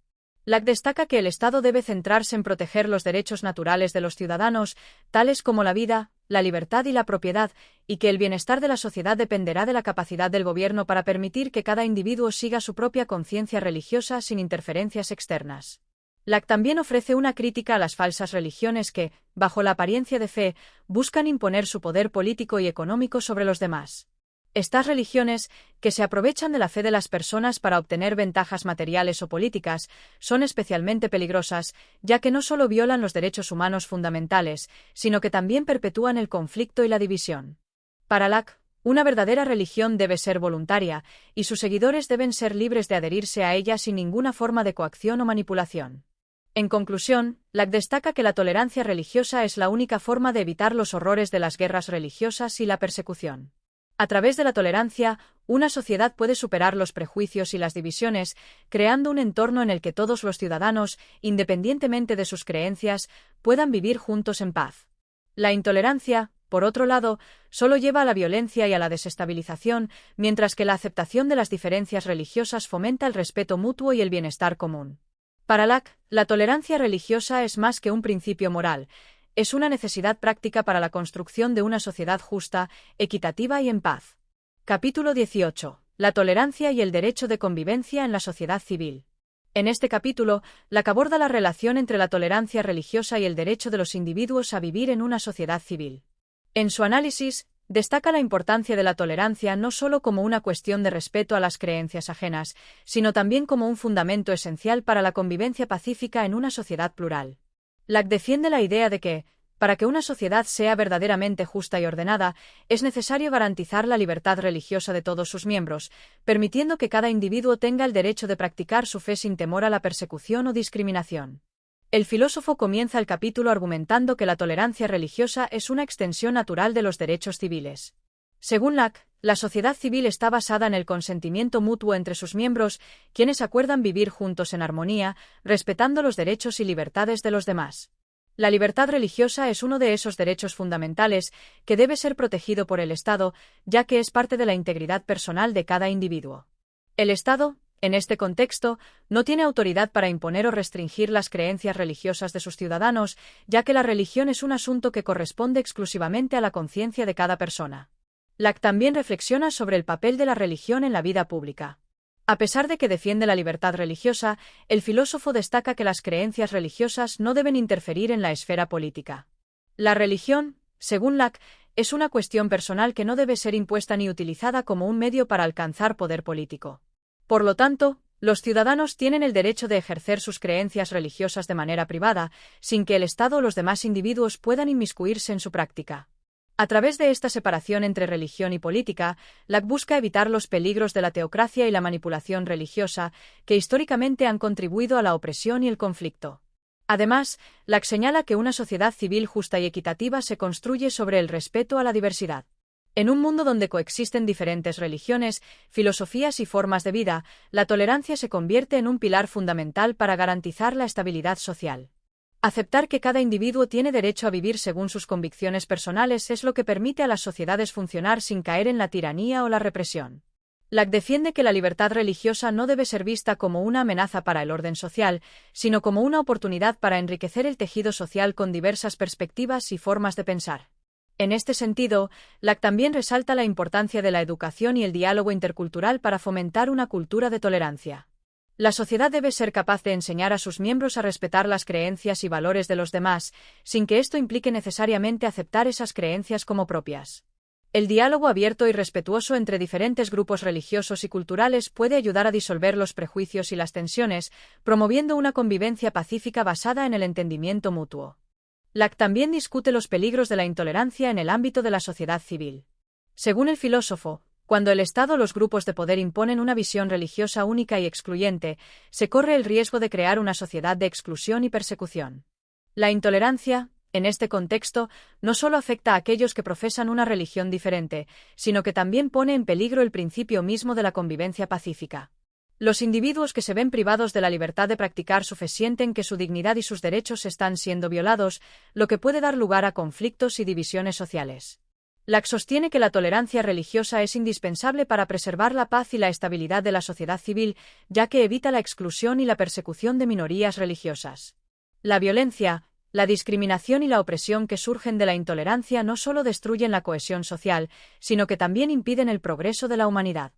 Locke destaca que el Estado debe centrarse en proteger los derechos naturales de los ciudadanos, tales como la vida, la libertad y la propiedad, y que el bienestar de la sociedad dependerá de la capacidad del gobierno para permitir que cada individuo siga su propia conciencia religiosa sin interferencias externas. Locke también ofrece una crítica a las falsas religiones que, bajo la apariencia de fe, buscan imponer su poder político y económico sobre los demás. Estas religiones, que se aprovechan de la fe de las personas para obtener ventajas materiales o políticas, son especialmente peligrosas, ya que no solo violan los derechos humanos fundamentales, sino que también perpetúan el conflicto y la división. Para Locke, Una verdadera religión debe ser voluntaria, y sus seguidores deben ser libres de adherirse a ella sin ninguna forma de coacción o manipulación. En conclusión, Locke destaca que la tolerancia religiosa es la única forma de evitar los horrores de las guerras religiosas y la persecución. A través de la tolerancia, una sociedad puede superar los prejuicios y las divisiones, creando un entorno en el que todos los ciudadanos, independientemente de sus creencias, puedan vivir juntos en paz. La intolerancia, por otro lado, solo lleva a la violencia y a la desestabilización, mientras que la aceptación de las diferencias religiosas fomenta el respeto mutuo y el bienestar común. Para Locke, la tolerancia religiosa es más que un principio moral, es una necesidad práctica para la construcción de una sociedad justa, equitativa y en paz. Capítulo 18. La tolerancia y el derecho de convivencia en la sociedad civil. En este capítulo, Locke aborda la relación entre la tolerancia religiosa y el derecho de los individuos a vivir en una sociedad civil. En su análisis, destaca la importancia de la tolerancia no solo como una cuestión de respeto a las creencias ajenas, sino también como un fundamento esencial para la convivencia pacífica en una sociedad plural. Locke defiende la idea de que, para que una sociedad sea verdaderamente justa y ordenada, es necesario garantizar la libertad religiosa de todos sus miembros, permitiendo que cada individuo tenga el derecho de practicar su fe sin temor a la persecución o discriminación. El filósofo comienza el capítulo argumentando que la tolerancia religiosa es una extensión natural de los derechos civiles. Según Locke, la sociedad civil está basada en el consentimiento mutuo entre sus miembros, quienes acuerdan vivir juntos en armonía, respetando los derechos y libertades de los demás. La libertad religiosa es uno de esos derechos fundamentales que debe ser protegido por el Estado, ya que es parte de la integridad personal de cada individuo. El Estado, en este contexto, no tiene autoridad para imponer o restringir las creencias religiosas de sus ciudadanos, ya que la religión es un asunto que corresponde exclusivamente a la conciencia de cada persona. Locke también reflexiona sobre el papel de la religión en la vida pública. A pesar de que defiende la libertad religiosa, el filósofo destaca que las creencias religiosas no deben interferir en la esfera política. La religión, según Locke, es una cuestión personal que no debe ser impuesta ni utilizada como un medio para alcanzar poder político. Por lo tanto, los ciudadanos tienen el derecho de ejercer sus creencias religiosas de manera privada, sin que el Estado o los demás individuos puedan inmiscuirse en su práctica. A través de esta separación entre religión y política, Locke busca evitar los peligros de la teocracia y la manipulación religiosa, que históricamente han contribuido a la opresión y el conflicto. Además, Locke señala que una sociedad civil justa y equitativa se construye sobre el respeto a la diversidad. En un mundo donde coexisten diferentes religiones, filosofías y formas de vida, la tolerancia se convierte en un pilar fundamental para garantizar la estabilidad social. Aceptar que cada individuo tiene derecho a vivir según sus convicciones personales es lo que permite a las sociedades funcionar sin caer en la tiranía o la represión. Locke defiende que la libertad religiosa no debe ser vista como una amenaza para el orden social, sino como una oportunidad para enriquecer el tejido social con diversas perspectivas y formas de pensar. En este sentido, Locke también resalta la importancia de la educación y el diálogo intercultural para fomentar una cultura de tolerancia. La sociedad debe ser capaz de enseñar a sus miembros a respetar las creencias y valores de los demás, sin que esto implique necesariamente aceptar esas creencias como propias. El diálogo abierto y respetuoso entre diferentes grupos religiosos y culturales puede ayudar a disolver los prejuicios y las tensiones, promoviendo una convivencia pacífica basada en el entendimiento mutuo. Locke también discute los peligros de la intolerancia en el ámbito de la sociedad civil. Según el filósofo, cuando el Estado o los grupos de poder imponen una visión religiosa única y excluyente, se corre el riesgo de crear una sociedad de exclusión y persecución. La intolerancia, en este contexto, no solo afecta a aquellos que profesan una religión diferente, sino que también pone en peligro el principio mismo de la convivencia pacífica. Los individuos que se ven privados de la libertad de practicar su fe sienten que su dignidad y sus derechos están siendo violados, lo que puede dar lugar a conflictos y divisiones sociales. Locke sostiene que la tolerancia religiosa es indispensable para preservar la paz y la estabilidad de la sociedad civil, ya que evita la exclusión y la persecución de minorías religiosas. La violencia, la discriminación y la opresión que surgen de la intolerancia no solo destruyen la cohesión social, sino que también impiden el progreso de la humanidad.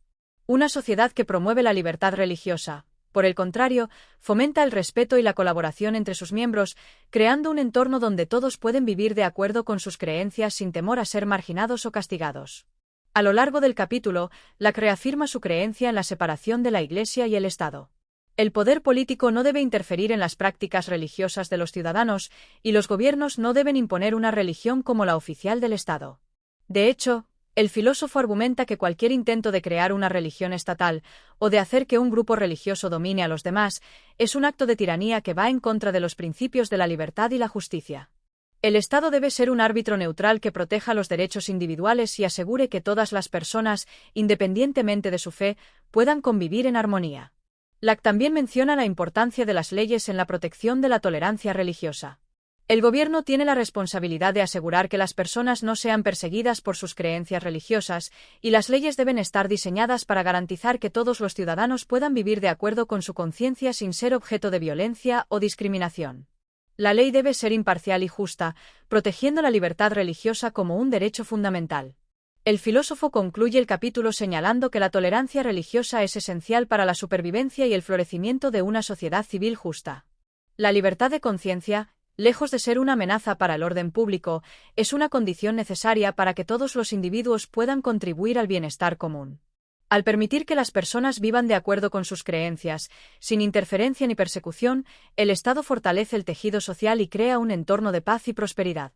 Una sociedad que promueve la libertad religiosa, por el contrario, fomenta el respeto y la colaboración entre sus miembros, creando un entorno donde todos pueden vivir de acuerdo con sus creencias sin temor a ser marginados o castigados. A lo largo del capítulo, Locke reafirma su creencia en la separación de la Iglesia y el Estado. El poder político no debe interferir en las prácticas religiosas de los ciudadanos, y los gobiernos no deben imponer una religión como la oficial del Estado. De hecho, El filósofo argumenta que cualquier intento de crear una religión estatal, o de hacer que un grupo religioso domine a los demás, es un acto de tiranía que va en contra de los principios de la libertad y la justicia. El Estado debe ser un árbitro neutral que proteja los derechos individuales y asegure que todas las personas, independientemente de su fe, puedan convivir en armonía. Locke también menciona la importancia de las leyes en la protección de la tolerancia religiosa. El gobierno tiene la responsabilidad de asegurar que las personas no sean perseguidas por sus creencias religiosas, y las leyes deben estar diseñadas para garantizar que todos los ciudadanos puedan vivir de acuerdo con su conciencia sin ser objeto de violencia o discriminación. La ley debe ser imparcial y justa, protegiendo la libertad religiosa como un derecho fundamental. El filósofo concluye el capítulo señalando que la tolerancia religiosa es esencial para la supervivencia y el florecimiento de una sociedad civil justa. La libertad de conciencia, lejos de ser una amenaza para el orden público, es una condición necesaria para que todos los individuos puedan contribuir al bienestar común. Al permitir que las personas vivan de acuerdo con sus creencias, sin interferencia ni persecución, el Estado fortalece el tejido social y crea un entorno de paz y prosperidad.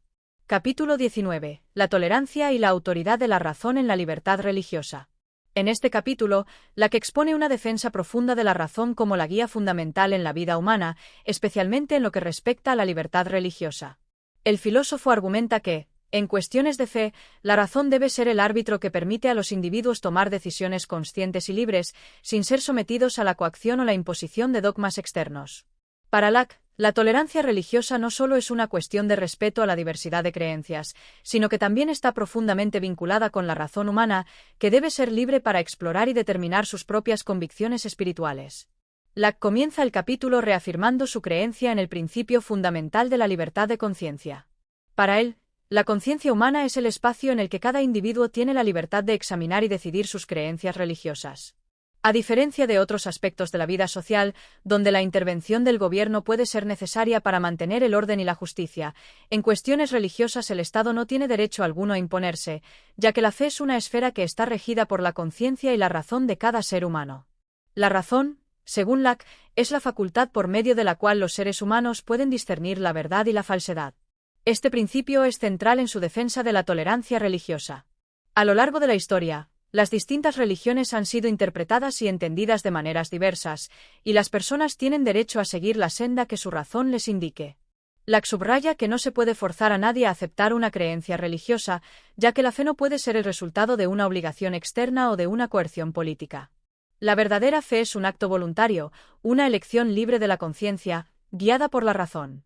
Capítulo 19. La tolerancia y la autoridad de la razón en la libertad religiosa. En este capítulo, Locke expone una defensa profunda de la razón como la guía fundamental en la vida humana, especialmente en lo que respecta a la libertad religiosa. El filósofo argumenta que, en cuestiones de fe, la razón debe ser el árbitro que permite a los individuos tomar decisiones conscientes y libres, sin ser sometidos a la coacción o la imposición de dogmas externos. Para Locke, la tolerancia religiosa no solo es una cuestión de respeto a la diversidad de creencias, sino que también está profundamente vinculada con la razón humana, que debe ser libre para explorar y determinar sus propias convicciones espirituales. Locke comienza el capítulo reafirmando su creencia en el principio fundamental de la libertad de conciencia. Para él, la conciencia humana es el espacio en el que cada individuo tiene la libertad de examinar y decidir sus creencias religiosas. A diferencia de otros aspectos de la vida social, donde la intervención del gobierno puede ser necesaria para mantener el orden y la justicia, en cuestiones religiosas el Estado no tiene derecho alguno a imponerse, ya que la fe es una esfera que está regida por la conciencia y la razón de cada ser humano. La razón, según Locke, es la facultad por medio de la cual los seres humanos pueden discernir la verdad y la falsedad. Este principio es central en su defensa de la tolerancia religiosa. A lo largo de la historia, las distintas religiones han sido interpretadas y entendidas de maneras diversas, y las personas tienen derecho a seguir la senda que su razón les indique. Locke subraya que no se puede forzar a nadie a aceptar una creencia religiosa, ya que la fe no puede ser el resultado de una obligación externa o de una coerción política. La verdadera fe es un acto voluntario, una elección libre de la conciencia, guiada por la razón.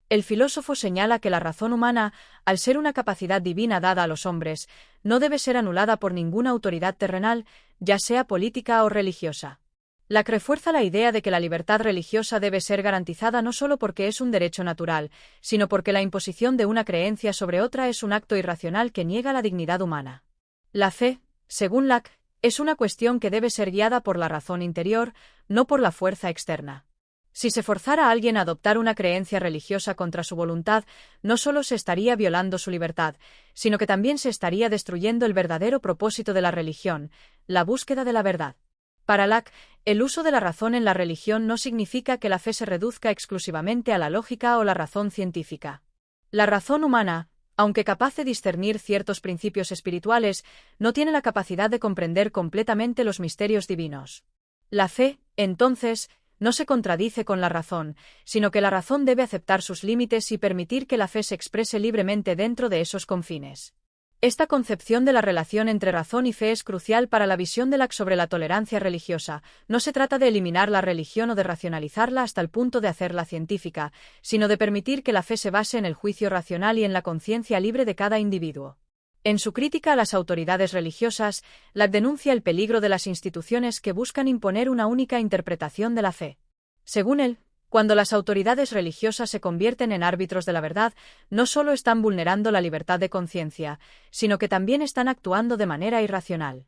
El filósofo señala que la razón humana, al ser una capacidad divina dada a los hombres, no debe ser anulada por ninguna autoridad terrenal, ya sea política o religiosa. Locke refuerza la idea de que la libertad religiosa debe ser garantizada no solo porque es un derecho natural, sino porque la imposición de una creencia sobre otra es un acto irracional que niega la dignidad humana. La fe, según Locke, es una cuestión que debe ser guiada por la razón interior, no por la fuerza externa. Si se forzara a alguien a adoptar una creencia religiosa contra su voluntad, no solo se estaría violando su libertad, sino que también se estaría destruyendo el verdadero propósito de la religión, la búsqueda de la verdad. Para Locke, el uso de la razón en la religión no significa que la fe se reduzca exclusivamente a la lógica o la razón científica. La razón humana, aunque capaz de discernir ciertos principios espirituales, no tiene la capacidad de comprender completamente los misterios divinos. La fe, entonces, no se contradice con la razón, sino que la razón debe aceptar sus límites y permitir que la fe se exprese libremente dentro de esos confines. Esta concepción de la relación entre razón y fe es crucial para la visión de Locke sobre la tolerancia religiosa. No se trata de eliminar la religión o de racionalizarla hasta el punto de hacerla científica, sino de permitir que la fe se base en el juicio racional y en la conciencia libre de cada individuo. En su crítica a las autoridades religiosas, Locke denuncia el peligro de las instituciones que buscan imponer una única interpretación de la fe. Según él, cuando las autoridades religiosas se convierten en árbitros de la verdad, no solo están vulnerando la libertad de conciencia, sino que también están actuando de manera irracional.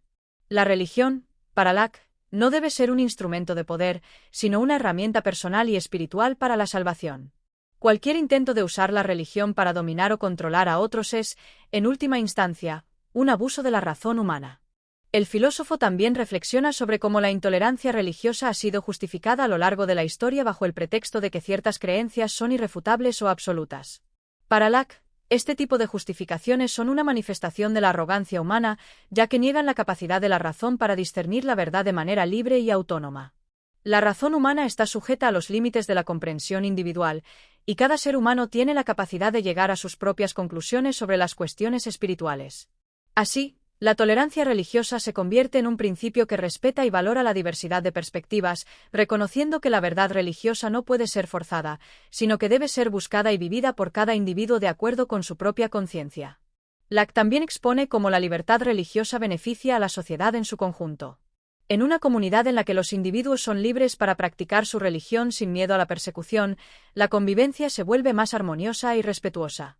La religión, para Locke, no debe ser un instrumento de poder, sino una herramienta personal y espiritual para la salvación. Cualquier intento de usar la religión para dominar o controlar a otros es, en última instancia, un abuso de la razón humana. El filósofo también reflexiona sobre cómo la intolerancia religiosa ha sido justificada a lo largo de la historia bajo el pretexto de que ciertas creencias son irrefutables o absolutas. Para Locke, Este tipo de justificaciones son una manifestación de la arrogancia humana, ya que niegan la capacidad de la razón para discernir la verdad de manera libre y autónoma. La razón humana está sujeta a los límites de la comprensión individual, y cada ser humano tiene la capacidad de llegar a sus propias conclusiones sobre las cuestiones espirituales. Así, la tolerancia religiosa se convierte en un principio que respeta y valora la diversidad de perspectivas, reconociendo que la verdad religiosa no puede ser forzada, sino que debe ser buscada y vivida por cada individuo de acuerdo con su propia conciencia. Locke también expone cómo la libertad religiosa beneficia a la sociedad en su conjunto. En una comunidad en la que los individuos son libres para practicar su religión sin miedo a la persecución, la convivencia se vuelve más armoniosa y respetuosa.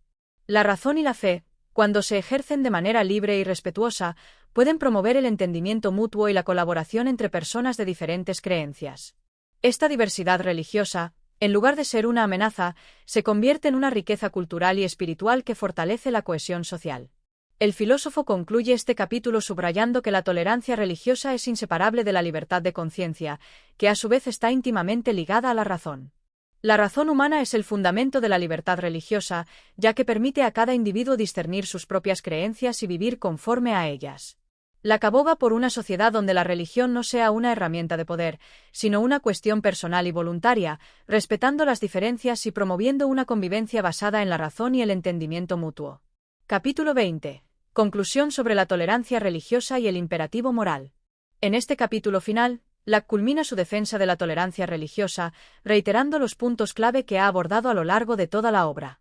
La razón y la fe, cuando se ejercen de manera libre y respetuosa, pueden promover el entendimiento mutuo y la colaboración entre personas de diferentes creencias. Esta diversidad religiosa, en lugar de ser una amenaza, se convierte en una riqueza cultural y espiritual que fortalece la cohesión social. El filósofo concluye este capítulo subrayando que la tolerancia religiosa es inseparable de la libertad de conciencia, que a su vez está íntimamente ligada a la razón. La razón humana es el fundamento de la libertad religiosa, ya que permite a cada individuo discernir sus propias creencias y vivir conforme a ellas. Locke aboga por una sociedad donde la religión no sea una herramienta de poder, sino una cuestión personal y voluntaria, respetando las diferencias y promoviendo una convivencia basada en la razón y el entendimiento mutuo. Capítulo 20. Conclusión sobre la tolerancia religiosa y el imperativo moral. En este capítulo final, Locke culmina su defensa de la tolerancia religiosa, reiterando los puntos clave que ha abordado a lo largo de toda la obra.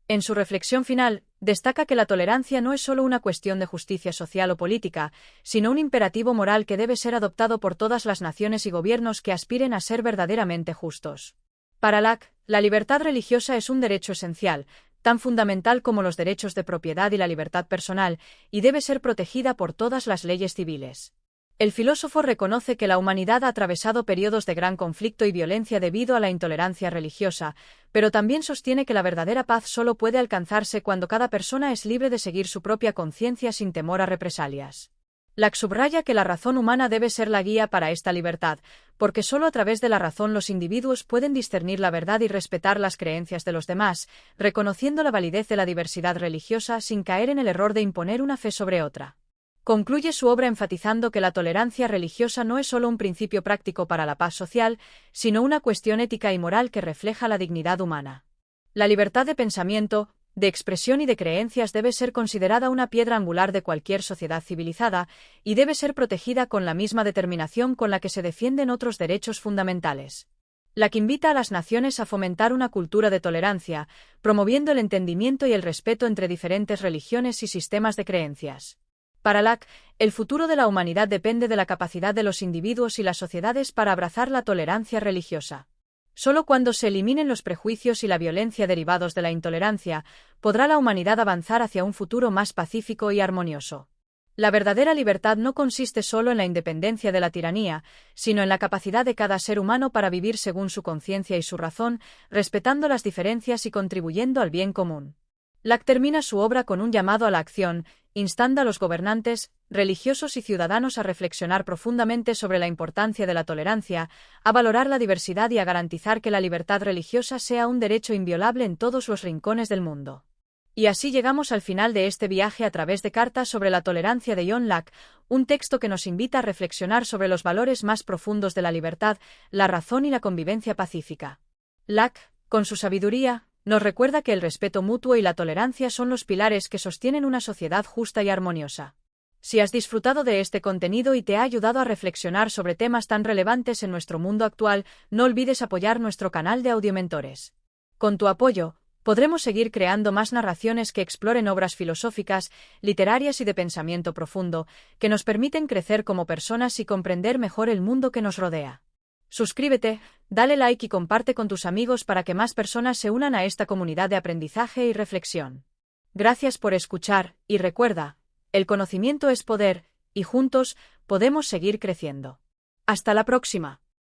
En su reflexión final, destaca que la tolerancia no es solo una cuestión de justicia social o política, sino un imperativo moral que debe ser adoptado por todas las naciones y gobiernos que aspiren a ser verdaderamente justos. Para Locke, la libertad religiosa es un derecho esencial, tan fundamental como los derechos de propiedad y la libertad personal, y debe ser protegida por todas las leyes civiles. El filósofo reconoce que la humanidad ha atravesado periodos de gran conflicto y violencia debido a la intolerancia religiosa, pero también sostiene que la verdadera paz solo puede alcanzarse cuando cada persona es libre de seguir su propia conciencia sin temor a represalias. Locke subraya que la razón humana debe ser la guía para esta libertad, porque solo a través de la razón los individuos pueden discernir la verdad y respetar las creencias de los demás, reconociendo la validez de la diversidad religiosa sin caer en el error de imponer una fe sobre otra. Concluye su obra enfatizando que la tolerancia religiosa no es solo un principio práctico para la paz social, sino una cuestión ética y moral que refleja la dignidad humana. La libertad de pensamiento, de expresión y de creencias debe ser considerada una piedra angular de cualquier sociedad civilizada, y debe ser protegida con la misma determinación con la que se defienden otros derechos fundamentales. Locke invita a las naciones a fomentar una cultura de tolerancia, promoviendo el entendimiento y el respeto entre diferentes religiones y sistemas de creencias. Para Locke, el futuro de la humanidad depende de la capacidad de los individuos y las sociedades para abrazar la tolerancia religiosa. Solo cuando se eliminen los prejuicios y la violencia derivados de la intolerancia, podrá la humanidad avanzar hacia un futuro más pacífico y armonioso. La verdadera libertad no consiste solo en la independencia de la tiranía, sino en la capacidad de cada ser humano para vivir según su conciencia y su razón, respetando las diferencias y contribuyendo al bien común. Locke termina su obra con un llamado a la acción, instando a los gobernantes, religiosos y ciudadanos a reflexionar profundamente sobre la importancia de la tolerancia, a valorar la diversidad y a garantizar que la libertad religiosa sea un derecho inviolable en todos los rincones del mundo. Y así llegamos al final de este viaje a través de Cartas sobre la tolerancia de John Locke, un texto que nos invita a reflexionar sobre los valores más profundos de la libertad, la razón y la convivencia pacífica. Locke, con su sabiduría, nos recuerda que el respeto mutuo y la tolerancia son los pilares que sostienen una sociedad justa y armoniosa. Si has disfrutado de este contenido y te ha ayudado a reflexionar sobre temas tan relevantes en nuestro mundo actual, no olvides apoyar nuestro canal de Audiomentores. Con tu apoyo, podremos seguir creando más narraciones que exploren obras filosóficas, literarias y de pensamiento profundo, que nos permiten crecer como personas y comprender mejor el mundo que nos rodea. Suscríbete, dale like y comparte con tus amigos para que más personas se unan a esta comunidad de aprendizaje y reflexión. Gracias por escuchar, y recuerda, el conocimiento es poder, y juntos, podemos seguir creciendo. Hasta la próxima.